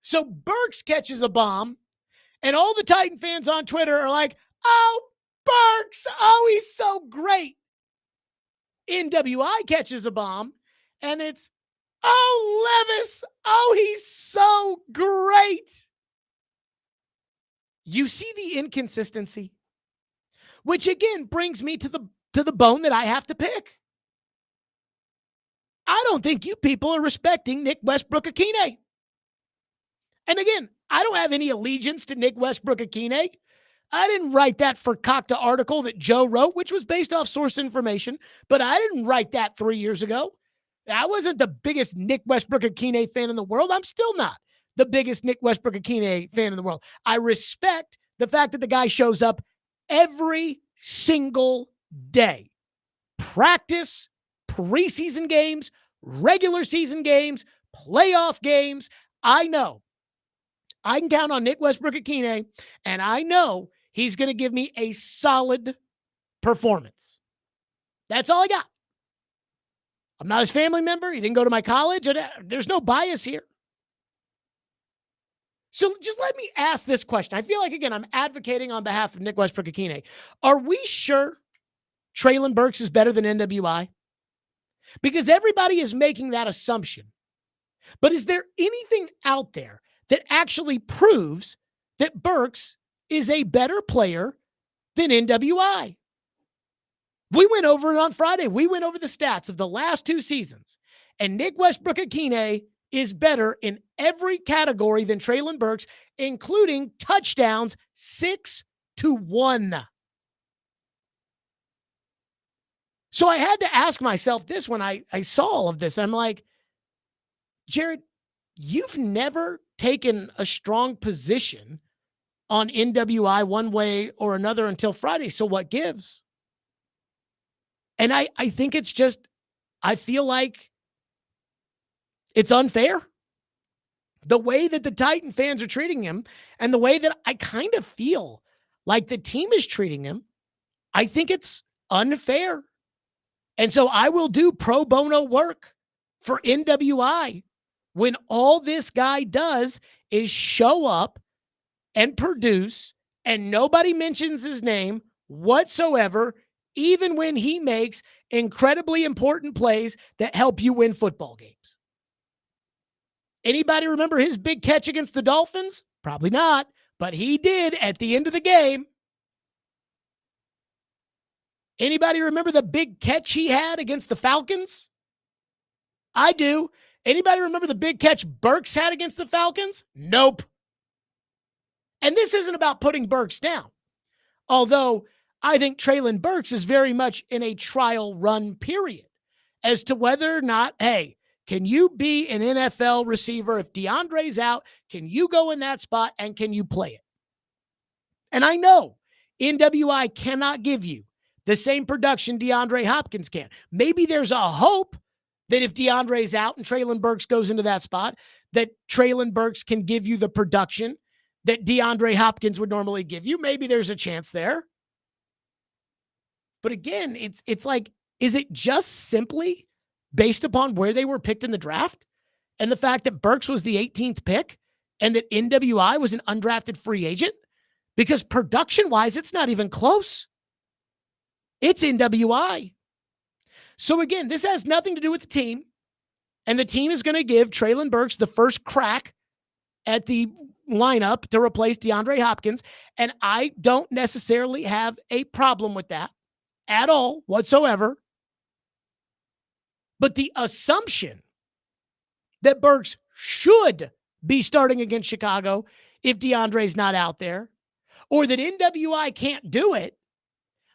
So Burks catches a bomb, and all the Titan fans on Twitter are like, oh, Burks. Oh, he's so great. NWI catches a bomb, and it's, oh, Levis. Oh, he's so great. You see the inconsistency, which again brings me to the bone that I have to pick. I don't think you people are respecting Nick Westbrook-Akine. And again, I don't have any allegiance to Nick Westbrook-Akine. I didn't write that Fakakta article that Joe wrote, which was based off source information, but I didn't write that 3 years ago. I wasn't the biggest Nick Westbrook-Akine fan in the world. I'm still not the biggest Nick Westbrook-Akine fan in the world. I respect the fact that the guy shows up every single day. Practice, preseason games, regular season games, playoff games. I know I can count on Nick Westbrook-Akine, and I know he's going to give me a solid performance. That's all I got. I'm not his family member. He didn't go to my college. There's no bias here. So just let me ask this question. I feel like, again, I'm advocating on behalf of Nick Westbrook-Akine. Are we sure Treylon Burks is better than NWI? Because everybody is making that assumption. But is there anything out there that actually proves that Burks is a better player than NWI? We went over it on Friday. We went over the stats of the last two seasons. And Nick Westbrook-Akine is better in every category than Treylon Burks, including touchdowns 6-1. So I had to ask myself this when I saw all of this. I'm like, Jared, you've never taken a strong position on NWI one way or another until Friday. So what gives? And I think it's just, I feel like it's unfair. The way that the Titan fans are treating him and the way that I kind of feel like the team is treating him, I think it's unfair. And so I will do pro bono work for NWI when all this guy does is show up and produce, and nobody mentions his name whatsoever, even when he makes incredibly important plays that help you win football games. Anybody remember his big catch against the Dolphins? Probably not, but he did at the end of the game. Anybody remember the big catch he had against the Falcons? I do. Anybody remember the big catch Burks had against the Falcons? Nope. And this isn't about putting Burks down. Although I think Treylon Burks is very much in a trial run period as to whether or not, hey, can you be an NFL receiver? If DeAndre's out, can you go in that spot and can you play it? And I know NWI cannot give you the same production DeAndre Hopkins can. Maybe there's a hope that if DeAndre's out and Treylon Burks goes into that spot, that Treylon Burks can give you the production that DeAndre Hopkins would normally give you. Maybe there's a chance there. But again, it's like, is it just simply based upon where they were picked in the draft and the fact that Burks was the 18th pick and that NWI was an undrafted free agent? Because production-wise, it's not even close. It's NWI. So again, this has nothing to do with the team. And the team is going to give Treylon Burks the first crack at the lineup to replace DeAndre Hopkins. And I don't necessarily have a problem with that at all whatsoever. But the assumption that Burks should be starting against Chicago if DeAndre's not out there, or that NWI can't do it,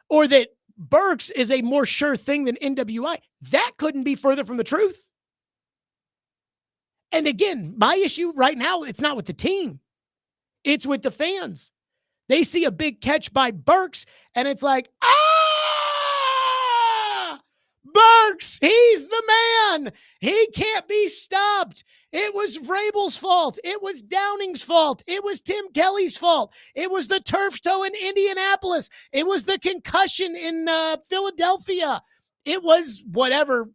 or that Burks is a more sure thing than NWI, that couldn't be further from the truth. And again, my issue right now, it's not with the team. It's with the fans. They see a big catch by Burks, and it's like, Burks, he's the man. He can't be stopped. It was Vrabel's fault. It was Downing's fault. It was Tim Kelly's fault. It was the turf toe in Indianapolis. It was the concussion in Philadelphia. It was whatever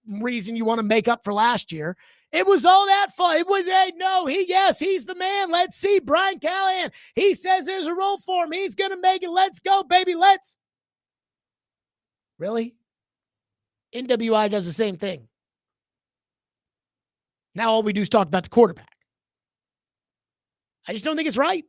reason you want to make up for last year. It was all that fault. It was, he's the man. Let's see Brian Callahan. He says there's a role for him. He's going to make it. Let's go, baby. Let's. Really? NWI does the same thing. Now all we do is talk about the quarterback. I just don't think it's right.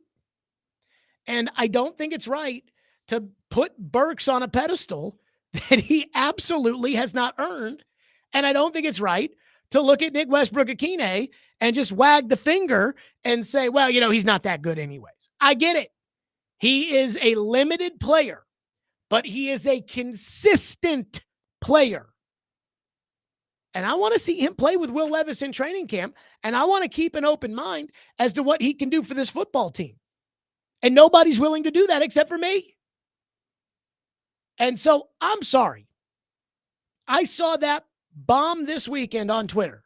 And I don't think it's right to put Burks on a pedestal that he absolutely has not earned. And I don't think it's right to look at Nick Westbrook-Akine and just wag the finger and say, well, he's not that good anyways. I get it. He is a limited player, but he is a consistent player. And I want to see him play with Will Levis in training camp, and I want to keep an open mind as to what he can do for this football team. And nobody's willing to do that except for me. And so I'm sorry. I saw that bomb this weekend on Twitter.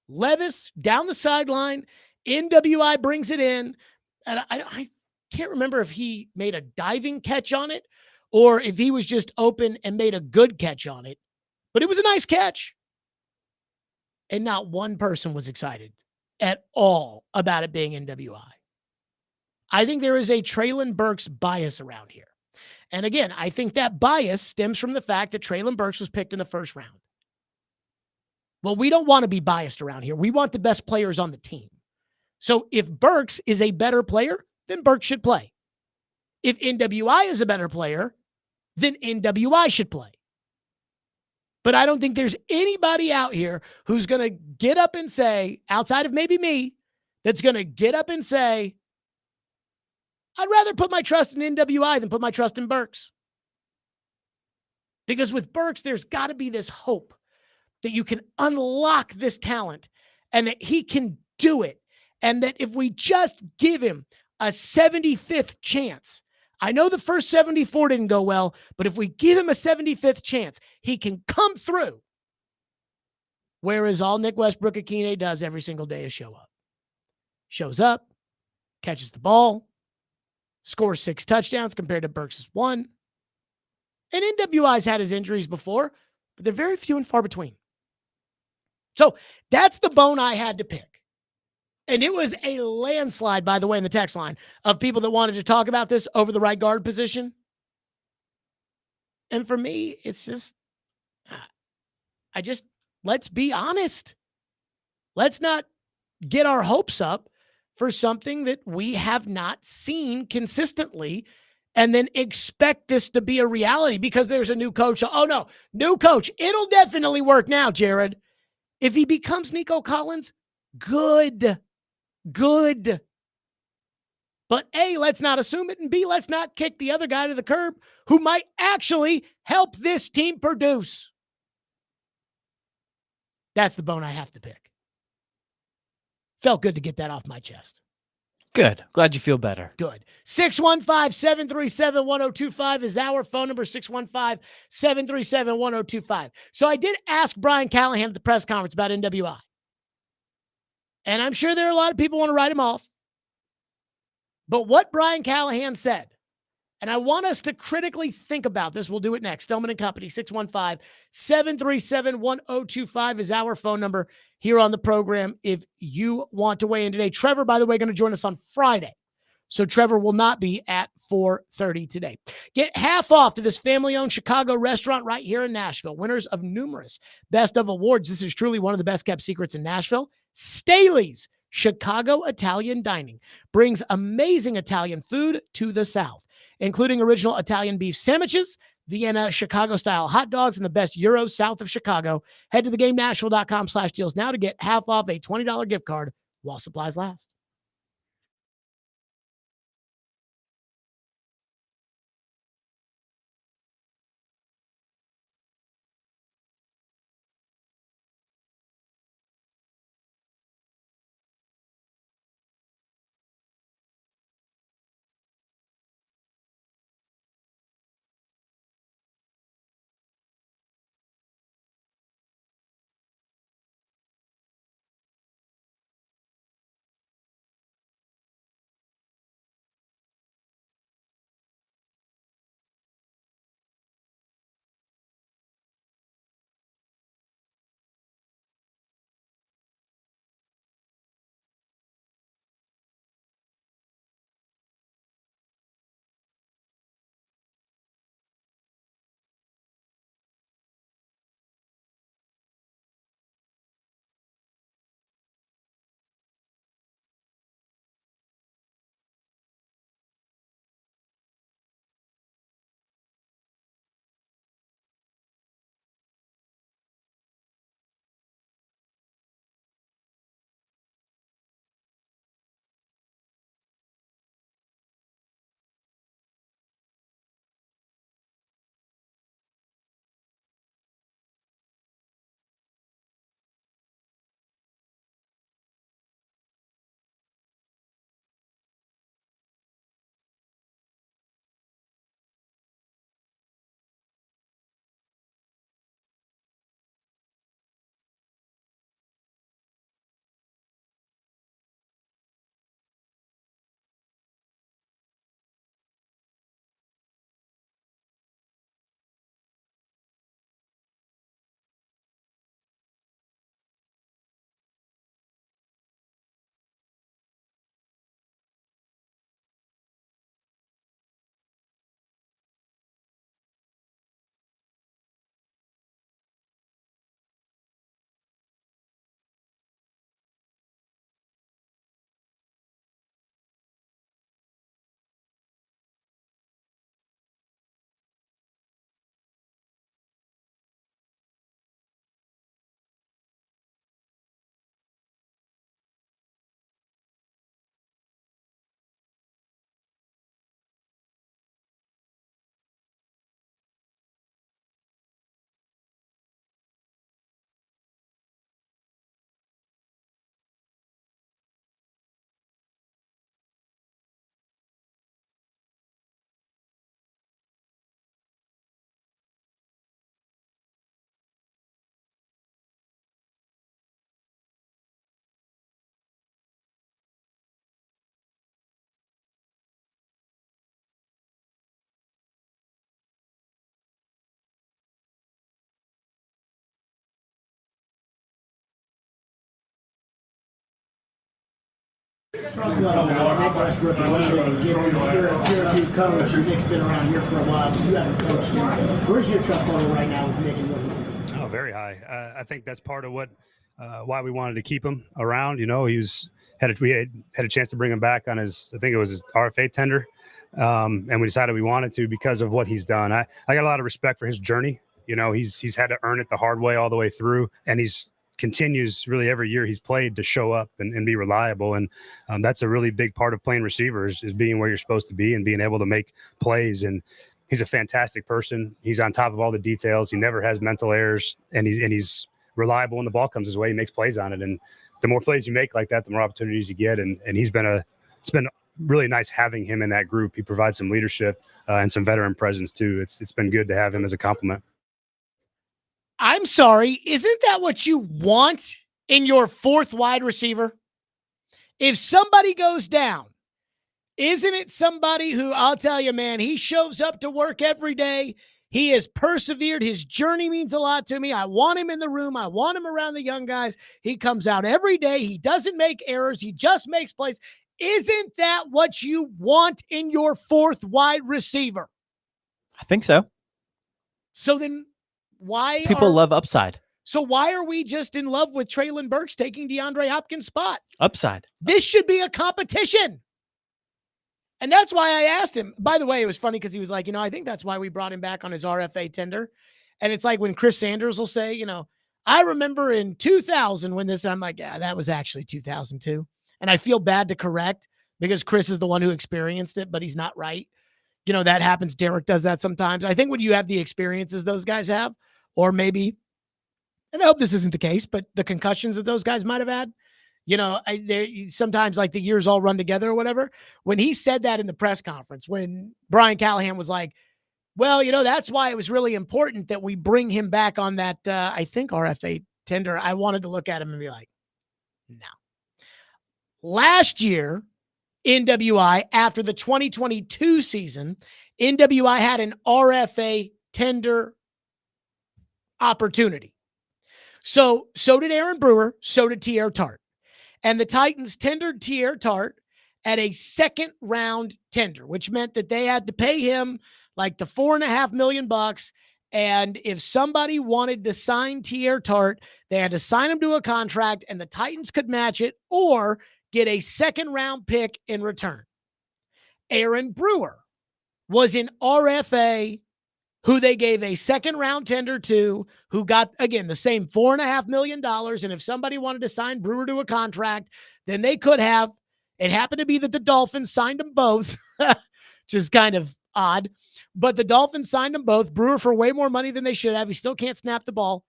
Levis down the sideline, NWI brings it in, and I can't remember if he made a diving catch on it or if he was just open and made a good catch on it. But it was a nice catch. And not one person was excited at all about it being NWI. I think there is a Treylon Burks bias around here. And again, I think that bias stems from the fact that Treylon Burks was picked in the first round. Well, we don't want to be biased around here. We want the best players on the team. So if Burks is a better player, then Burks should play. If NWI is a better player, then NWI should play. But I don't think there's anybody out here who's going to get up and say, outside of maybe me, that's going to get up and say, I'd rather put my trust in NWI than put my trust in Burks. Because with Burks, there's got to be this hope that you can unlock this talent and that he can do it. And that if we just give him a 75th chance, I know the first 74 didn't go well, but if we give him a 75th chance, he can come through. Whereas all Nick Westbrook-Akine does every single day is show up. Shows up, catches the ball, scores 6 touchdowns compared to Burks' 1. And NWI's had his injuries before, but they're very few and far between. So that's the bone I had to pick. And it was a landslide, by the way, in the text line of people that wanted to talk about this over the right guard position. And for me, it's just, let's be honest. Let's not get our hopes up for something that we have not seen consistently and then expect this to be a reality because there's a new coach. Oh, no, new coach. It'll definitely work now, Jared. If he becomes Nico Collins, good. But A, let's not assume it, and B, let's not kick the other guy to the curb who might actually help this team produce. That's the bone I have to pick. Felt good to get that off my chest. Good. Glad you feel better. Good. 615-737-1025 is our phone number, 615-737-1025. So I did ask Brian Callahan at the press conference about NWI. And I'm sure there are a lot of people who want to write him off. But what Brian Callahan said, and I want us to critically think about this. We'll do it next. Stillman and Company, 615-737-1025 is our phone number here on the program if you want to weigh in today. Trevor, by the way, going to join us on Friday. So Trevor will not be at 4:30 today. Get half off to this family-owned Chicago restaurant right here in Nashville. Winners of numerous Best of awards. This is truly one of the best-kept secrets in Nashville. Staley's Chicago Italian Dining brings amazing Italian food to the South, including original Italian beef sandwiches, Vienna Chicago-style hot dogs, and the best gyros south of Chicago. Head to theGameNashville.com/deals now to get half off a $20 gift card while supplies last. Trust level, Nick Westbrook and TJ, you're a new coach. Nick's been around here for a while, but you haven't coached him. Where's your trust level right now with Nick and what he's doing? Oh, very high. I think that's part of what why we wanted to keep him around. You know, we had a chance to bring him back on his, I think it was his RFA tender, and we decided we wanted to because of what he's done. I got a lot of respect for his journey. You know, he's had to earn it the hard way all the way through, and he's continues really every year he's played to show up and be reliable. And that's a really big part of playing receivers is being where you're supposed to be and being able to make plays. And he's a fantastic person. He's on top of all the details. He never has mental errors, and he's reliable when the ball comes his way. He makes plays on it. And the more plays you make like that, the more opportunities you get. And it's been really nice having him in that group. He provides some leadership and some veteran presence too. It's been good to have him as a compliment. I'm sorry, isn't that what you want in your fourth wide receiver? If somebody goes down, isn't it somebody who, I'll tell you, man, he shows up to work every day. He has persevered. His journey means a lot to me. I want him in the room. I want him around the young guys. He comes out every day. He doesn't make errors. He just makes plays. Isn't that what you want in your fourth wide receiver? I think so. So then why people love upside? So why are we just in love with Treylon Burks taking DeAndre Hopkins' spot? Upside. This should be a competition. And that's why I asked him. By the way, it was funny because he was like, I think that's why we brought him back on his RFA tender. And it's like when Chris Sanders will say, I remember in 2000 when this, I'm like, yeah, that was actually 2002. And I feel bad to correct because Chris is the one who experienced it, but he's not right. That happens. Derek does that sometimes. I think when you have the experiences those guys have, or maybe, and I hope this isn't the case, but the concussions that those guys might have had, sometimes like the years all run together or whatever. When he said that in the press conference, when Brian Callahan was like, well, that's why it was really important that we bring him back on that, I think RFA tender. I wanted to look at him and be like, no. Last year, NWI, after the 2022 season, NWI had an RFA tender opportunity. So did Aaron Brewer, so did Tierre Tart. And the Titans tendered Tierre Tart at a second round tender, which meant that they had to pay him like the $4.5 million. And if somebody wanted to sign Tierre Tart, they had to sign him to a contract and the Titans could match it or get a second round pick in return. Aaron Brewer was an RFA who they gave a second round tender to, who got, again, the same $4.5 million. And if somebody wanted to sign Brewer to a contract, then they could have. It happened to be that the Dolphins signed them both, which is kind of odd. But the Dolphins signed them both. Brewer for way more money than they should have. He still can't snap the ball.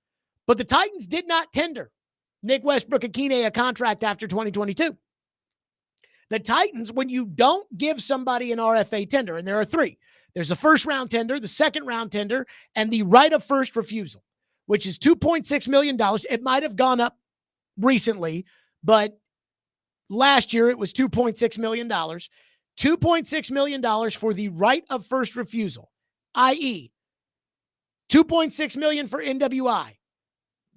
But the Titans did not tender Nick Westbrook-Akine a contract after 2022. The Titans, when you don't give somebody an RFA tender, and there are three, there's a first round tender, the second round tender, and the right of first refusal, which is $2.6 million. It might have gone up recently, but last year it was $2.6 million. $2.6 million for the right of first refusal, i.e., $2.6 million for NWI.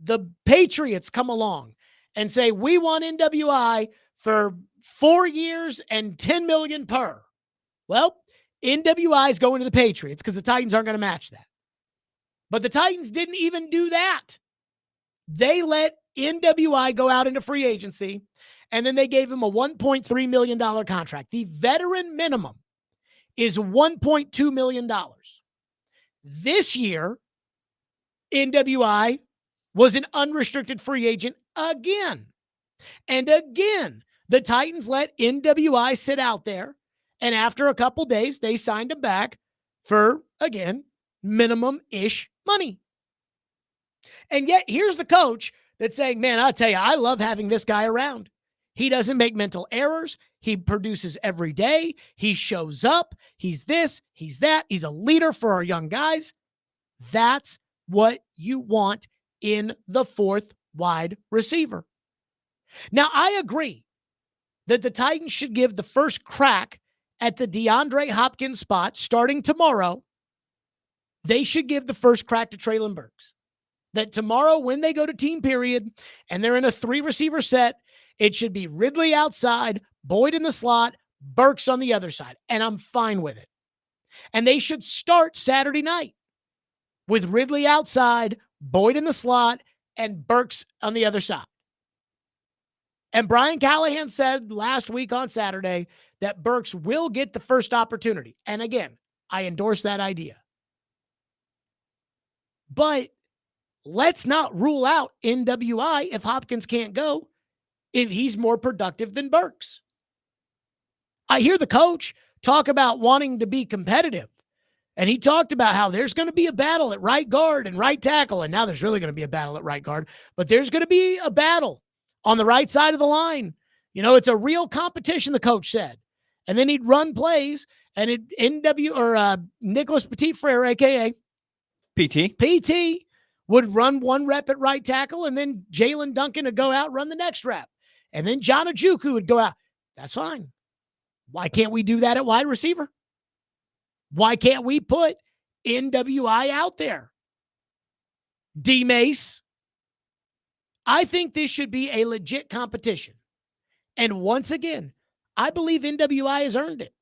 The Patriots come along and say, we want NWI for 4 years and $10 million per. Well, NWI is going to the Patriots because the Titans aren't going to match that. But the Titans didn't even do that. They let NWI go out into free agency, and then they gave him a $1.3 million contract. The veteran minimum is $1.2 million. This year, NWI was an unrestricted free agent again. And again, the Titans let NWI sit out there. And after a couple days, they signed him back for, again, minimum-ish money. And yet, here's the coach that's saying, man, I'll tell you, I love having this guy around. He doesn't make mental errors. He produces every day. He shows up. He's this, he's that. He's a leader for our young guys. That's what you want in the fourth wide receiver. Now, I agree that the Titans should give the first crack at the DeAndre Hopkins spot starting tomorrow. They should give the first crack to Treylon Burks. That tomorrow, when they go to team period and they're in a 3-receiver set, it should be Ridley outside, Boyd in the slot, Burks on the other side, and I'm fine with it. And they should start Saturday night with Ridley outside, Boyd in the slot, and Burks on the other side. And Brian Callahan said last week on Saturday that Burks will get the first opportunity. And again, I endorse that idea. But let's not rule out NWI if Hopkins can't go, if he's more productive than Burks. I hear the coach talk about wanting to be competitive. And he talked about how there's going to be a battle at right guard and right tackle. And now there's really going to be a battle at right guard. But there's going to be a battle on the right side of the line. You know, it's a real competition, the coach said. And then he'd run plays, and Nicholas Petit-Frere, a.k.a. PT, would run one rep at right tackle, and then Jalen Duncan would go out and run the next rep. And then John Ojukwu would go out. That's fine. Why can't we do that at wide receiver? Why can't we put NWI out there? D-Mace. I think this should be a legit competition. And once again, I believe NWI has earned it.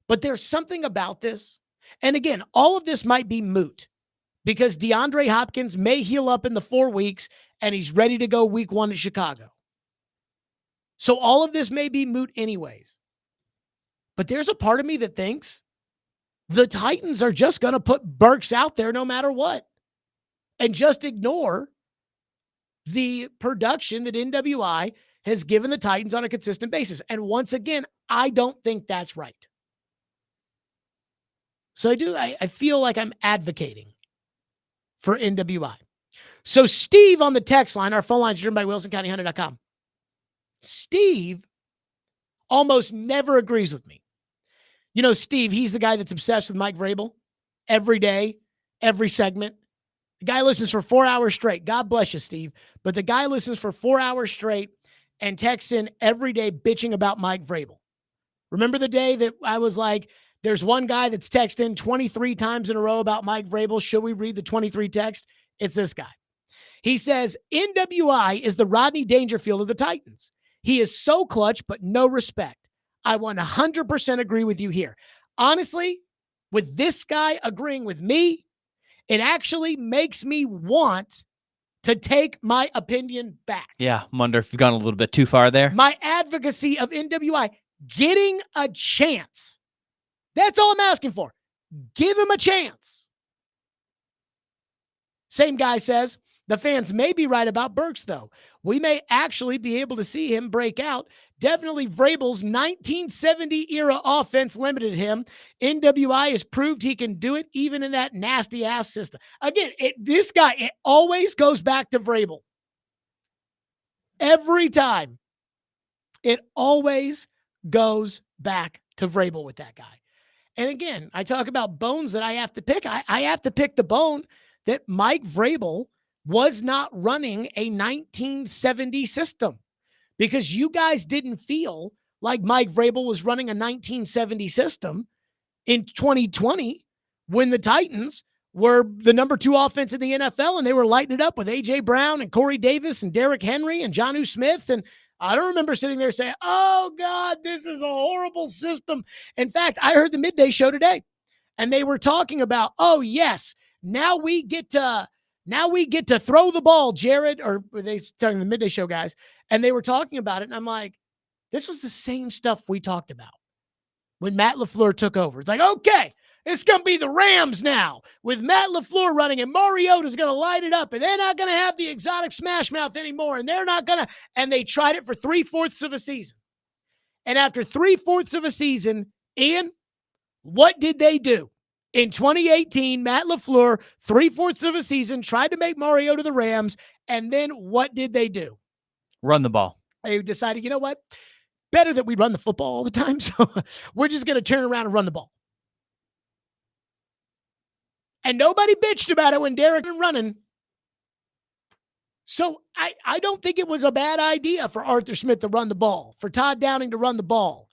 But there's something about this. And again, all of this might be moot because DeAndre Hopkins may heal up in the 4 weeks and he's ready to go week 1 in Chicago. So all of this may be moot anyways. But there's a part of me that thinks the Titans are just going to put Burks out there no matter what and just ignore the production that NWI has given the Titans on a consistent basis. And once again, I don't think that's right. So I feel like I'm advocating for NWI. So Steve on the text line, our phone line is driven by WilsonCountyHunter.com. Steve almost never agrees with me. You know, Steve, he's the guy that's obsessed with Mike Vrabel every day, every segment. The guy listens for 4 hours straight. God bless you, Steve. But the guy listens for 4 hours straight and texts in every day bitching about Mike Vrabel. Remember the day that I was like, there's one guy that's texted in 23 times in a row about Mike Vrabel. Should we read the 23 text? It's this guy. He says, NWI is the Rodney Dangerfield of the Titans. He is so clutch, but no respect. I 100% agree with you here. Honestly, with this guy agreeing with me, it actually makes me want to take my opinion back. Yeah, I wonder if you've gone a little bit too far there. My advocacy of NWI getting a chance. That's all I'm asking for. Give him a chance. Same guy says, the fans may be right about Burks, though. We may actually be able to see him break out. Definitely Vrabel's 1970-era offense limited him. NWI has proved he can do it even in that nasty-ass system. Again, it always goes back to Vrabel. Every time. It always goes back to Vrabel with that guy. And again, I talk about bones that I have to pick. I have to pick the bone that Mike Vrabel was not running a 1970 system because you guys didn't feel like Mike Vrabel was running a 1970 system in 2020 when the Titans were the number 2 offense in the NFL and they were lighting it up with A.J. Brown and Corey Davis and Derrick Henry and Jonnu Smith. And I don't remember sitting there saying, oh, God, this is a horrible system. In fact, I heard the midday show today and they were talking about, oh, yes, now we get to throw the ball, Jared, or were they talking to the midday show guys? And they were talking about it. And I'm like, this was the same stuff we talked about when Matt LaFleur took over. It's like, okay, it's going to be the Rams now with Matt LaFleur running and Mariota's going to light it up and they're not going to have the exotic smash mouth anymore. And they're not going to, and they tried it for 3/4 of a season. And after 3/4 of a season, Ian, what did they do? In 2018, Matt LaFleur, 3/4 of a season, tried to make Mariota the Rams. And then what did they do? Run the ball. They decided, you know what? Better that we run the football all the time. So we're just going to turn around and run the ball. And nobody bitched about it when Derek was running. So I don't think it was a bad idea for Arthur Smith to run the ball, for Todd Downing to run the ball.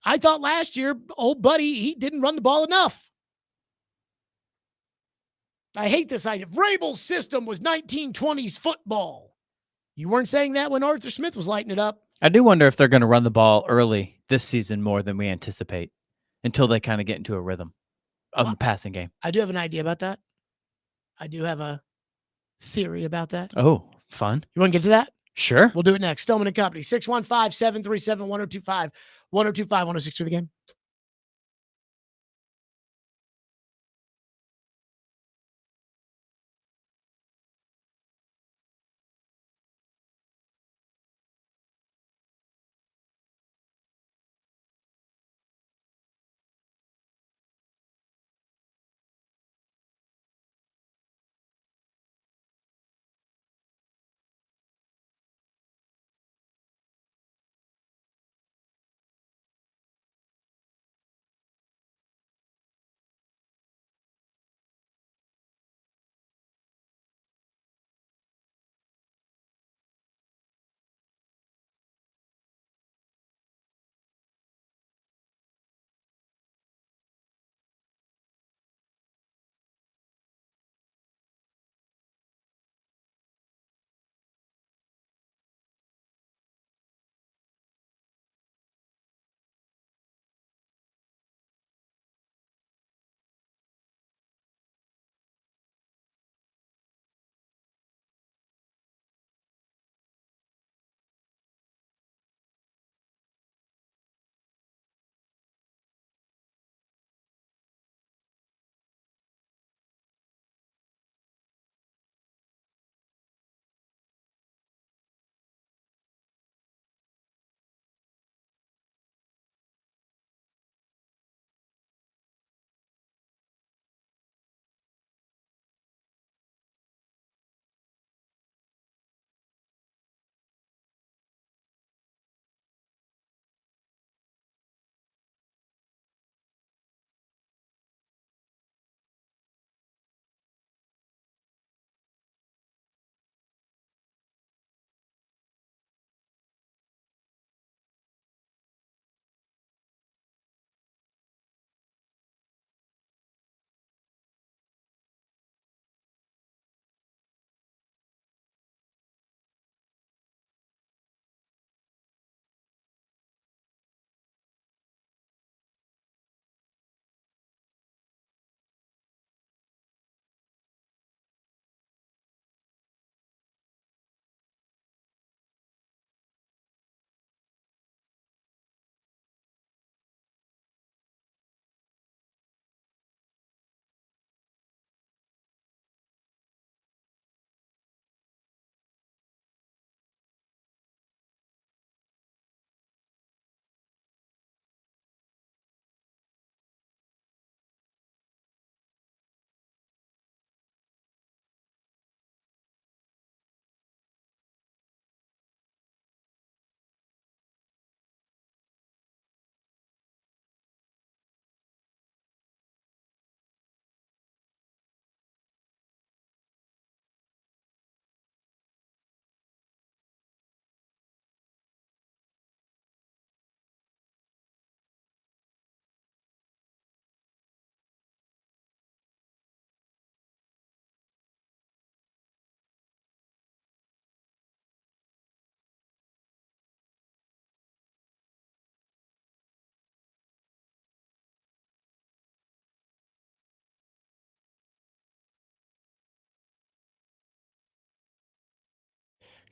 I thought last year, old buddy, he didn't run the ball enough. I hate this idea. Vrabel's system was 1920s football. You weren't saying that when Arthur Smith was lighting it up. I do wonder if they're going to run the ball early this season more than we anticipate until they kind of get into a rhythm of the passing game. I do have an idea about that. I do have a theory about that. Oh, fun. You want to get to that? Sure. We'll do it next. Stillman and Company, 615-737-1025, 1025, 106 for the game.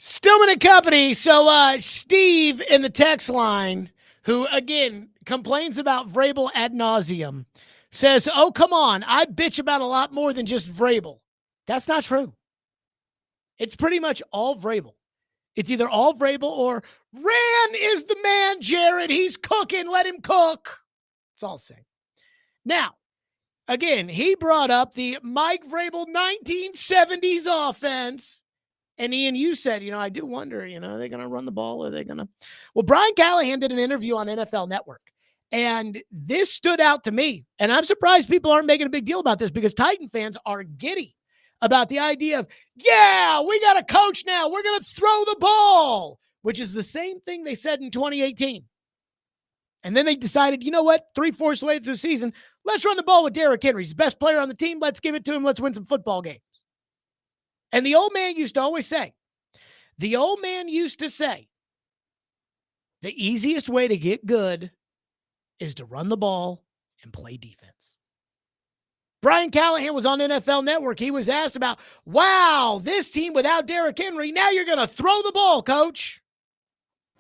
Stillman and Company. So Steve in the text line, who again complains about Vrabel ad nauseum, says, "Oh, come on. I bitch about a lot more than just Vrabel." That's not true. It's pretty much all Vrabel. It's either all Vrabel or Ran is the man, Jared. He's cooking. Let him cook. It's all the same. Now, again, he brought up the Mike Vrabel 1970s offense. And Ian, you said, I do wonder, are they going to run the ball? Are they going to? Well, Brian Callahan did an interview on NFL Network, and this stood out to me. And I'm surprised people aren't making a big deal about this because Titan fans are giddy about the idea of, yeah, we got a coach now. We're going to throw the ball, which is the same thing they said in 2018. And then they decided, you know what, 3/4 the way through the season, let's run the ball with Derrick Henry. He's the best player on the team. Let's give it to him. Let's win some football games. And the old man used to always say, The easiest way to get good is to run the ball and play defense. Brian Callahan was on NFL Network. He was asked about, wow, this team without Derrick Henry, now you're going to throw the ball, coach.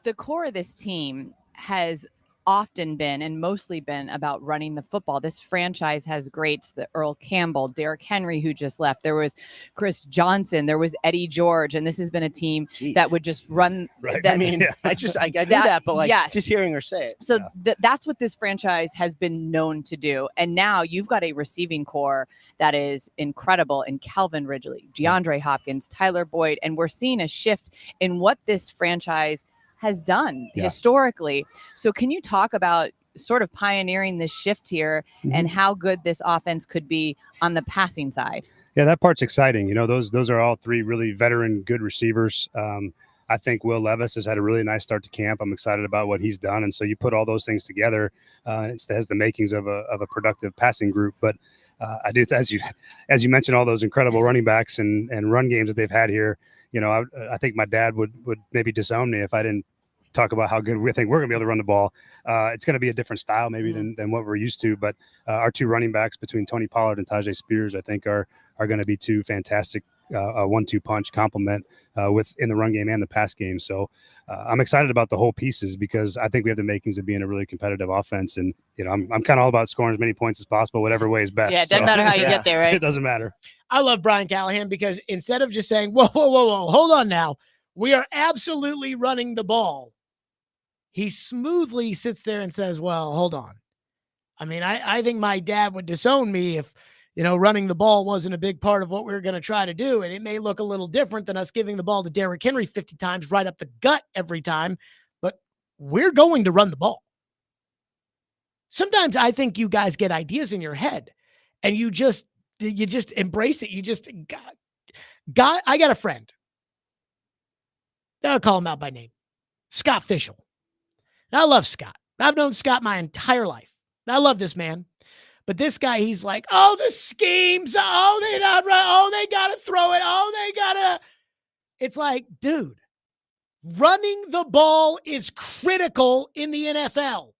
The core of this team has often been and mostly been about running the football. This franchise has greats, the Earl Campbell, Derrick Henry, who just left. There was Chris Johnson. There was Eddie George. And this has been a team that would just run. Right. That, I mean, I knew that, but like yes. just hearing her say it. So that's what this franchise has been known to do. And now you've got a receiving core that is incredible in Calvin Ridley, DeAndre Hopkins, Tyler Boyd. And we're seeing a shift in what this franchise has done historically. So can you talk about sort of pioneering this shift here and how good this offense could be on the passing side? Yeah, that part's exciting. You know, those are all three really veteran, good receivers. I think Will Levis has had a really nice start to camp. I'm excited about what he's done. And so you put all those things together, it has the makings of a productive passing group. But I do, as you mentioned, all those incredible running backs and run games that they've had here. You know, I think my dad would maybe disown me if I didn't talk about how good we think we're going to be able to run the ball. It's going to be a different style maybe than what we're used to. But our two running backs between Tony Pollard and Tajay Spears, I think are going to be two fantastic 1-2 punch complement in the run game and the pass game. So I'm excited about the whole pieces because I think we have the makings of being a really competitive offense. And, you know, I'm kind of all about scoring as many points as possible, whatever way is best. Yeah, it doesn't matter how you get there, right? It doesn't matter. I love Brian Callahan because instead of just saying, whoa, hold on now, we are absolutely running the ball, he smoothly sits there and says, well, hold on. I mean, I think my dad would disown me if, you know, running the ball wasn't a big part of what we were going to try to do. And it may look a little different than us giving the ball to Derrick Henry 50 times right up the gut every time, but we're going to run the ball. Sometimes I think you guys get ideas in your head and you just embrace it. You just I got a friend. I'll call him out by name. Scott Fischel. I love Scott. I've known Scott my entire life. I love this man. But this guy, he's like, oh, the schemes. Oh, they're not right. Oh, they got to throw it. Oh, they got to. It's like, dude, running the ball is critical in the NFL.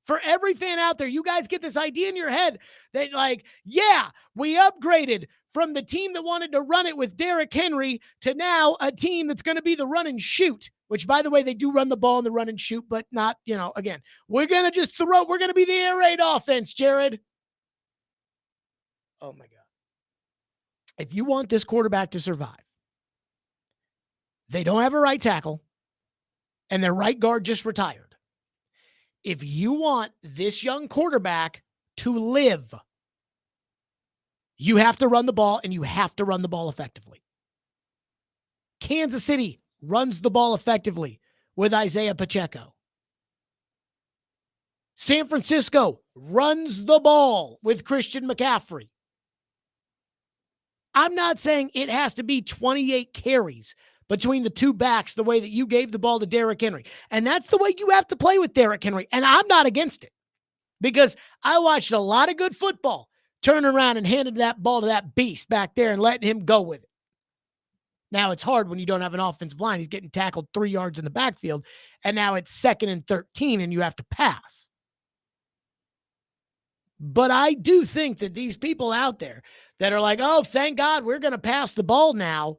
For every fan out there, you guys get this idea in your head that, like, yeah, we upgraded from the team that wanted to run it with Derrick Henry to now a team that's going to be the run and shoot, which, by the way, they do run the ball in the run and shoot, but not, you know, again, we're going to just throw, we're going to be the air raid offense, Jared. Oh, my God. If you want this quarterback to survive, they don't have a right tackle, and their right guard just retired. If you want this young quarterback to live, you have to run the ball, and you have to run the ball effectively. Kansas City runs the ball effectively with Isaiah Pacheco. San Francisco runs the ball with Christian McCaffrey. I'm not saying it has to be 28 carries between the two backs the way that you gave the ball to Derrick Henry. And that's the way you have to play with Derrick Henry. And I'm not against it because I watched a lot of good football turn around and handed that ball to that beast back there and letting him go with it. Now it's hard when you don't have an offensive line. He's getting tackled 3 yards in the backfield, and now it's 2nd and 13 and you have to pass. But I do think that these people out there that are like, oh, thank God we're going to pass the ball now.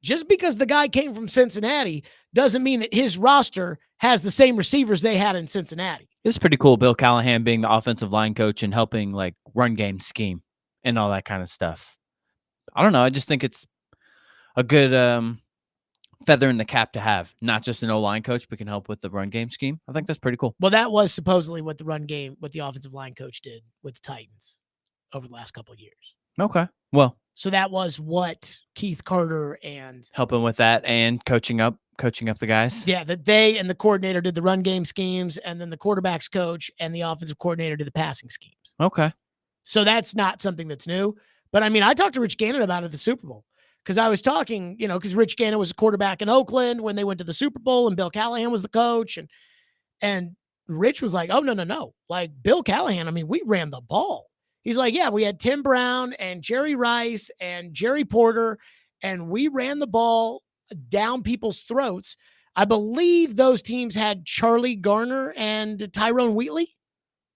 Just because the guy came from Cincinnati doesn't mean that his roster has the same receivers they had in Cincinnati. It's pretty cool, Bill Callahan being the offensive line coach and helping like run game scheme and all that kind of stuff. I don't know. I just think it's a good feather in the cap to have, not just an O-line coach, but can help with the run game scheme. I think that's pretty cool. Well, that was supposedly what the offensive line coach did with the Titans over the last couple of years. Okay. Well, so that was what Keith Carter and helping with that and coaching up the guys. Yeah, that they and the coordinator did the run game schemes, and then the quarterback's coach and the offensive coordinator did the passing schemes. Okay. So that's not something that's new. But I mean, I talked to Rich Gannon about it at the Super Bowl because I was talking, you know, because Rich Gannon was a quarterback in Oakland when they went to the Super Bowl and Bill Callahan was the coach. And Rich was like, oh, no. Like Bill Callahan, I mean, we ran the ball. He's like, yeah, we had Tim Brown and Jerry Rice and Jerry Porter, and we ran the ball down people's throats. I believe those teams had Charlie Garner and Tyrone Wheatley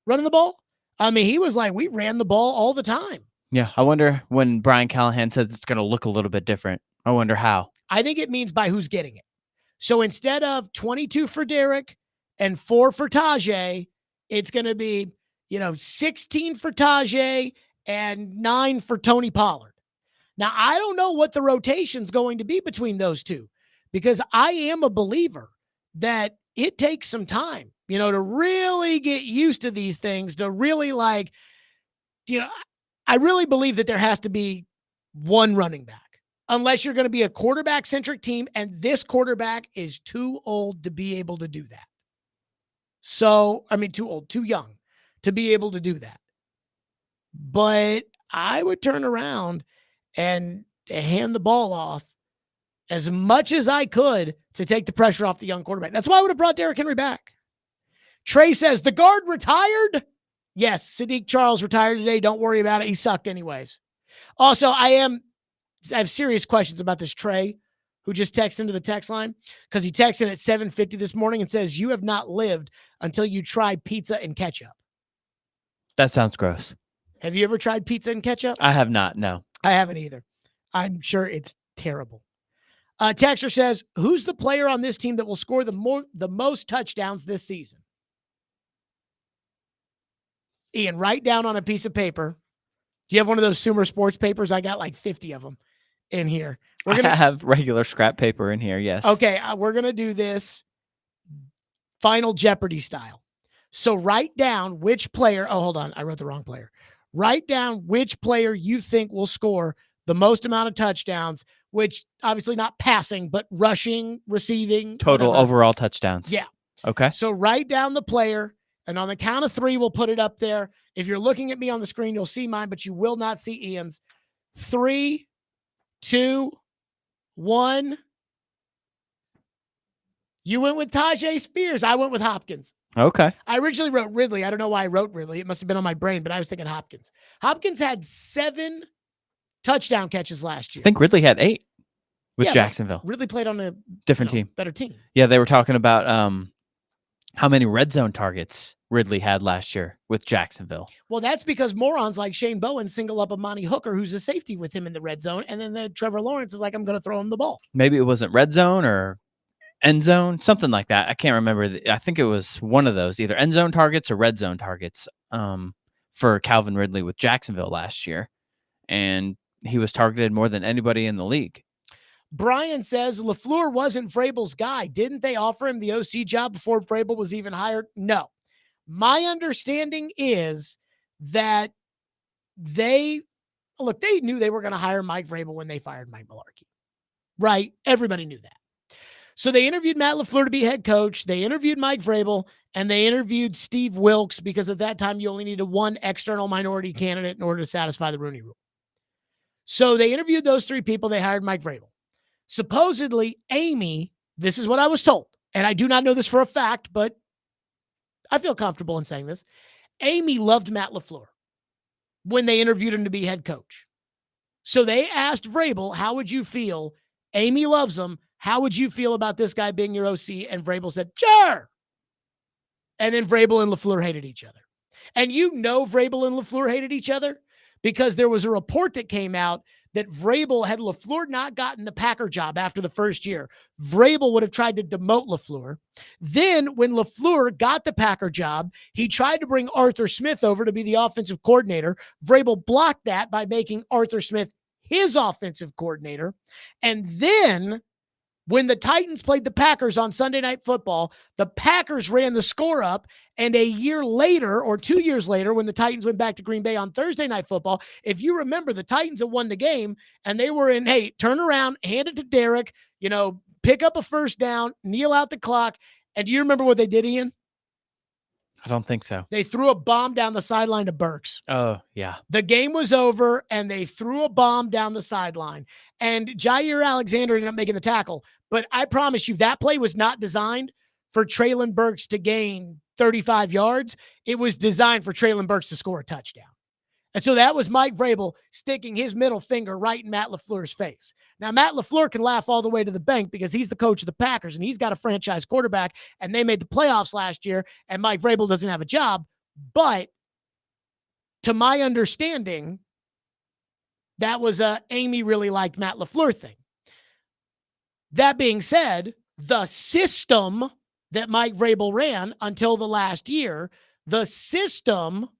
running the ball. I mean, he was like, we ran the ball all the time. Yeah, I wonder when Brian Callahan says it's going to look a little bit different. I wonder how. I think it means by who's getting it. So instead of 22 for Derek and 4 for Tajay, it's going to be, 16 for Tajay and 9 for Tony Pollard. Now, I don't know what the rotation's going to be between those two, because I am a believer that it takes some time, to really get used to these things, to really I really believe that there has to be one running back, unless you're going to be a quarterback-centric team, and this quarterback is too old to be able to do that. So, too old, too young to be able to do that. But I would turn around and hand the ball off as much as I could to take the pressure off the young quarterback. That's why I would have brought Derrick Henry back. Trey says, the guard retired? Yes, Sadiq Charles retired today. Don't worry about it. He sucked anyways. Also, I have serious questions about this Trey, who just texted into the text line, because he texted at 7:50 this morning and says, you have not lived until you try pizza and ketchup. That sounds gross. Have you ever tried pizza and ketchup? I have not, no. I haven't either. I'm sure it's terrible. Texter says, who's the player on this team that will score the most touchdowns this season? Ian, write down on a piece of paper. Do you have one of those Sumer Sports papers? I got like 50 of them in here. I have regular scrap paper in here, yes. Okay, we're going to do this Final Jeopardy style. So write down which player. Oh, hold on. I wrote the wrong player. Write down which player you think will score the most amount of touchdowns, which obviously not passing, but rushing, receiving. Total whatever. overall touchdowns. Yeah. Okay. So write down the player, and on the count of 3, we'll put it up there. If you're looking at me on the screen, you'll see mine, but you will not see Ian's. 3, 2, 1. You went with Tajay Spears. I went with Hopkins. Okay. I originally wrote Ridley. I don't know why I wrote Ridley. It must have been on my brain, but I was thinking Hopkins. Hopkins had 7 touchdown catches last year. I think Ridley had 8 with Jacksonville. Ridley played on a different team. Better team. Yeah, they were talking about how many red zone targets Ridley had last year with Jacksonville. Well, that's because morons like Shane Bowen single up Amani Hooker, who's a safety with him in the red zone, and then Trevor Lawrence is like, I'm going to throw him the ball. Maybe it wasn't red zone or end zone, something like that. I can't remember. I think it was one of those, either end zone targets or red zone targets for Calvin Ridley with Jacksonville last year. And he was targeted more than anybody in the league. Brian says LaFleur wasn't Vrabel's guy. Didn't they offer him the OC job before Vrabel was even hired? No. My understanding is that they knew they were going to hire Mike Vrabel when they fired Mike Mularkey. Right? Everybody knew that. So they interviewed Matt LaFleur to be head coach. They interviewed Mike Vrabel, and they interviewed Steve Wilkes, because at that time you only needed one external minority candidate in order to satisfy the Rooney Rule. So they interviewed those 3 people. They hired Mike Vrabel. Supposedly, Amy, this is what I was told, and I do not know this for a fact, but I feel comfortable in saying this. Amy loved Matt LaFleur when they interviewed him to be head coach. So they asked Vrabel, how would you feel? Amy loves him. How would you feel about this guy being your OC? And Vrabel said, sure. And then Vrabel and LaFleur hated each other. And Vrabel and LaFleur hated each other because there was a report that came out that Vrabel, had LaFleur not gotten the Packer job after the first year, Vrabel would have tried to demote LaFleur. Then when LaFleur got the Packer job, he tried to bring Arthur Smith over to be the offensive coordinator. Vrabel blocked that by making Arthur Smith his offensive coordinator. And then when the Titans played the Packers on Sunday Night Football, the Packers ran the score up, and a year later, or 2 years later, when the Titans went back to Green Bay on Thursday Night Football, if you remember, the Titans had won the game, and they were in, hey, turn around, hand it to Derek, pick up a first down, kneel out the clock. And do you remember what they did, Ian? I don't think so. They threw a bomb down the sideline to Burks. Oh, yeah. The game was over, and they threw a bomb down the sideline. And Jair Alexander ended up making the tackle. But I promise you, that play was not designed for Treylon Burks to gain 35 yards. It was designed for Treylon Burks to score a touchdown. And so that was Mike Vrabel sticking his middle finger right in Matt LaFleur's face. Now, Matt LaFleur can laugh all the way to the bank because he's the coach of the Packers and he's got a franchise quarterback and they made the playoffs last year and Mike Vrabel doesn't have a job. But to my understanding, that was a Amy really liked Matt LaFleur thing. That being said, the system that Mike Vrabel ran until the last year, the system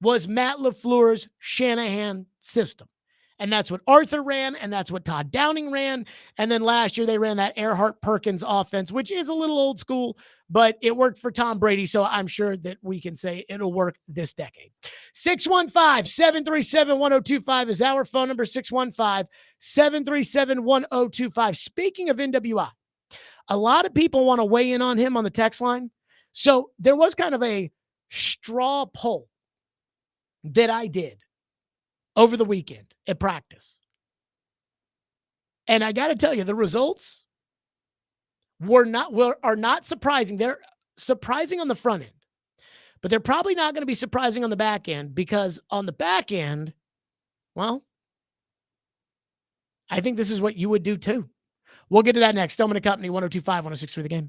was Matt LaFleur's Shanahan system. And that's what Arthur ran, and that's what Todd Downing ran. And then last year they ran that Earhart-Perkins offense, which is a little old school, but it worked for Tom Brady, so I'm sure that we can say it'll work this decade. 615-737-1025 is our phone number, 615-737-1025. Speaking of NWI, a lot of people want to weigh in on him on the text line. So there was kind of a straw poll that I did over the weekend at practice. And I got to tell you, the results are not surprising. They're surprising on the front end, but they're probably not going to be surprising on the back end because on the back end, well, I think this is what you would do too. We'll get to that next. Stillman & Company, 102.5, 106.3 The Game.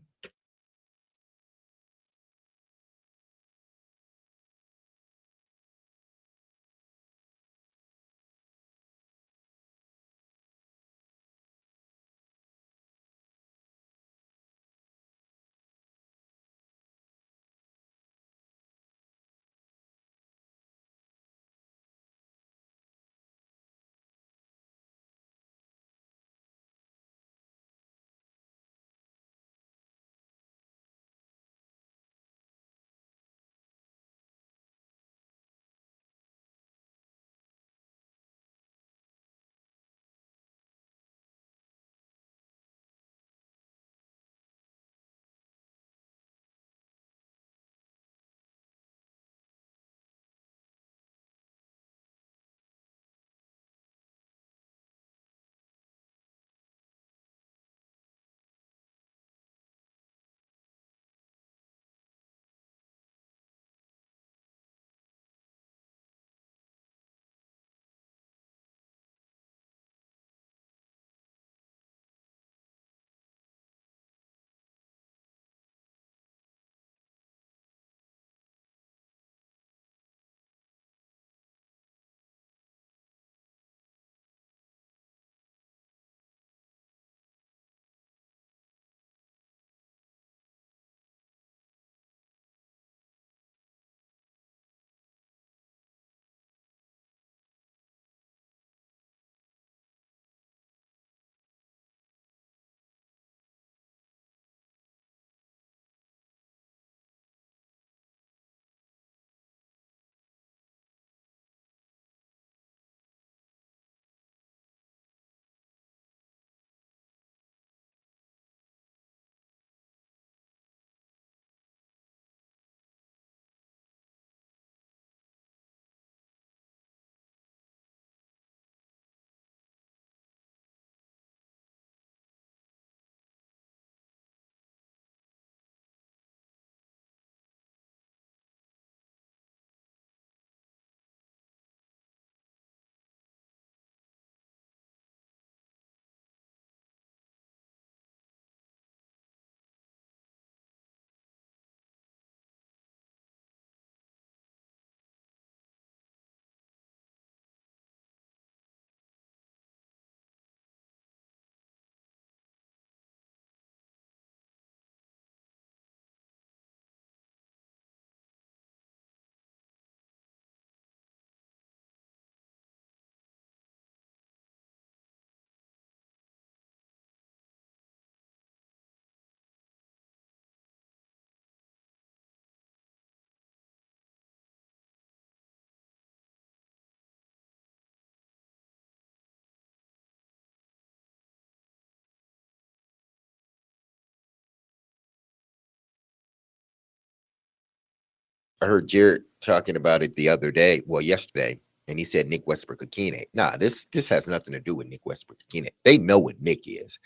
I heard Jared talking about it the other day, well, yesterday, and he said Nick Westbrook-Akine. Nah, this has nothing to do with Nick Westbrook-Akine. They know what Nick is.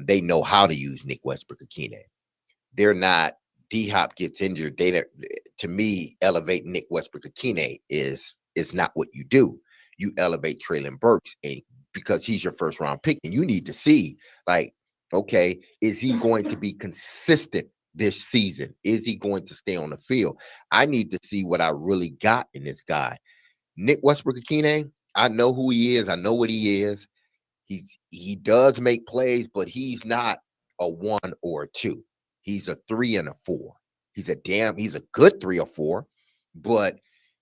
They know how to use Nick Westbrook-Akine. They're not D-Hop gets injured, to me, elevate Nick Westbrook-Akine is not what you do. You elevate Traylon Burks, and because he's your first round pick, and you need to see, like, okay, is he going to be consistent this season? Is he going to stay on the field? I need to see what I really got in this guy. Nick Westbrook-Akine, I know who he is. I know what he is. He does make plays, but he's not a 1 or a 2. He's a 3 and a 4. He's a good 3 or 4, but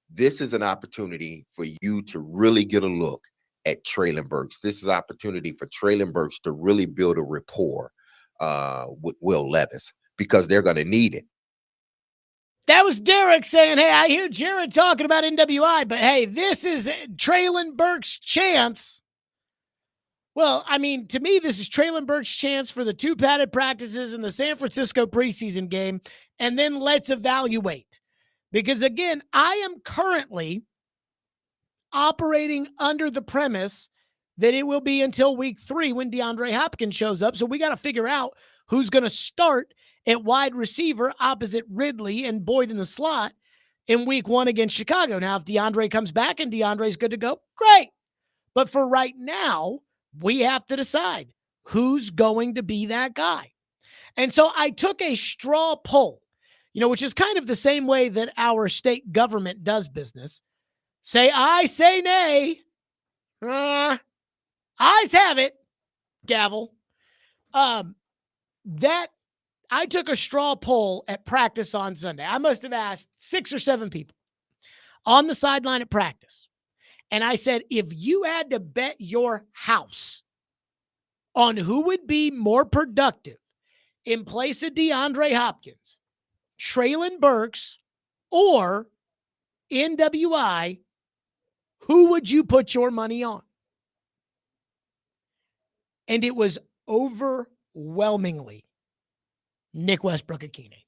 this is an opportunity for you to really get a look at Traylon Burks. This is an opportunity for Traylon Burks to really build a rapport with Will Levis, because they're going to need it. That was Derek saying, hey, I hear Jared talking about NWI, but hey, this is Traylon Burks' chance. Well, I mean, to me, this is Traylon Burks' chance for the 2 padded practices in the San Francisco preseason game, and then let's evaluate. Because again, I am currently operating under the premise that it will be until week 3 when DeAndre Hopkins shows up. So we got to figure out who's going to start at wide receiver opposite Ridley and Boyd in the slot in week 1 against Chicago. Now, if DeAndre comes back and DeAndre's good to go, great. But for right now, we have to decide who's going to be that guy. And so I took a straw poll, which is kind of the same way that our state government does business. Say aye, say nay. Ayes have it. Gavel. That I took a straw poll at practice on Sunday. I must have asked 6 or 7 people on the sideline at practice. And I said, if you had to bet your house on who would be more productive in place of DeAndre Hopkins, Traylon Burks, or NWI, who would you put your money on? And it was overwhelmingly Nick Westbrook-Akine.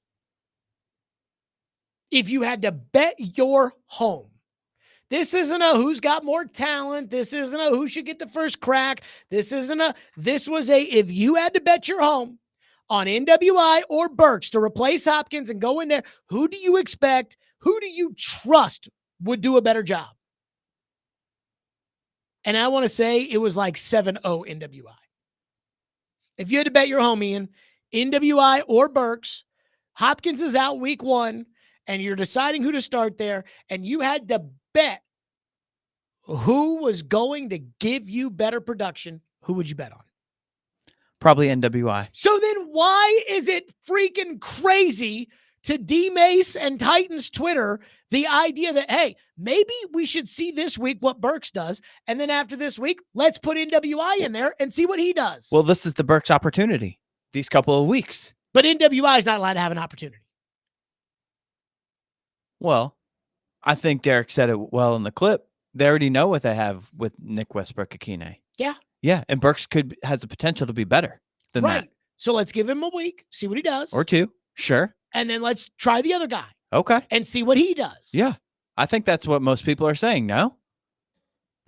If you had to bet your home, this isn't a who's got more talent. This isn't a who should get the first crack. This was a, if you had to bet your home on NWI or Burks to replace Hopkins and go in there, who do you expect, who do you trust would do a better job? And I want to say it was like 7-0 NWI. If you had to bet your home, Ian, NWI or Burks, Hopkins is out week 1, and you're deciding who to start there, and you had to bet who was going to give you better production, who would you bet on? Probably NWI. So then why is it freaking crazy to D-Mace and Titans Twitter the idea that, hey, maybe we should see this week what Burks does, and then after this week, let's put NWI in there and see what he does. Well, this is the Burks opportunity these couple of weeks. But NWI is not allowed to have an opportunity. Well, I think Derek said it well in the clip. They already know what they have with Nick Westbrook-Akine. Yeah. Yeah, and Burks has the potential to be better than that. So let's give him a week, see what he does. Or 2, sure. And then let's try the other guy. Okay. And see what he does. Yeah. I think that's what most people are saying, no?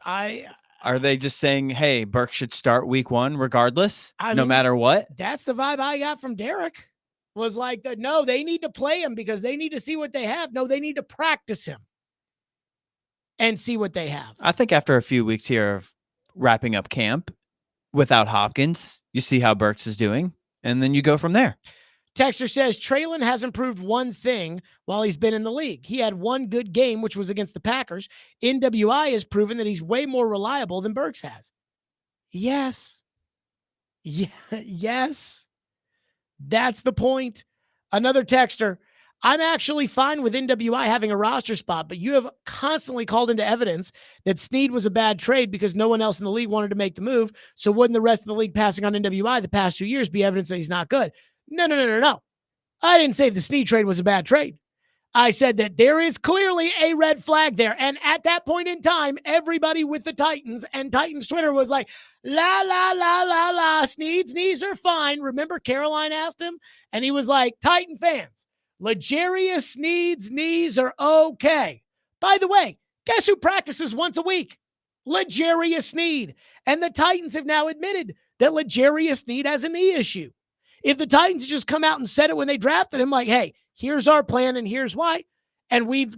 Are they just saying, hey, Burks should start week 1 regardless, no matter what? That's the vibe I got from Derek. Was like, no, they need to play him because they need to see what they have. No, they need to practice him and see what they have. I think after a few weeks here of wrapping up camp without Hopkins, you see how Burks is doing, and then you go from there. Texter says Traylon has improved one thing while he's been in the league. He had one good game, which was against the Packers. NWI has proven that he's way more reliable than Burks has. Yes. Yeah, yes. That's the point. Another texter. I'm actually fine with NWI having a roster spot, but you have constantly called into evidence that Snead was a bad trade because no one else in the league wanted to make the move. So wouldn't the rest of the league passing on NWI the past 2 years be evidence that he's not good? No. I didn't say the Snead trade was a bad trade. I said that there is clearly a red flag there. And at that point in time, everybody with the Titans and Titans Twitter was like, la, la, la, la, la, Snead's knees are fine. Remember Caroline asked him? And he was like, Titan fans, L'Jarius Snead's knees are okay. By the way, guess who practices once a week? L'Jarius Snead. And the Titans have now admitted that L'Jarius Snead has a knee issue. If the Titans just come out and said it when they drafted him, like, hey, here's our plan and here's why, and we've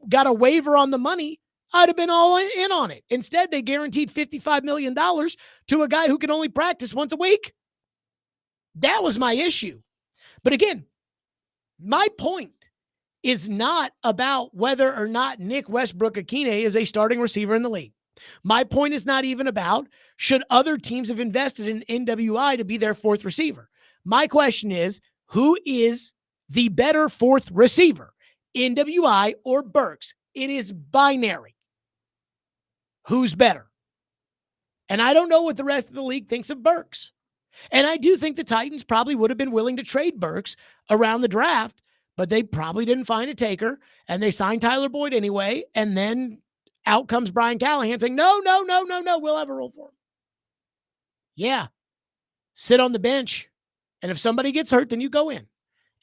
got a waiver on the money, I'd have been all in on it. Instead, they guaranteed $55 million to a guy who can only practice once a week. That was my issue. But again, my point is not about whether or not Nick Westbrook-Akine is a starting receiver in the league. My point is not even about should other teams have invested in NWI to be their fourth receiver. My question is, who is the better fourth receiver, NWI or Burks? It is binary. Who's better? And I don't know what the rest of the league thinks of Burks. And I do think the Titans probably would have been willing to trade Burks around the draft, but they probably didn't find a taker, and they signed Tyler Boyd anyway, and then out comes Brian Callahan saying, no, we'll have a role for him. Yeah, sit on the bench, and if somebody gets hurt, then you go in.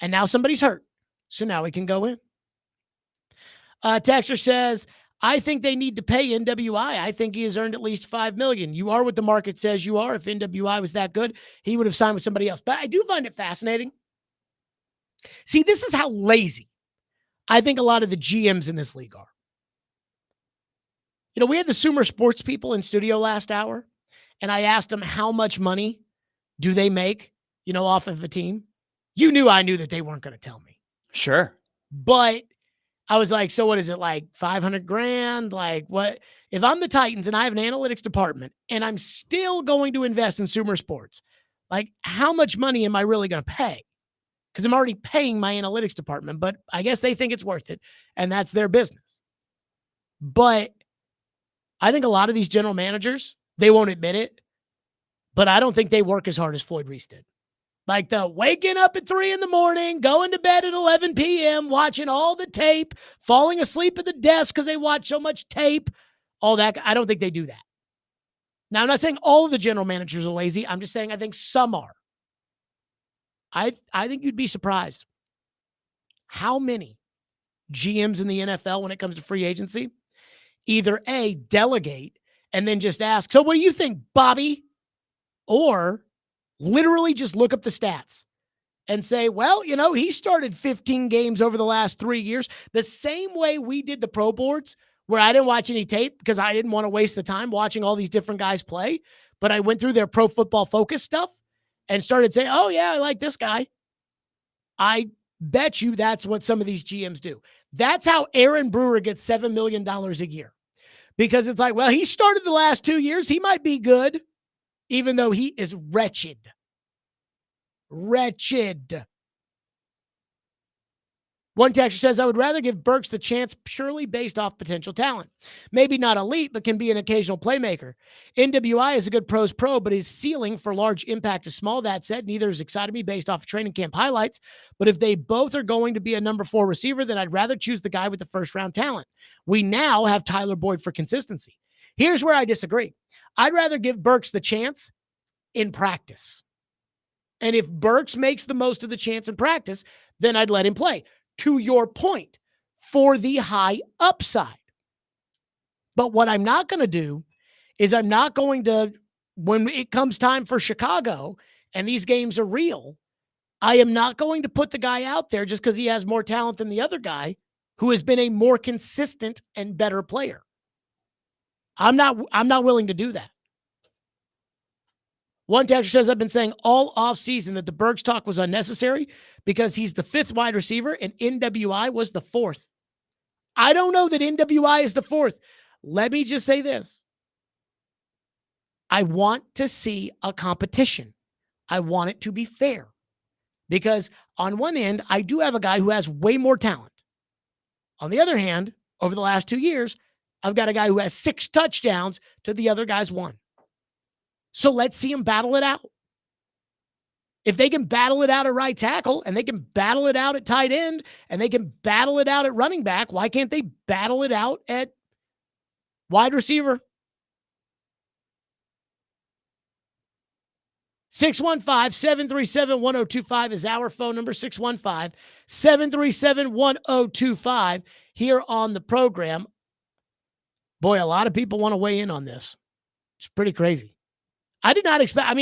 And now somebody's hurt, so now he can go in. Texter says, I think they need to pay NWI. I think he has earned at least $5 million. You are what the market says you are. If NWI was that good, he would have signed with somebody else. But I do find it fascinating. See, this is how lazy I think a lot of the GMs in this league are. You know, we had the Sumer Sports people in studio last hour, and I asked them how much money do they make, you know, off of a team. I knew that they weren't going to tell me. Sure. But I was like, so what is it, like 500 grand? Like what? If I'm the Titans and I have an analytics department and I'm still going to invest in Sumer Sports, like how much money am I really going to pay? Because I'm already paying my analytics department, but I guess they think it's worth it, and that's their business. But I think a lot of these general managers, they won't admit it, but I don't think they work as hard as Floyd Reese did. Like the waking up at 3 a.m, going to bed at 11 p.m., watching all the tape, falling asleep at the desk because they watch so much tape, all that. I don't think they do that. Now, I'm not saying all of the general managers are lazy. I'm just saying I think some are. I think you'd be surprised how many GMs in the NFL, when it comes to free agency, either A, delegate and then just ask, so what do you think, Bobby? Or literally just look up the stats and say, well, you know, he started 15 games over the last 3 years. The same way we did the pro boards, where I didn't watch any tape because I didn't want to waste the time watching all these different guys play. But I went through their Pro Football Focus stuff and started saying, oh, yeah, I like this guy. I bet you that's what some of these GMs do. That's how Aaron Brewer gets $7 million a year. Because it's like, well, he started the last 2 years. He might be good, even though he is wretched. Wretched. One texter says, I would rather give Burks the chance purely based off potential talent. Maybe not elite, but can be an occasional playmaker. NWI is a good pros pro, but his ceiling for large impact is small. That said, neither has excited me based off training camp highlights. But if they both are going to be a number 4 receiver, then I'd rather choose the guy with the first round talent. We now have Tyler Boyd for consistency. Here's where I disagree. I'd rather give Burks the chance in practice. And if Burks makes the most of the chance in practice, then I'd let him play. To your point, for the high upside. But what I'm not going to do is I'm not going to, when it comes time for Chicago and these games are real, I am not going to put the guy out there just because he has more talent than the other guy who has been a more consistent and better player. I'm not willing to do that. One texter says, I've been saying all offseason that the Burks talk was unnecessary because he's the 5th wide receiver and NWI was the 4th. I don't know that NWI is the 4th. Let me just say this. I want to see a competition. I want it to be fair. Because on one end, I do have a guy who has way more talent. On the other hand, over the last 2 years, I've got a guy who has 6 touchdowns to the other guy's 1. So let's see them battle it out. If they can battle it out at right tackle and they can battle it out at tight end and they can battle it out at running back, why can't they battle it out at wide receiver? 615-737-1025 is our phone number, 615-737-1025 here on the program. Boy, a lot of people want to weigh in on this. It's pretty crazy. I did not expect,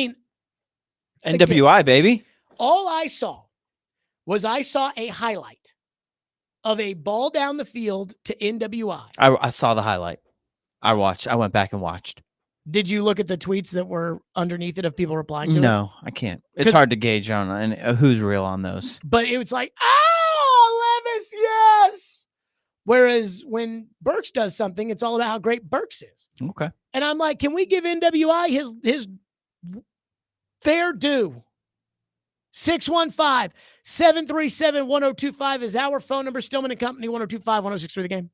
NWI, baby. All I saw was a highlight of a ball down the field to NWI. I saw the highlight. I went back and watched. Did you look at the tweets that were underneath it of people replying to it? No, I can't. It's hard to gauge on and who's real on those. But it was like, oh, Levis, yes. Whereas when Burks does something, it's all about how great Burks is. Okay. And I'm like, can we give NWI his fair due? 615-737-1025 is our phone number. Stillman and Company, 1025-1063 The Game.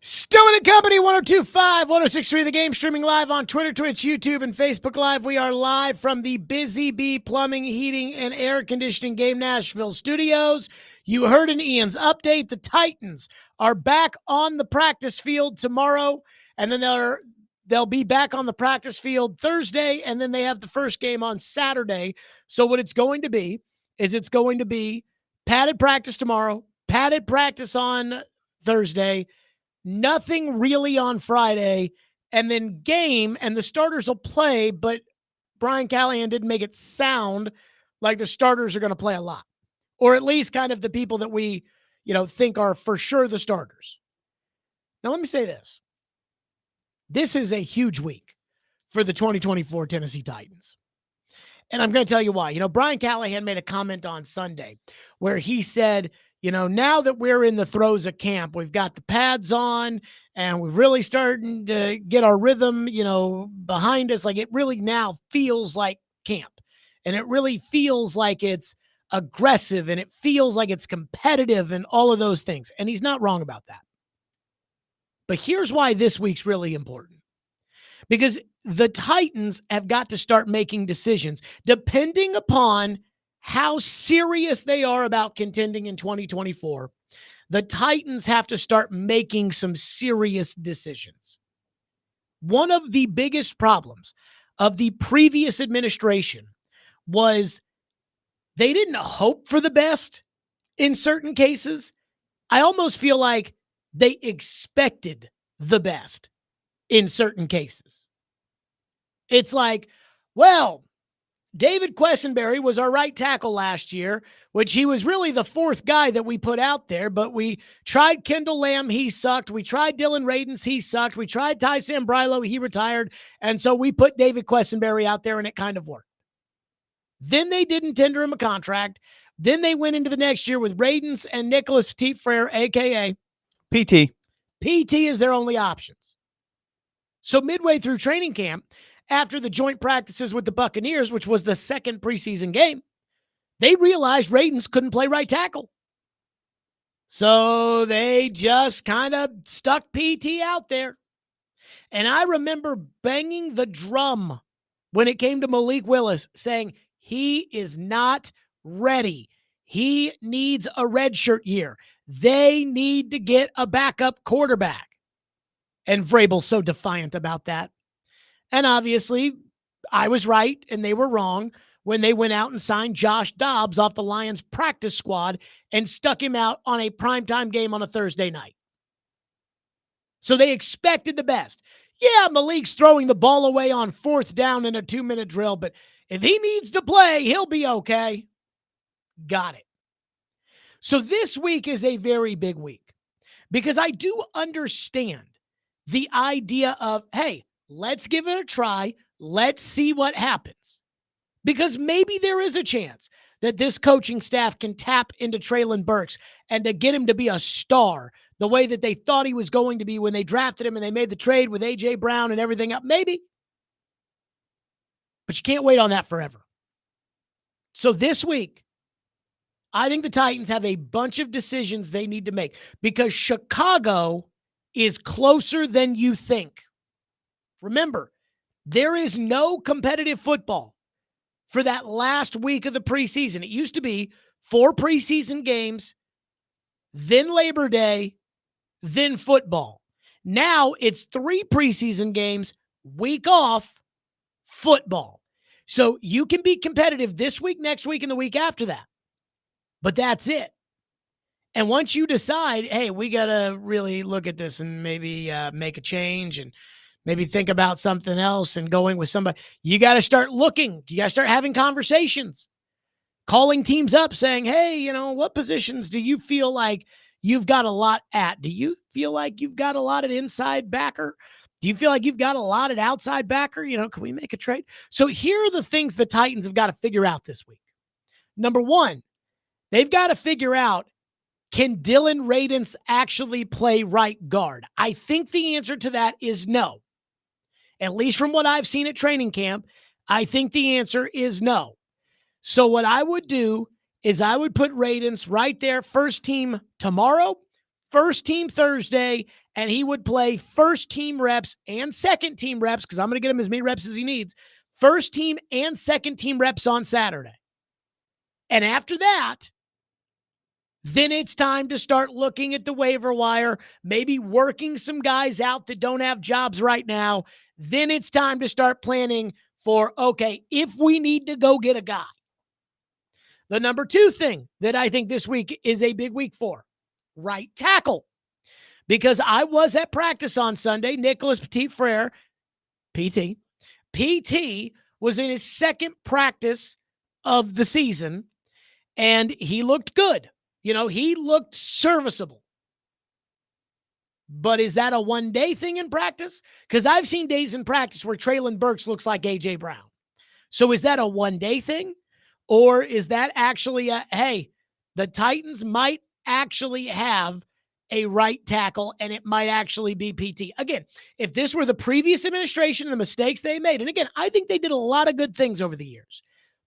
Stillman and Company, 1025, 1063 The Game, streaming live on Twitter, Twitch, YouTube, and Facebook Live. We are live from the Busy Bee Plumbing, Heating, and Air Conditioning Game Nashville studios. You heard in Ian's update, the Titans are back on the practice field tomorrow, and then they'll be back on the practice field Thursday, and then they have the first game on Saturday. So what it's going to be is it's going to be padded practice tomorrow, padded practice on Thursday, nothing really on Friday, and then game, and the starters will play, but Brian Callahan didn't make it sound like the starters are going to play a lot, or at least kind of the people that we, think are for sure the starters. Now, let me say this. This is a huge week for the 2024 Tennessee Titans. And I'm going to tell you why. Brian Callahan made a comment on Sunday where he said, now that we're in the throes of camp, we've got the pads on and we're really starting to get our rhythm, behind us. Like, it really now feels like camp, and it really feels like it's aggressive, and it feels like it's competitive and all of those things. And he's not wrong about that. But here's why this week's really important. Because the Titans have got to start making decisions depending upon how serious they are about contending in 2024. The Titans have to start making some serious decisions. One of the biggest problems of the previous administration was they didn't hope for the best in certain cases. I almost feel like they expected the best in certain cases. It's like, well, David Quessenberry was our right tackle last year, which he was really the fourth guy that we put out there, but we tried Kendall Lamb, he sucked. We tried Dylan Radens, he sucked. We tried Ty Sambrilo, he retired. And so we put David Quessenberry out there, and it kind of worked. Then they didn't tender him a contract. Then they went into the next year with Radens and Nicholas Petit-Frere, a.k.a. PT. PT is their only options. So midway through training camp, after the joint practices with the Buccaneers, which was the second preseason game, they realized Radens couldn't play right tackle. So they just kind of stuck PT out there. And I remember banging the drum when it came to Malik Willis, saying he is not ready. He needs a redshirt year. They need to get a backup quarterback. And Vrabel's so defiant about that. And obviously, I was right and they were wrong when they went out and signed Josh Dobbs off the Lions practice squad and stuck him out on a primetime game on a Thursday night. So they expected the best. Yeah, Malik's throwing the ball away on fourth down in a 2-minute drill, but if he needs to play, he'll be okay. Got it. So this week is a very big week because I do understand the idea of, hey, let's give it a try. Let's see what happens. Because maybe there is a chance that this coaching staff can tap into Treylon Burks and to get him to be a star the way that they thought he was going to be when they drafted him and they made the trade with A.J. Brown and everything up. Maybe. But you can't wait on that forever. So this week, I think the Titans have a bunch of decisions they need to make because Chicago is closer than you think. Remember, there is no competitive football for that last week of the preseason. It used to be 4 preseason games, then Labor Day, then football. Now it's 3 preseason games, week off, football. So you can be competitive this week, next week, and the week after that. But that's it. And once you decide, hey, we got to really look at this and maybe make a change and maybe think about something else and going with somebody, you got to start looking. You got to start having conversations, calling teams up saying, hey, what positions do you feel like you've got a lot at? Do you feel like you've got a lot at inside backer? Do you feel like you've got a lot at outside backer? Can we make a trade? So here are the things the Titans have got to figure out this week. Number one, they've got to figure out, can Dylan Radens actually play right guard? I think the answer to that is no. At least from what I've seen at training camp, I think the answer is no. So what I would do is I would put Radens right there, first team tomorrow, first team Thursday, and he would play first team reps and second team reps, because I'm going to get him as many reps as he needs, first team and second team reps on Saturday. And after that, then it's time to start looking at the waiver wire, maybe working some guys out that don't have jobs right now. Then it's time to start planning for, okay, if we need to go get a guy. The number 2 thing that I think this week is a big week for, right tackle. Because I was at practice on Sunday. Nicholas Petit-Frere, PT, was in his second practice of the season, and he looked good. You know, he looked serviceable. But is that a one-day thing in practice? Because I've seen days in practice where Traylon Burks looks like A.J. Brown. So is that a one-day thing? Or is that actually hey, the Titans might actually have a right tackle, and it might actually be PT. Again, if this were the previous administration and the mistakes they made, and again, I think they did a lot of good things over the years,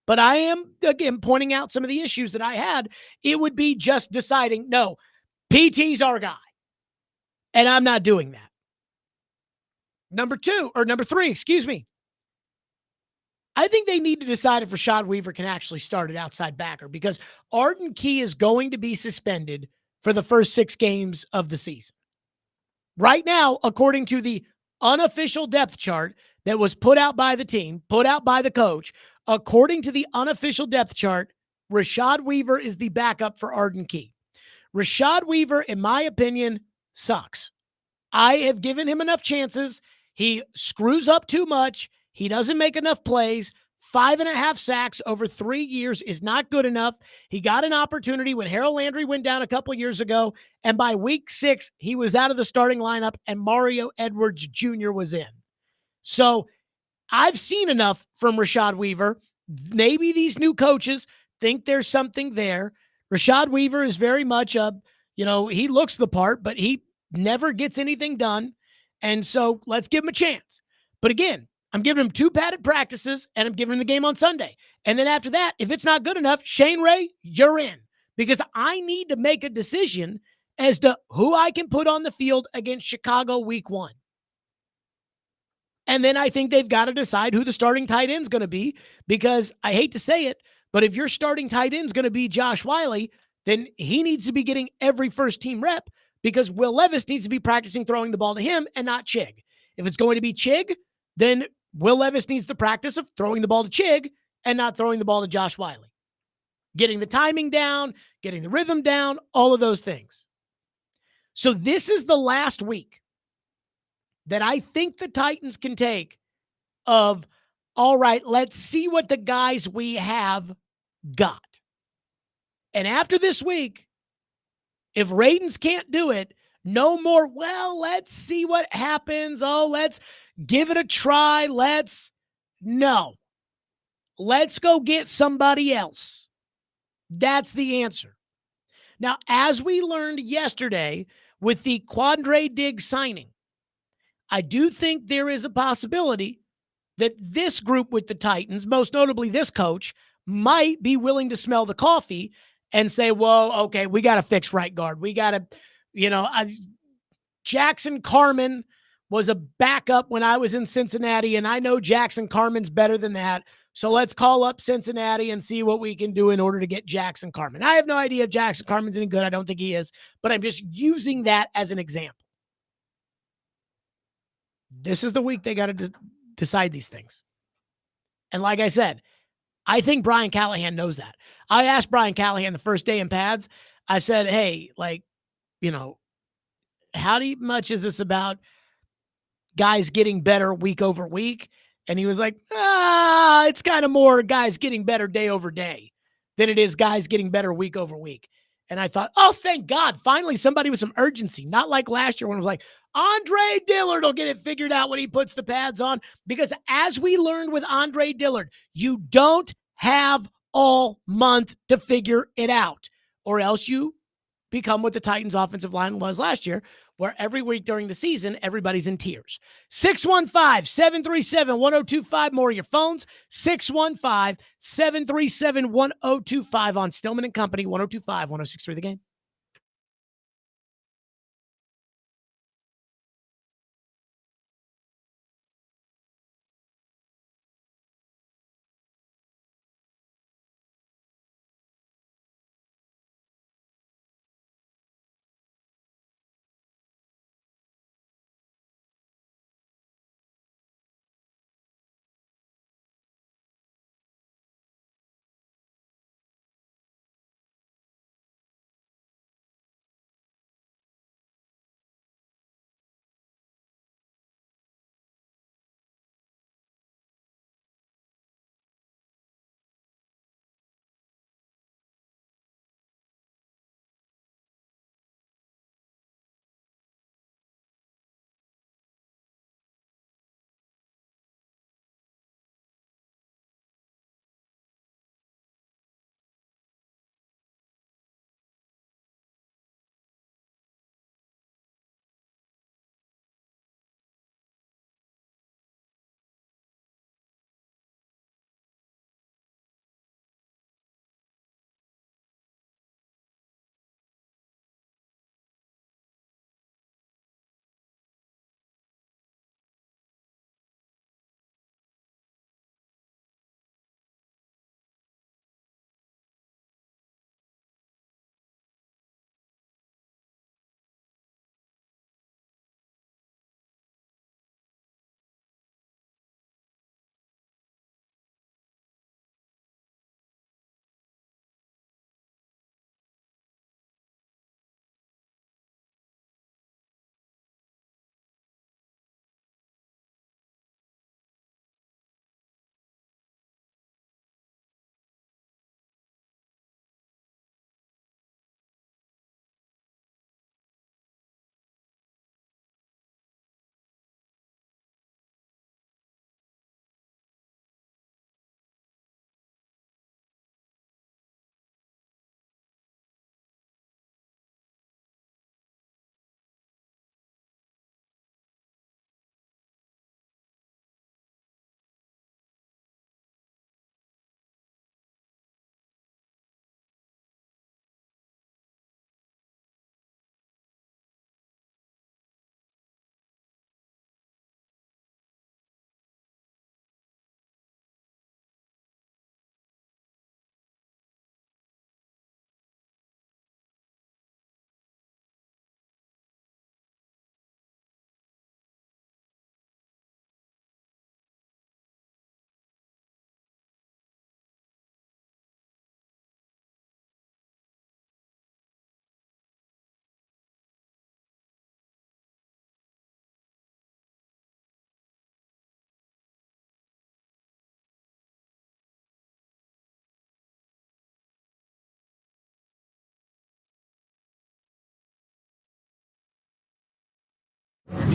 but I am, again, pointing out some of the issues that I had, it would be just deciding, no, PT's our guy. And I'm not doing that. Number 3, excuse me. I think they need to decide if Rashad Weaver can actually start at outside backer, because Arden Key is going to be suspended for the first 6 games of the season. Right now, according to the unofficial depth chart that was put out by the team, put out by the coach, according to the unofficial depth chart, Rashad Weaver is the backup for Arden Key. Rashad Weaver, in my opinion, sucks. I have given him enough chances. He screws up too much. He doesn't make enough plays. 5.5 sacks over 3 years is not good enough. He got an opportunity when Harold Landry went down a couple years ago, and by week 6, he was out of the starting lineup, and Mario Edwards Jr. was in. So I've seen enough from Rashad Weaver. Maybe these new coaches think there's something there. Rashad Weaver is very much he looks the part, but he never gets anything done. And so let's give him a chance. But again, I'm giving him 2 padded practices, and I'm giving him the game on Sunday. And then after that, if it's not good enough, Shane Ray, you're in. Because I need to make a decision as to who I can put on the field against Chicago week 1. And then I think they've got to decide who the starting tight end is going to be, because I hate to say it, but if your starting tight end is going to be Josh Wiley, then he needs to be getting every first team rep, because Will Levis needs to be practicing throwing the ball to him and not Chig. If it's going to be Chig, then Will Levis needs the practice of throwing the ball to Chig and not throwing the ball to Josh Wiley. Getting the timing down, getting the rhythm down, all of those things. So this is the last week that I think the Titans can take of, all right, let's see what the guys we have got. And after this week, if Radens can't do it, no more, well, let's see what happens. Oh, let's give it a try. No. Let's go get somebody else. That's the answer. Now, as we learned yesterday with the Quandre Diggs signing, I do think there is a possibility that this group with the Titans, most notably this coach, might be willing to smell the coffee and say, well, okay, we got to fix right guard. We got to, Jackson Carman was a backup when I was in Cincinnati, and I know Jackson Carman's better than that. So let's call up Cincinnati and see what we can do in order to get Jackson Carman. I have no idea if Jackson Carman's any good. I don't think he is, but I'm just using that as an example. This is the week they got to decide these things. And like I said, I think Brian Callahan knows that. I asked Brian Callahan the first day in pads, I said, hey, how much is this about guys getting better week over week? And he was like, it's kind of more guys getting better day over day than it is guys getting better week over week. And I thought, oh, thank God, finally somebody with some urgency, not like last year when it was like, Andre Dillard will get it figured out when he puts the pads on. Because as we learned with Andre Dillard, you don't have all month to figure it out, or else you become what the Titans offensive line was last year, where every week during the season, everybody's in tears. 615-737-1025. More of your phones. 615-737-1025 on Stillman and Company, 1025, 1063 The Game.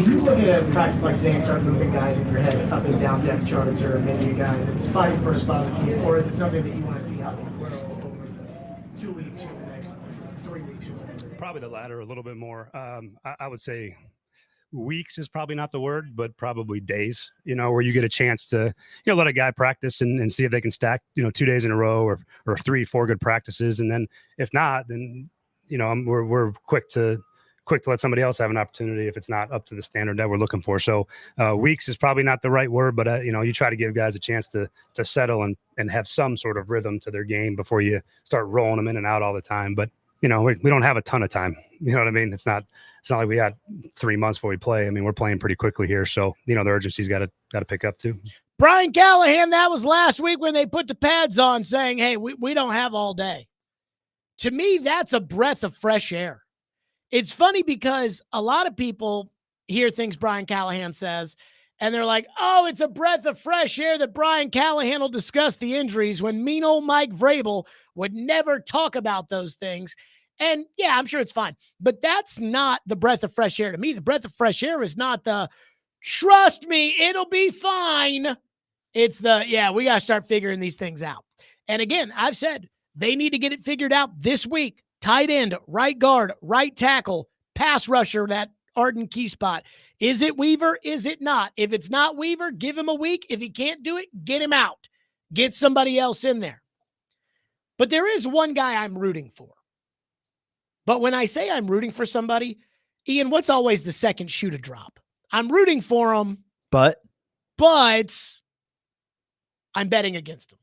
Do you look at a practice like today and start moving guys in your head up and down depth charts, or maybe a guy that's fighting for a spot on the team, or is it something that you want to see how they grow over the 2 weeks or the next 3 weeks or whatever? Probably the latter a little bit more. I would say weeks is probably not the word, but probably days, where you get a chance to, let a guy practice and see if they can stack, 2 days in a row or 3-4 good practices. And then if not, then, we're quick to let somebody else have an opportunity if it's not up to the standard that we're looking for. So weeks is probably not the right word, but you try to give guys a chance to settle and have some sort of rhythm to their game before you start rolling them in and out all the time. But we don't have a ton of time. You know what I mean? It's not like we got 3 months before we play. I mean, we're playing pretty quickly here. So, the urgency's got to pick up too. Brian Callahan, that was last week when they put the pads on saying, hey, we don't have all day. To me, that's a breath of fresh air. It's funny because a lot of people hear things Brian Callahan says, and they're like, oh, it's a breath of fresh air that Brian Callahan will discuss the injuries when mean old Mike Vrabel would never talk about those things. And yeah, I'm sure it's fine. But that's not the breath of fresh air to me. The breath of fresh air is not the, trust me, it'll be fine. It's the, yeah, we got to start figuring these things out. And again, I've said they need to get it figured out this week. Tight end, right guard, right tackle, pass rusher, that Arden Key spot. Is it Weaver? Is it not? If it's not Weaver, give him a week. If he can't do it, get him out. Get somebody else in there. But there is one guy I'm rooting for. But when I say I'm rooting for somebody, Ian, what's always the second shoe to drop? I'm rooting for him, but I'm betting against him.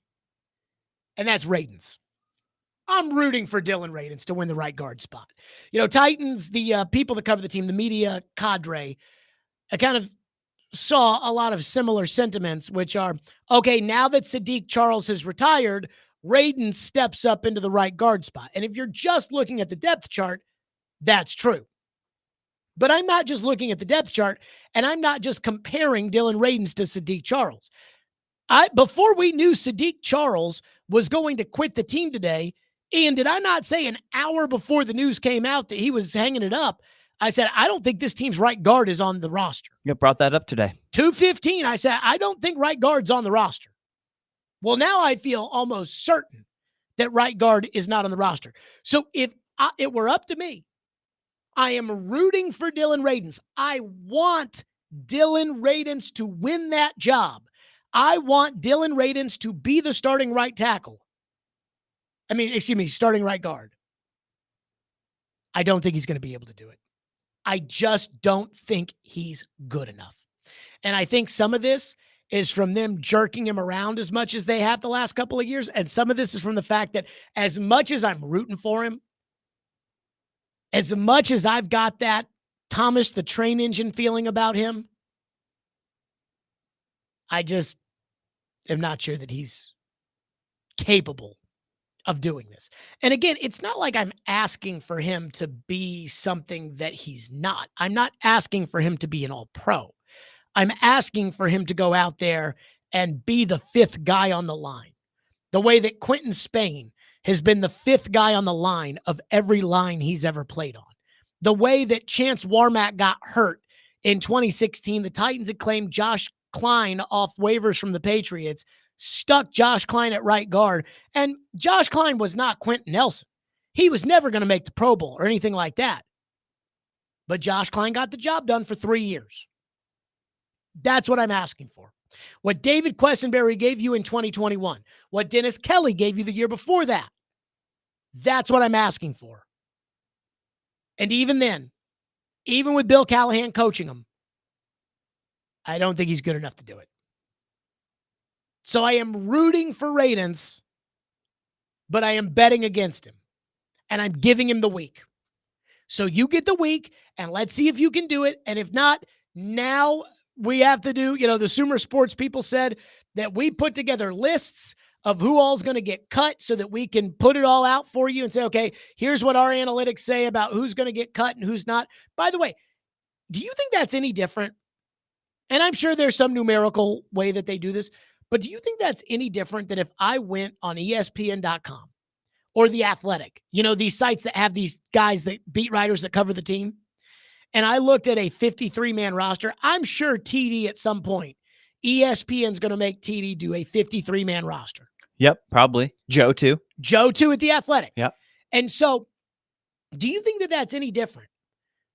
And that's Radens. I'm rooting for Dylan Radens to win the right guard spot. Titans, the people that cover the team, the media cadre, I kind of saw a lot of similar sentiments, which are, okay, now that Sadiq Charles has retired, Radens steps up into the right guard spot. And if you're just looking at the depth chart, that's true. But I'm not just looking at the depth chart, and I'm not just comparing Dylan Radens to Sadiq Charles. Before we knew Sadiq Charles was going to quit the team today, and did I not say an hour before the news came out that he was hanging it up? I said, I don't think this team's right guard is on the roster. You brought that up today. 2:15, I said, I don't think right guard's on the roster. Well, now I feel almost certain that right guard is not on the roster. So if it were up to me, I am rooting for Dylan Radens. I want Dylan Radens to win that job. I want Dylan Radens to be the starting right tackle. Starting right guard. I don't think he's going to be able to do it. I just don't think he's good enough. And I think some of this is from them jerking him around as much as they have the last couple of years. And some of this is from the fact that as much as I'm rooting for him, as much as I've got that Thomas the Train Engine feeling about him, I just am not sure that he's capable of doing this. And again, it's not like I'm asking for him to be something that he's not. I'm not asking for him to be an all-pro. I'm asking for him to go out there and be the fifth guy on the line. The way that Quentin Spain has been the fifth guy on the line of every line he's ever played on. The way that Chance Warmack got hurt in 2016, the Titans had claimed Josh Klein off waivers from the Patriots, stuck Josh Klein at right guard, and Josh Klein was not Quentin Nelson. He was never going to make the Pro Bowl or anything like that. But Josh Klein got the job done for 3 years. That's what I'm asking for. What David Quessenberry gave you in 2021, what Dennis Kelly gave you the year before that, that's what I'm asking for. And even then, even with Bill Callahan coaching him, I don't think he's good enough to do it. So I am rooting for Radens, but I am betting against him. And I'm giving him the week. So you get the week, and let's see if you can do it. And if not, now we have to do, the Sumer Sports people said that we put together lists of who all's going to get cut so that we can put it all out for you and say, okay, here's what our analytics say about who's going to get cut and who's not. By the way, do you think that's any different? And I'm sure there's some numerical way that they do this, but do you think that's any different than if I went on ESPN.com or The Athletic, these sites that have these guys, that beat writers that cover the team, and I looked at a 53-man roster, I'm sure TD at some point, ESPN's going to make TD do a 53-man roster. Yep, probably. Joe too. Joe too at The Athletic. Yep. And so do you think that that's any different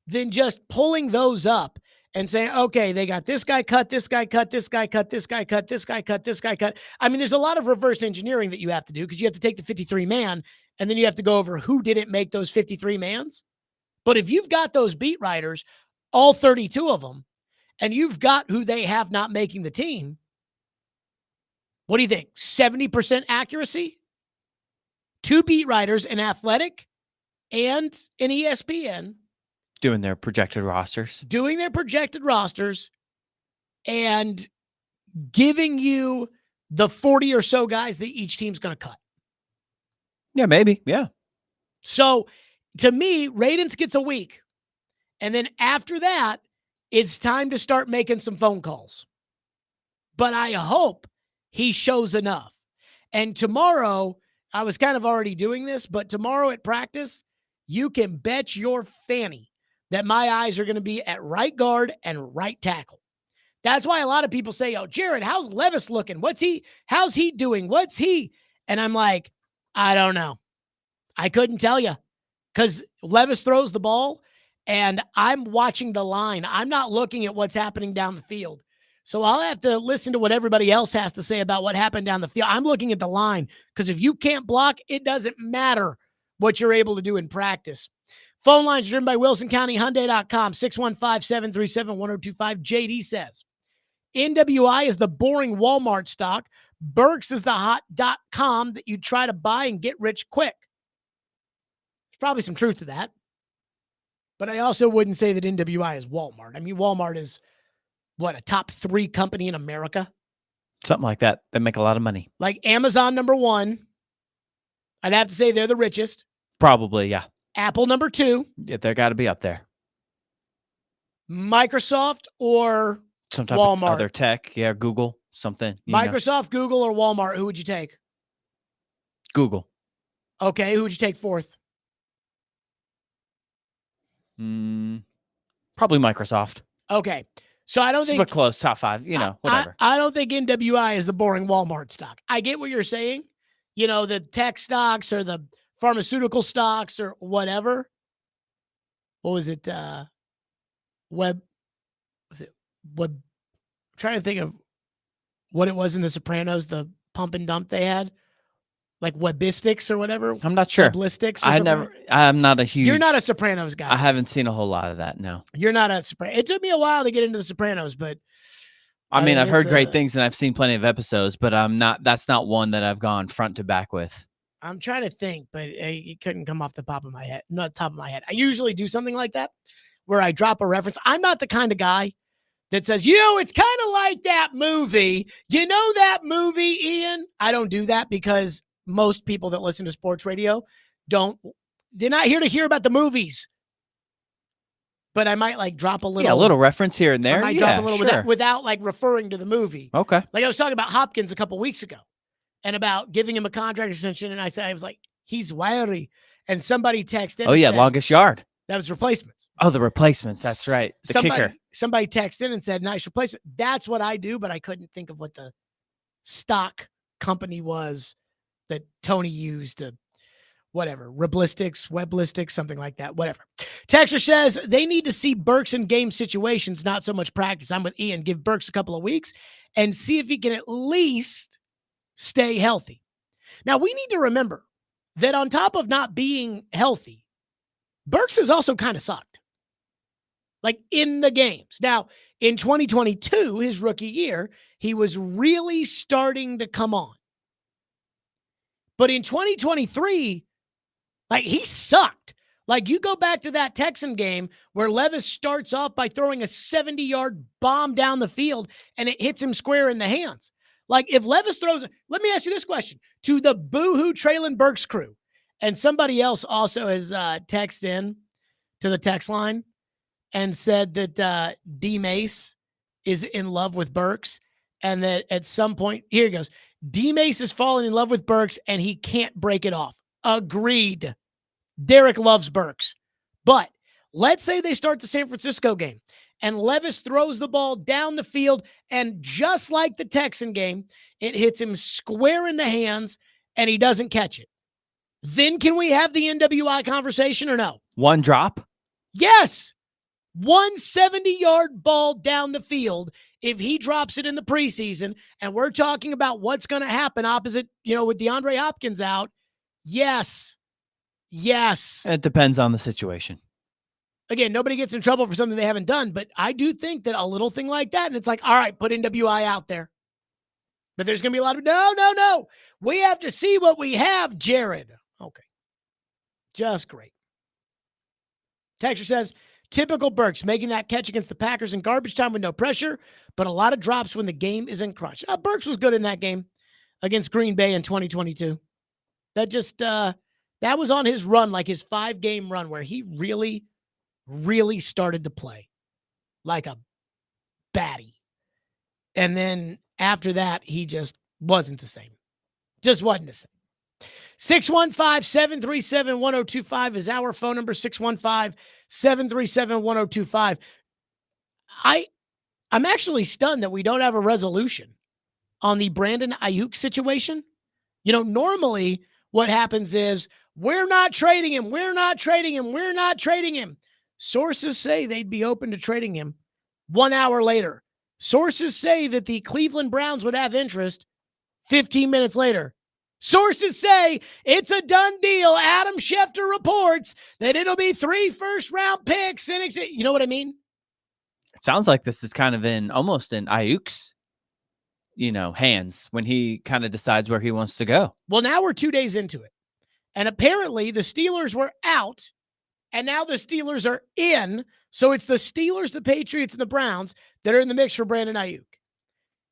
than just pulling those up and saying, okay, they got this guy cut, this guy cut, this guy cut, this guy cut, this guy cut, this guy cut. I mean, there's a lot of reverse engineering that you have to do because you have to take the 53-man and then you have to go over who didn't make those 53 mans. But if you've got those beat writers, all 32 of them, and you've got who they have not making the team, what do you think? 70% accuracy? 2 beat writers, an Athletic and an ESPN. Doing their projected rosters. And giving you the 40 or so guys that each team's going to cut. Yeah, maybe. Yeah. So to me, Radens gets a week. And then after that, it's time to start making some phone calls. But I hope he shows enough. And tomorrow, I was kind of already doing this, but tomorrow at practice, you can bet your fanny that my eyes are going to be at right guard and right tackle. That's why a lot of people say, oh, Jared, how's Levis looking? How's he doing? And I'm like, I don't know. I couldn't tell you because Levis throws the ball and I'm watching the line. I'm not looking at what's happening down the field. So I'll have to listen to what everybody else has to say about what happened down the field. I'm looking at the line because if you can't block, it doesn't matter what you're able to do in practice. Phone lines driven by WilsonCountyHyundai.com, 615-737-1025. JD says, NWI is the boring Walmart stock. Burks is the hot.com that you try to buy and get rich quick. There's probably some truth to that. But I also wouldn't say that NWI is Walmart. I mean, Walmart is, what, a top 3 company in America? Something like that. They make a lot of money. Like Amazon, number 1. I'd have to say they're the richest. Probably, yeah. Apple, number 2. Yeah, they got to be up there. Microsoft or Some type Walmart? of other tech. Yeah, Google, something. Microsoft, Google, or Walmart? Who would you take? Google. Okay, who would you take 4th? Probably Microsoft. Okay. So I don't think a close top 5, whatever. I don't think NWI is the boring Walmart stock. I get what you're saying. The tech stocks or the pharmaceutical stocks or whatever. What was it? Web. I'm trying to think of what it was in The Sopranos, the pump and dump they had. Like Webistics or whatever. I'm not sure. Weblistics. I'm not a huge. You're not a Sopranos guy. I haven't seen a whole lot of that. No. You're not a Sopranos. It took me a while to get into the Sopranos, but I mean, I've heard great things and I've seen plenty of episodes, but that's not one that I've gone front to back with. I'm trying to think, but it couldn't come off the top of my head. Not the top of my head. I usually do something like that where I drop a reference. I'm not the kind of guy that says, it's kind of like that movie. You know that movie, Ian? I don't do that because most people that listen to sports radio they're not here to hear about the movies. But I might drop a little. Yeah, a little reference here and there. I might drop a little without referring to the movie. Okay. Like I was talking about Hopkins a couple weeks ago and about giving him a contract extension. And I was like, he's wiry. And somebody texted. Oh, yeah, longest yard. That was replacements. Oh, the replacements. That's right. The kicker. Somebody texted and said, nice replacement. That's what I do, but I couldn't think of what the stock company was that Tony used to whatever, Weblistics, something like that, whatever. Texter says they need to see Burks in game situations, not so much practice. I'm with Ian. Give Burks a couple of weeks and see if he can at least stay healthy. Now, we need to remember that on top of not being healthy, Burks has also kind of sucked. Like in the games. Now, in 2022, his rookie year, he was really starting to come on. But in 2023, he sucked. You go back to that Texan game where Levis starts off by throwing a 70-yard bomb down the field and it hits him square in the hands. If Levis throws, let me ask you this question to the boohoo Traylon Burks crew. And somebody else also has texted in to the text line and said that D Mace is in love with Burks and that at some point, here he goes, D Mace is falling in love with Burks and he can't break it off. Agreed. Derek loves Burks. But Let's say they start the San Francisco game and Levis throws the ball down the field, and just like the Texan game, it hits him square in the hands and he doesn't catch it. Then can we have the NWI conversation or no? One drop? Yes. 170-yard ball down the field. If he drops it in the preseason, and we're talking about what's going to happen opposite, with DeAndre Hopkins out, yes. It depends on the situation. Again, nobody gets in trouble for something they haven't done, but I do think that a little thing like that, and it's like, all right, put NWI out there. But there's going to be a lot of, no. We have to see what we have, Jared. Okay. Just great. Texture says, typical Burks, making that catch against the Packers in garbage time with no pressure, but a lot of drops when the game isn't crushed. Burks was good in that game against Green Bay in 2022. That just, that was on his run, like his 5-game run where he really, really started to play like a baddie. And then after that, he just wasn't the same. Just wasn't the same. 615-737-1025 is our phone number, 615-737-1025. I'm actually stunned that we don't have a resolution on the Brandon Ayuk situation. Normally what happens is we're not trading him. Sources say they'd be open to trading him 1 hour later. Sources say that the Cleveland Browns would have interest 15 minutes later. Sources say it's a done deal. Adam Schefter reports that it'll be 3 first-round picks. And you know what I mean? It sounds like this is kind of almost in Ayuk's, hands when he kind of decides where he wants to go. Well, now we're 2 days into it. And apparently the Steelers were out, and now the Steelers are in. So it's the Steelers, the Patriots, and the Browns that are in the mix for Brandon Ayuk.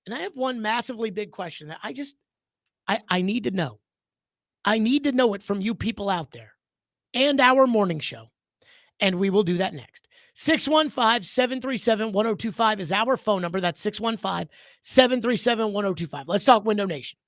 And I have one massively big question that I need to know. I need to know it from you people out there and our morning show. And we will do that next. 615-737-1025 is our phone number. That's 615-737-1025. Let's talk Window Nation.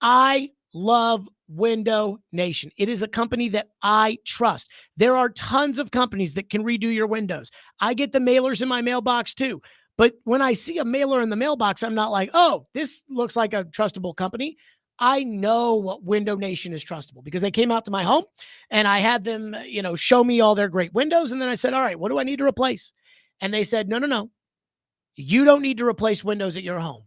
I love Window Nation. It is a company that I trust. There are tons of companies that can redo your windows. I get the mailers in my mailbox too. But when I see a mailer in the mailbox, I'm not like, oh, this looks like a trustable company. I know what Window Nation is trustable because they came out to my home and I had them, show me all their great windows. And then I said, all right, what do I need to replace? And they said, no. You don't need to replace windows at your home.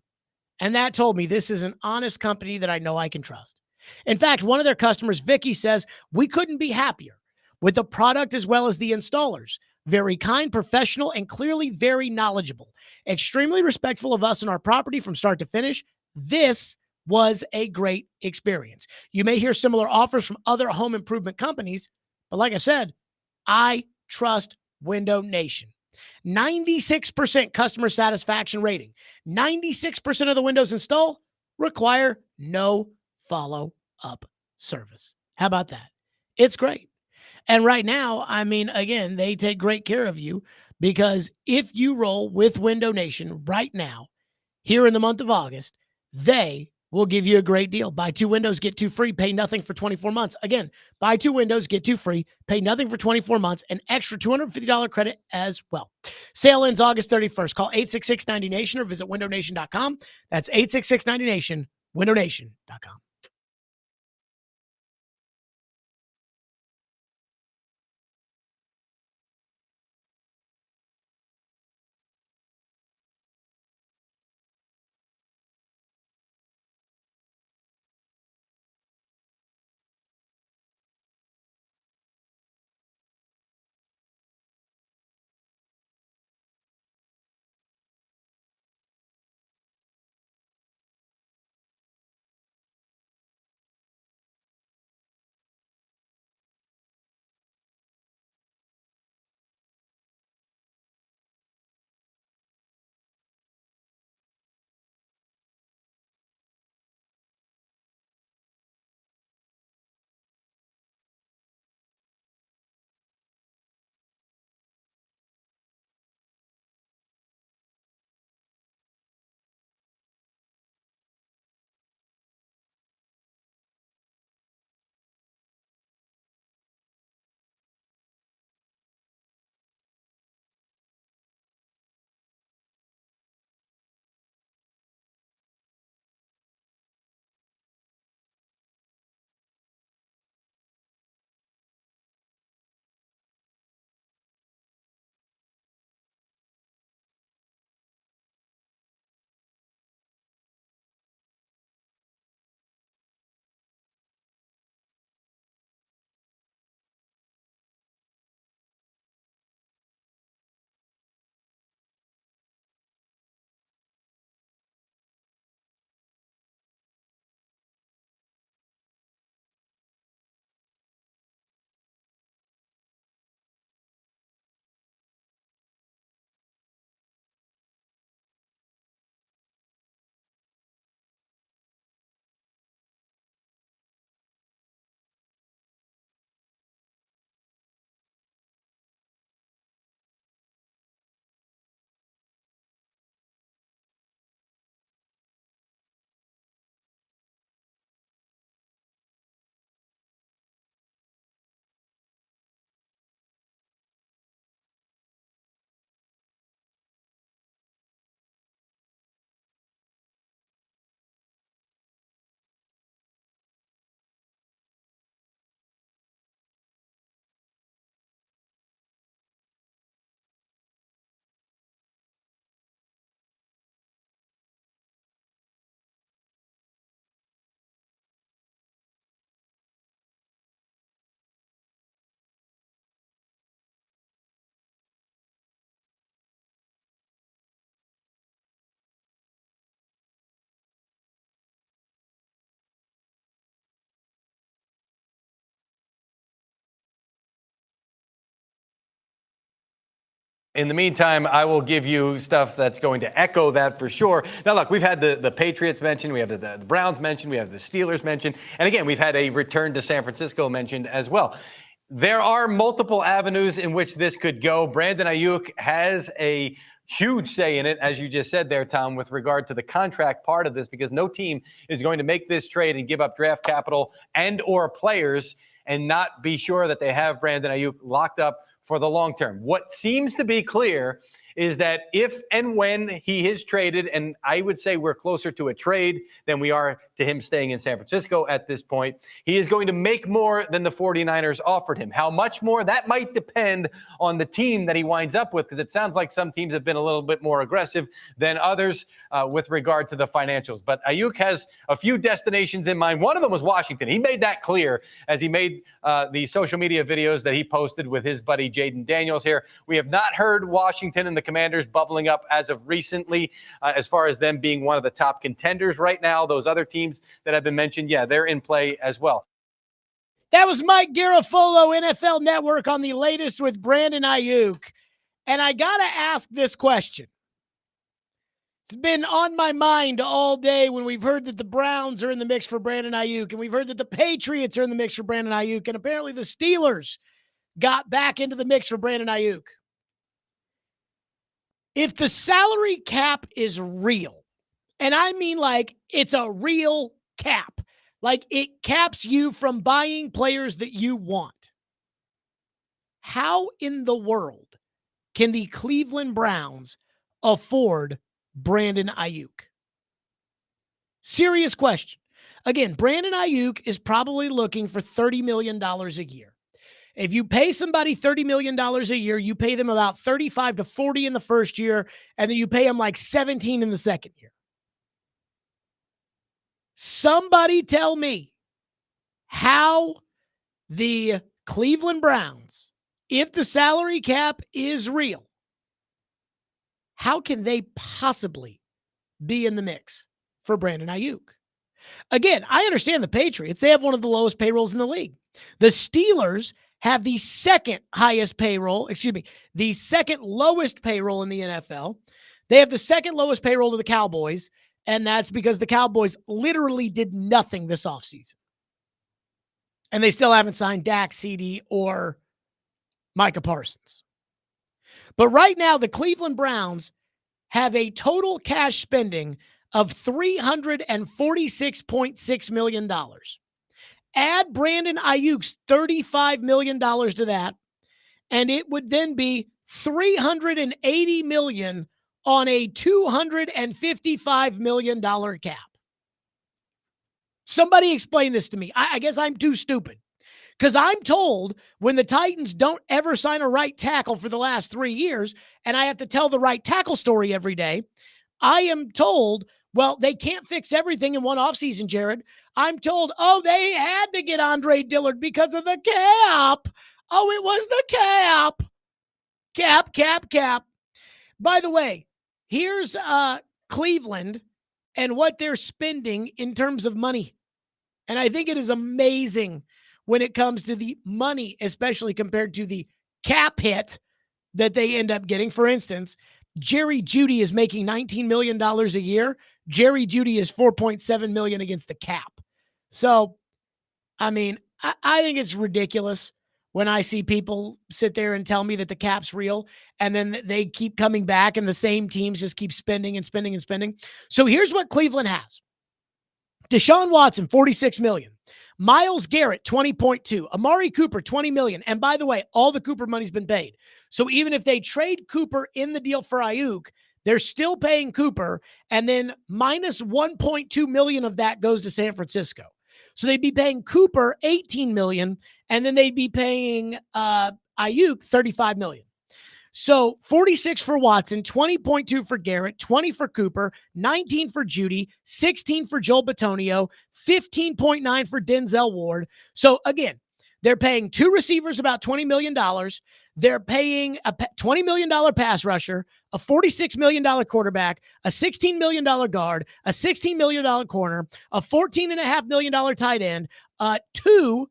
And that told me this is an honest company that I know I can trust. In fact, one of their customers, Vicky, says, we couldn't be happier with the product as well as the installers. Very kind, professional, and clearly very knowledgeable. Extremely respectful of us and our property from start to finish. This was a great experience. You may hear similar offers from other home improvement companies, but like I said, I trust Window Nation. 96% customer satisfaction rating. 96% of the windows installed require no follow-up service. How about that? It's great. And right now, again, they take great care of you because if you roll with Window Nation right now, here in the month of August, they will give you a great deal. Buy 2 windows, get 2 free, pay nothing for 24 months. Again, buy 2 windows, get 2 free, pay nothing for 24 months, an extra $250 credit as well. Sale ends August 31st. Call 866-90Nation or visit windownation.com. That's 866-90Nation, windownation.com. In the meantime, I will give you stuff that's going to echo that for sure. Now, look, we've had the Patriots mentioned, we have the Browns mentioned, we have the Steelers mentioned, and again, we've had a return to San Francisco mentioned as well. There are multiple avenues in which this could go. Brandon Ayuk has a huge say in it, as you just said there, Tom, with regard to the contract part of this, because no team is going to make this trade and give up draft capital and or players and not be sure that they have Brandon Ayuk locked up for the long term. What seems to be clear is that if and when he is traded, and I would say we're closer to a trade than we are to him staying in San Francisco at this point, he is going to make more than the 49ers offered him. How much more? That might depend on the team that he winds up with, because it sounds like some teams have been a little bit more aggressive than others with regard to the financials. But Ayuk has a few destinations in mind. One of them was Washington. He made that clear as he made the social media videos that he posted with his buddy Jaden Daniels here. We have not heard Washington and the Commanders bubbling up as of recently, as far as them being one of the top contenders right now. Those other teams that have been mentioned, yeah, they're in play as well. That was Mike Garafolo, NFL Network, on the latest with Brandon Ayuk. And I got to ask this question. It's been on my mind all day when we've heard that the Browns are in the mix for Brandon Ayuk, and we've heard that the Patriots are in the mix for Brandon Ayuk, and apparently the Steelers got back into the mix for Brandon Ayuk. If the salary cap is real, and I mean like it's a real cap, like it caps you from buying players that you want, how in the world can the Cleveland Browns afford Brandon Ayuk? Serious question. Again, Brandon Ayuk is probably looking for $30 million a year. If you pay somebody $30 million a year, you pay them about 35 to 40 in the first year, and then you pay them like 17 in the second year. Somebody tell me how the Cleveland Browns, if the salary cap is real, how can they possibly be in the mix for Brandon Ayuk? Again, I understand the Patriots. They have one of the lowest payrolls in the league. The Steelers have the second lowest payroll in the NFL. They have the second lowest payroll to the Cowboys, and that's because the Cowboys literally did nothing this offseason. And they still haven't signed Dak, CD, or Micah Parsons. But right now, the Cleveland Browns have a total cash spending of $346.6 million. Add Brandon Ayuk's $35 million to that, and it would then be $380 million on a $255 million cap. Somebody explain this to me. I guess I'm too stupid, because I'm told when the Titans don't ever sign a right tackle for the last 3 years, and I have to tell the right tackle story every day, I am told, well, they can't fix everything in one offseason, Jared. I'm told, oh, they had to get Andre Dillard because of the cap. Oh, it was the cap. Cap. By the way, here's Cleveland and what they're spending in terms of money. And I think it is amazing when it comes to the money, especially compared to the cap hit that they end up getting. For instance, Jerry Jeudy is making $19 million a year. Jerry Jeudy is $4.7 million against the cap. So, I mean, I think it's ridiculous when I see people sit there and tell me that the cap's real, and then they keep coming back and the same teams just keep spending and spending and spending. So here's what Cleveland has. Deshaun Watson, $46 million. Myles Garrett, $20.2. Amari Cooper, $20 million. And by the way, all the Cooper money's been paid. So even if they trade Cooper in the deal for Ayuk, they're still paying Cooper, and then minus $1.2 million of that goes to San Francisco. So they'd be paying Cooper $18 million, and then they'd be paying Ayuk $35 million. So 46 for Watson, 20.2 for Garrett, 20 for Cooper, 19 for Jeudy, 16 for Joel Bitonio, 15.9 for Denzel Ward. So again, they're paying two receivers about $20 million. They're paying a $20 million pass rusher, a $46 million quarterback, a $16 million guard, a $16 million corner, a $14.5 million tight end, two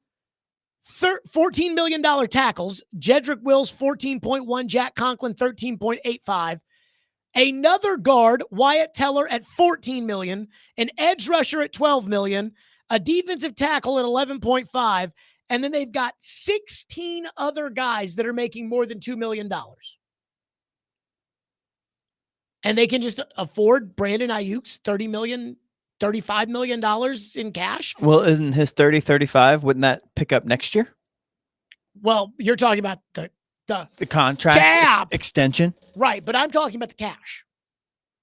$14 million tackles. Jedrick Wills, 14.1. Jack Conklin, 13.85. Another guard, Wyatt Teller, at $14 million. An edge rusher at $12 million. A defensive tackle at 11.5. And then they've got 16 other guys that are making more than $2 million. And they can just afford Brandon Ayuk's $30 million, $35 million in cash. Well, isn't his 30, 35? Wouldn't that pick up next year? Well, you're talking about the contract cap extension. Right, but I'm talking about the cash.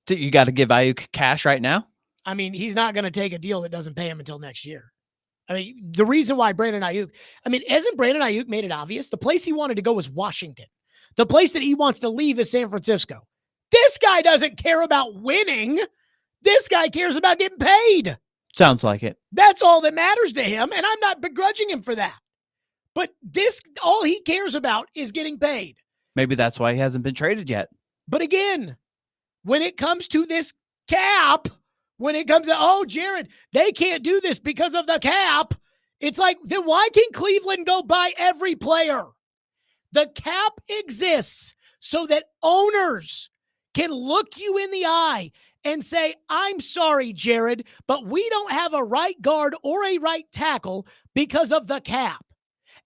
You got to give Ayuk cash right now? I mean, he's not going to take a deal that doesn't pay him until next year. I mean, the reason why Brandon Ayuk, hasn't Brandon Ayuk made it obvious? The place he wanted to go was Washington. The place that he wants to leave is San Francisco. This guy doesn't care about winning. This guy cares about getting paid. Sounds like it. That's all that matters to him, and I'm not begrudging him for that. But all he cares about is getting paid. Maybe that's why he hasn't been traded yet. But again, when it comes to this cap, when it comes to, Jared, they can't do this because of the cap. It's like, then why can Cleveland go buy every player? The cap exists so that owners can look you in the eye and say, I'm sorry, Jared, but we don't have a right guard or a right tackle because of the cap.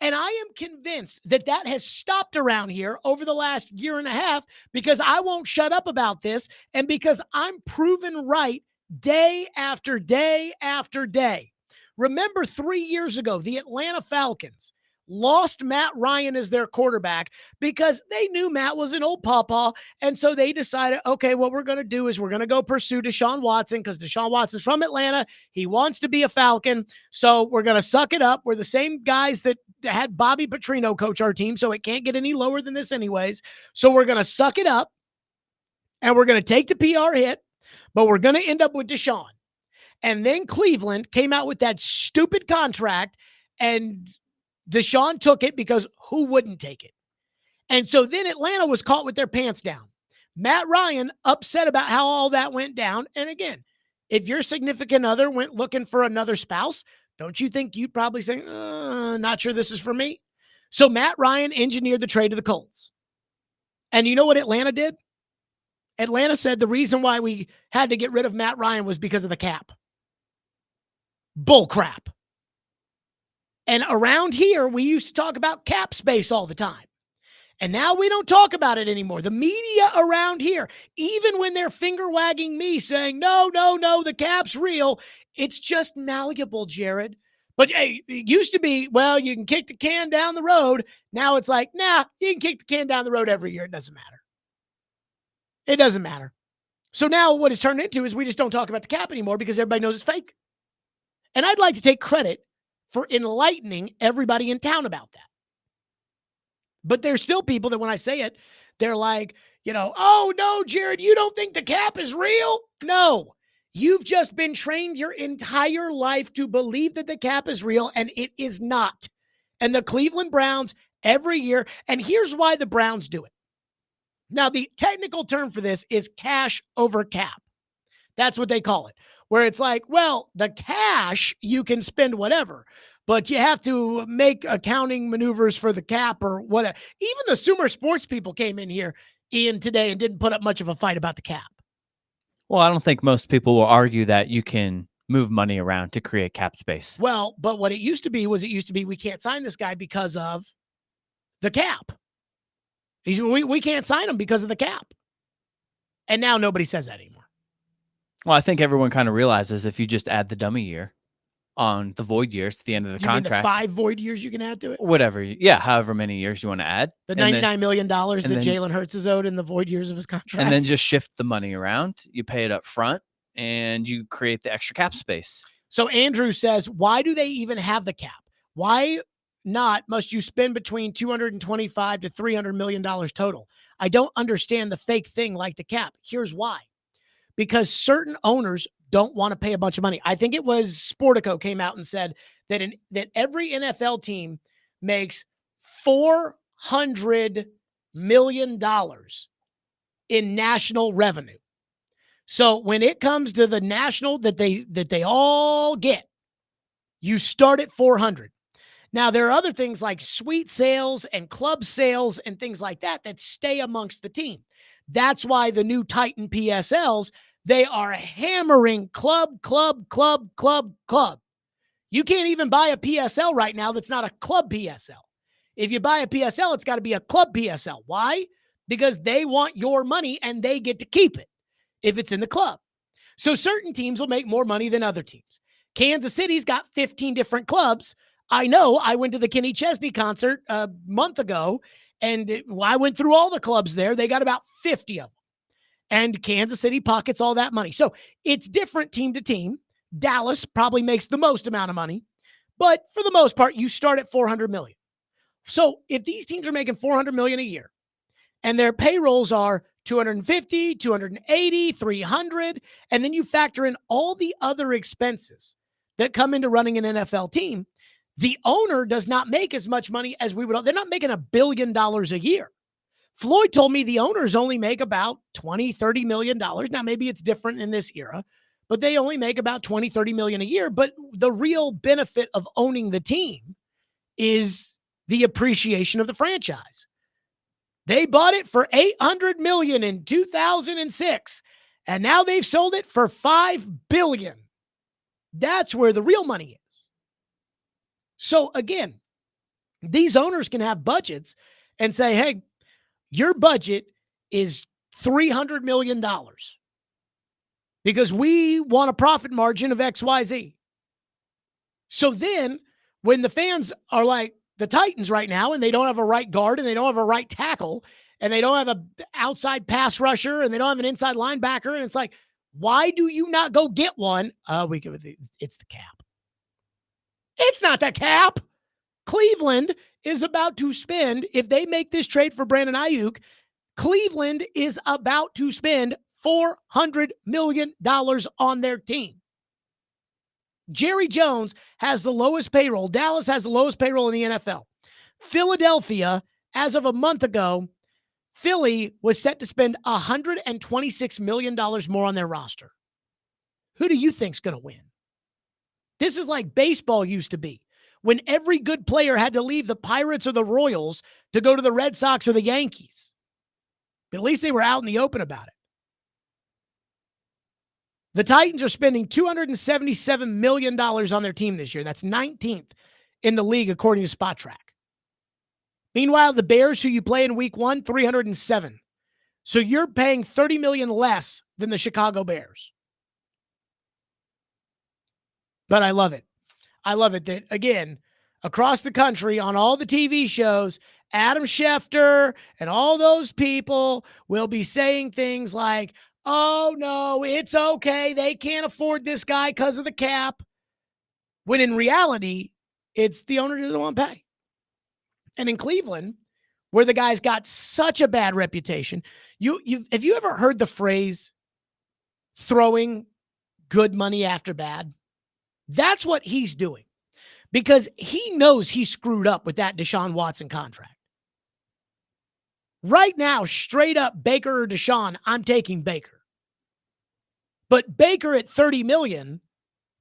And I am convinced that that has stopped around here over the last year and a half because I won't shut up about this and because I'm proven right day after day after day. Remember 3 years ago, the Atlanta Falcons lost Matt Ryan as their quarterback because they knew Matt was an old pawpaw. And so they decided, okay, what we're going to do is we're going to go pursue Deshaun Watson because Deshaun Watson's from Atlanta. He wants to be a Falcon. So we're going to suck it up. We're the same guys that had Bobby Petrino coach our team, so it can't get any lower than this anyways. So we're going to suck it up and we're going to take the PR hit, but we're going to end up with Deshaun. And then Cleveland came out with that stupid contract and Deshaun took it because who wouldn't take it? And so then Atlanta was caught with their pants down. Matt Ryan upset about how all that went down. And again, if your significant other went looking for another spouse, don't you think you'd probably say, not sure this is for me? So Matt Ryan engineered the trade to the Colts. And you know what Atlanta did? Atlanta said the reason why we had to get rid of Matt Ryan was because of the cap. Bull crap. And around here, we used to talk about cap space all the time. And now we don't talk about it anymore. The media around here, even when they're finger wagging me saying, no, the cap's real, it's just malleable, Jared. But hey, it used to be, well, you can kick the can down the road. Now it's like, nah, you can kick the can down the road every year. It doesn't matter. It doesn't matter. So now what it's turned into is we just don't talk about the cap anymore because everybody knows it's fake. And I'd like to take credit for enlightening everybody in town about that. But there's still people that when I say it, they're like, oh no, Jared, you don't think the cap is real? No, you've just been trained your entire life to believe that the cap is real and it is not. And the Cleveland Browns every year, and here's why the Browns do it. Now, the technical term for this is cash over cap. That's what they call it. Where it's like, well, the cash, you can spend whatever, but you have to make accounting maneuvers for the cap or whatever. Even the Sumer Sports people came in here, Ian, today and didn't put up much of a fight about the cap. Well, I don't think most people will argue that you can move money around to create cap space. Well, but what it used to be we can't sign this guy because of the cap. We can't sign him because of the cap. And now nobody says that anymore. Well, I think everyone kind of realizes if you just add the dummy year on the void years to the end of the contract. Mean the 5 void years you can add to it? Whatever. Yeah, however many years you want to add. The $99 million that Jalen Hurts is owed in the void years of his contract. And then just shift the money around. You pay it up front and you create the extra cap space. So Andrew says, why do they even have the cap? Why not must you spend between $225 to $300 million total? I don't understand the fake thing like the cap. Here's why. Because certain owners don't want to pay a bunch of money. I think it was Sportico came out and said that that every NFL team makes $400 million in national revenue. So when it comes to the national that they all get, you start at 400. Now, there are other things like suite sales and club sales and things like that that stay amongst the team. That's why the new Titan PSLs, they are hammering club. You can't even buy a PSL right now that's not a club PSL. If you buy a PSL, it's got to be a club PSL. Why? Because they want your money and they get to keep it if it's in the club. So certain teams will make more money than other teams. Kansas City's got 15 different clubs. I know. I went to the Kenny Chesney concert a month ago, and I went through all the clubs there. They got about 50 of them. And Kansas City pockets all that money. So it's different team to team. Dallas probably makes the most amount of money. But for the most part, you start at $400 million. So if these teams are making $400 million a year, and their payrolls are 250, 280, 300, and then you factor in all the other expenses that come into running an NFL team, the owner does not make as much money as we would. They're not making $1 billion a year. Floyd told me the owners only make about $20, $30 million. Now, maybe it's different in this era, but they only make about $20, $30 million a year. But the real benefit of owning the team is the appreciation of the franchise. They bought it for $800 million in 2006, and now they've sold it for $5 billion. That's where the real money is. So again, these owners can have budgets and say, hey, your budget is $300 million because we want a profit margin of XYZ. So then when the fans are like the Titans right now, and they don't have a right guard, and they don't have a right tackle, and they don't have an outside pass rusher, and they don't have an inside linebacker, and it's like, why do you not go get one? It's the cap. It's not the cap. Cleveland is about to spend, if they make this trade for Brandon Ayuk, Cleveland is about to spend $400 million on their team. Jerry Jones has the lowest payroll. Dallas has the lowest payroll in the NFL. Philadelphia, as of a month ago, Philly was set to spend $126 million more on their roster. Who do you think's going to win? This is like baseball used to be, when every good player had to leave the Pirates or the Royals to go to the Red Sox or the Yankees. But at least they were out in the open about it. The Titans are spending $277 million on their team this year. That's 19th in the league, according to Spot Track. Meanwhile, the Bears, who you play in week 1, 307. So you're paying $30 million less than the Chicago Bears. But I love it. I love it that, again, across the country on all the TV shows, Adam Schefter and all those people will be saying things like, oh, no, it's okay. They can't afford this guy because of the cap. When in reality, it's the owner doesn't want to pay. And in Cleveland, where the guy's got such a bad reputation, have you ever heard the phrase throwing good money after bad? That's what he's doing, because he knows he screwed up with that Deshaun Watson contract. Right now, straight up, Baker or Deshaun, I'm taking Baker. But Baker at $30 million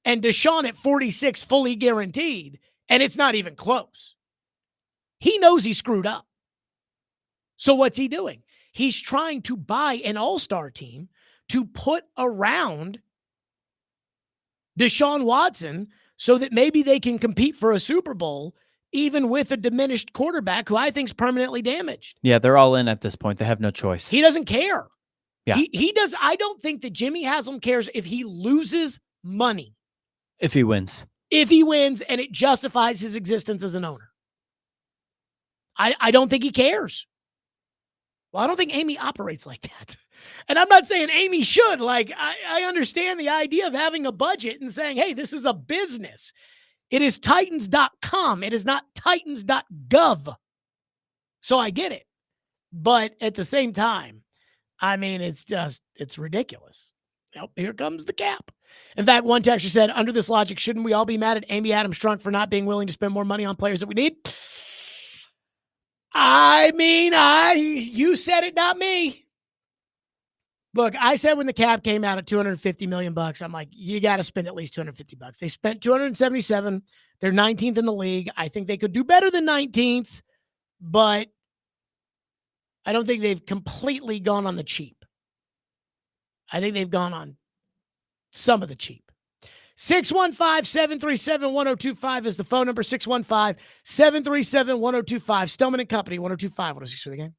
and Deshaun at 46 fully guaranteed, and it's not even close. He knows he screwed up. So what's he doing? He's trying to buy an all-star team to put around Deshaun Watson so that maybe they can compete for a Super Bowl, even with a diminished quarterback who I think is permanently damaged. Yeah, they're all in at this point. They have no choice. He doesn't care. Yeah. He does. I don't think that Jimmy Haslam cares if he loses money. If he wins. If he wins and it justifies his existence as an owner. I don't think he cares. Well, I don't think Amy operates like that. And I'm not saying Amy should. Like, I understand the idea of having a budget and saying, hey, this is a business. It is Titans.com. It is not Titans.gov. So I get it. But at the same time, I mean, it's ridiculous. Well, here comes the cap. In fact, one texter said, under this logic, shouldn't we all be mad at Amy Adams Strunk for not being willing to spend more money on players that we need? I mean, you said it, not me. Look, I said when the cap came out at 250 million bucks, I'm like, you got to spend at least 250 bucks. They spent 277. They're 19th in the league. I think they could do better than 19th, but I don't think they've completely gone on the cheap. I think they've gone on some of the cheap. 615-737-1025 is the phone number. 615-737-1025. Stillman and Company, 1025. 106 for the game.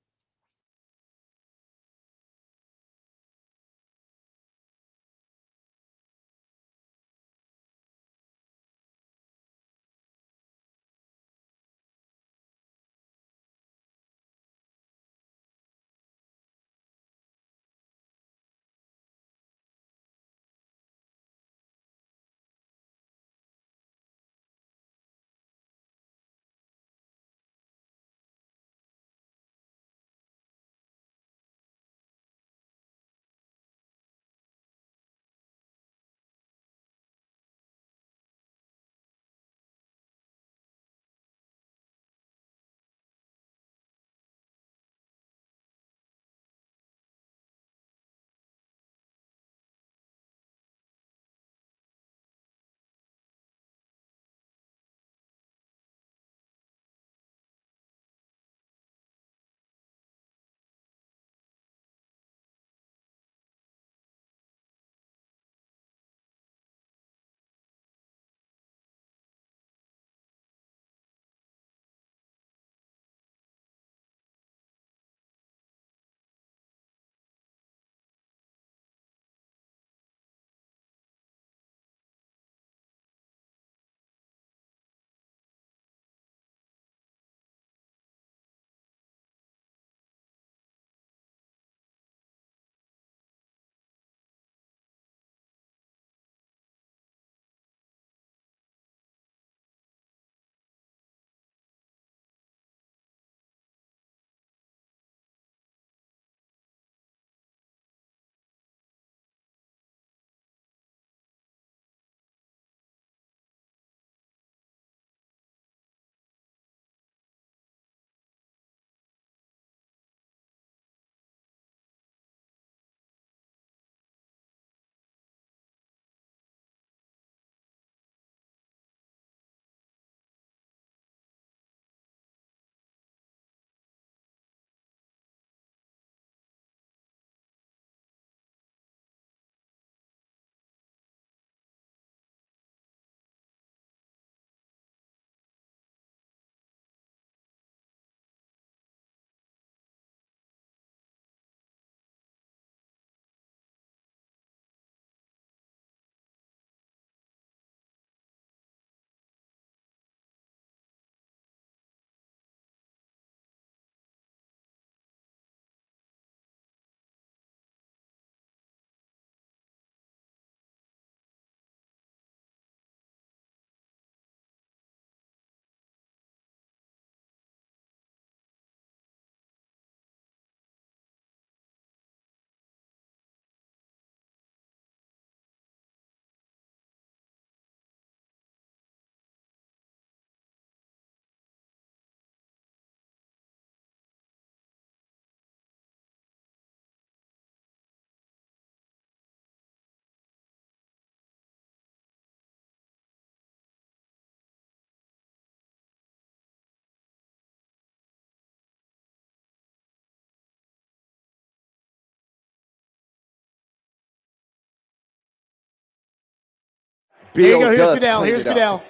Here you go. Here's Goodell. Here's Goodell.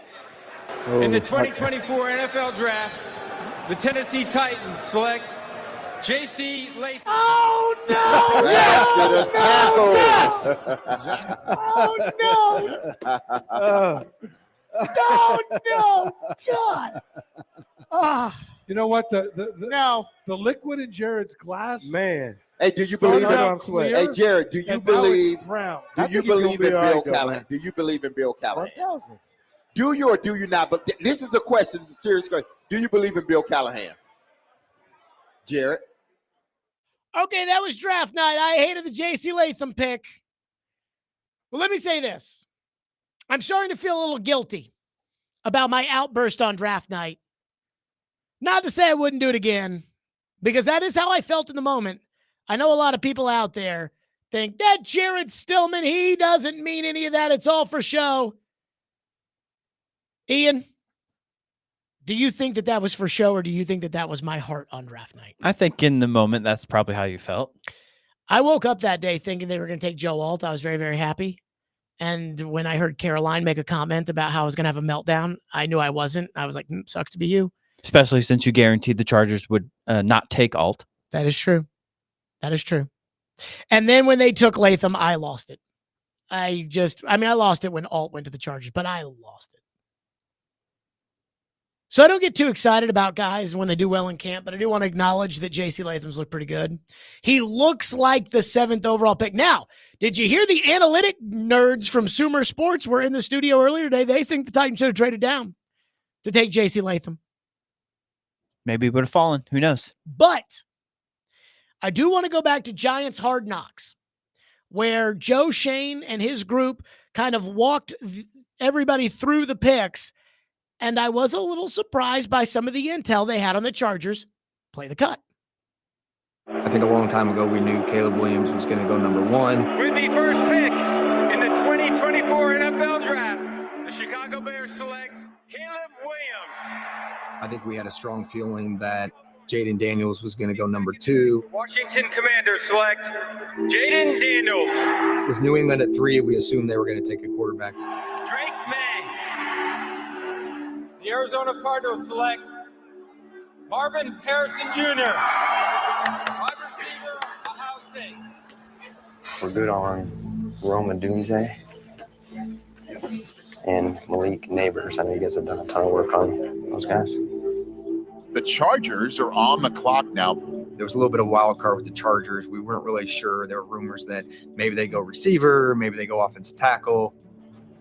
In the 2024 NFL Draft, the Tennessee Titans select J.C. Latham. Oh, no! No, God. You know what? The liquid in Jared's glass. Man. Hey, do you believe in Hey, Jared, do you believe in Bill Callahan? Do you believe in Bill Callahan? 1,000. Do you or do you not? But this is a question. This is a serious question. Do you believe in Bill Callahan? Jared? Okay, that was draft night. I hated the J.C. Latham pick. Well, let me say this. I'm starting to feel a little guilty about my outburst on draft night. Not to say I wouldn't do it again, because that is how I felt in the moment. I know a lot of people out there think that Jared Stillman, he doesn't mean any of that. It's all for show. Ian, do you think that that was for show, or do you think that that was my heart on draft night? I think in the moment, that's probably how you felt. I woke up that day thinking they were going to take Joe Alt. I was very, very happy. And when I heard Caroline make a comment about how I was going to have a meltdown, I knew I wasn't. I was like, sucks to be you. Especially since you guaranteed the Chargers would not take Alt. That is true. That is true. And then when they took Latham, I lost it. I lost it when Alt went to the Chargers, but I lost it. So I don't get too excited about guys when they do well in camp, but I do want to acknowledge that J.C. Latham's looked pretty good. He looks like the 7th overall pick. Now, did you hear the analytic nerds from Sumer Sports were in the studio earlier today? They think the Titans should have traded down to take J.C. Latham. Maybe it would have fallen. Who knows? But I do want to go back to Giants Hard Knocks, where Joe Shane and his group kind of walked everybody through the picks. And I was a little surprised by some of the intel they had on the Chargers. Play the cut. I think a long time ago we knew Caleb Williams was going to go number 1. With the first pick in the 2024 NFL Draft, the Chicago Bears select Caleb Williams. I think we had a strong feeling that Jaden Daniels was going to go number 2. Washington Commanders select Jaden Daniels. With New England at 3, we assumed they were going to take a quarterback. Drake May. The Arizona Cardinals select Marvin Harrison Jr. Wide receiver, Ohio State. We're good on Roma Dunze and Malik Neighbors. I know you guys have done a ton of work on those guys. The Chargers are on the clock now. There was a little bit of wild card with the Chargers. We weren't really sure. There were rumors that maybe they go receiver, maybe they go offensive tackle.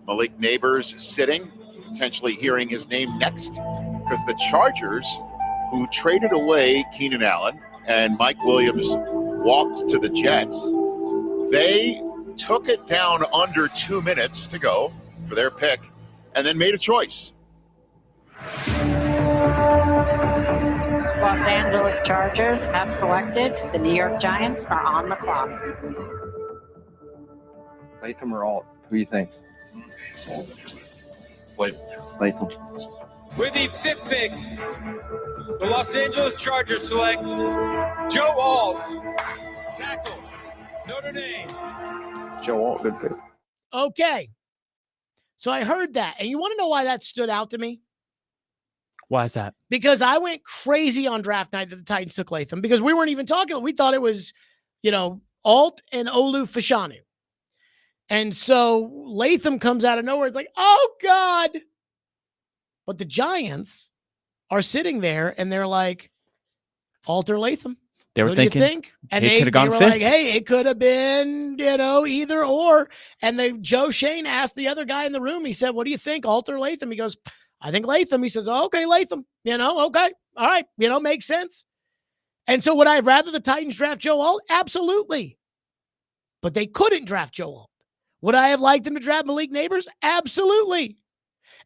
Malik Neighbors sitting, potentially hearing his name next, because the Chargers, who traded away Keenan Allen and Mike Williams walked to the Jets, they took it down under 2 minutes to go for their pick and then made a choice. Los Angeles Chargers have selected. The New York Giants are on the clock. Latham or Alt? Who do you think? Latham. With the 5th pick, the Los Angeles Chargers select Joe Alt, tackle, Notre Dame. Joe Alt, good pick. Okay. So I heard that. And you want to know why that stood out to me? Why is that? Because I went crazy on draft night that the Titans took Latham because we weren't even talking. We thought it was, Alt and Olu Fashanu. And so Latham comes out of nowhere. It's like, oh, God. But the Giants are sitting there and they're like, Alter Latham. They were thinking, do you think? And it could have gone were 5th. like, hey, it could have been, either or. And Joe Shane asked the other guy in the room, he said, what do you think, Alter Latham? He goes, I think Latham. He says, oh, okay, Latham. Okay. All right. Makes sense. And so would I have rather the Titans draft Joe Alt? Absolutely. But they couldn't draft Joe Alt. Would I have liked them to draft Malik Neighbors? Absolutely.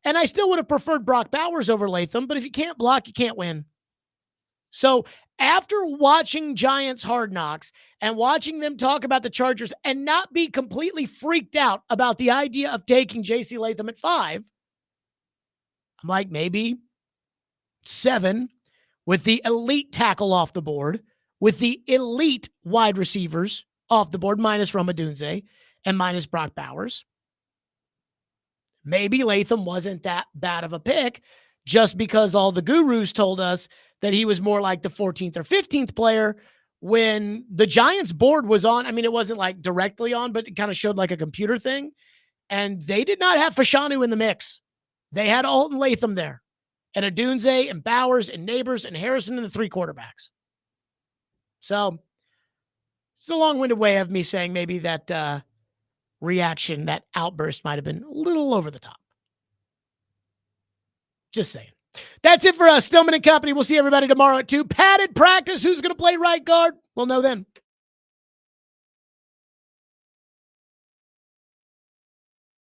And I still would have preferred Brock Bowers over Latham, but if you can't block, you can't win. So after watching Giants Hard Knocks and watching them talk about the Chargers and not be completely freaked out about the idea of taking J.C. Latham at 5, I'm like, maybe 7 with the elite tackle off the board, with the elite wide receivers off the board, minus Roma Dunze and minus Brock Bowers. Maybe Latham wasn't that bad of a pick just because all the gurus told us that he was more like the 14th or 15th player when the Giants board was on. I mean, it wasn't like directly on, but it kind of showed like a computer thing. And they did not have Fashanu in the mix. They had Alt and Latham there and Adunze and Bowers and Neighbors and Harrison and the 3 quarterbacks. So it's a long-winded way of me saying maybe that reaction, that outburst might have been a little over the top. Just saying. That's it for us, Stillman and Company. We'll see everybody tomorrow at 2. Padded practice. Who's going to play right guard? We'll know then.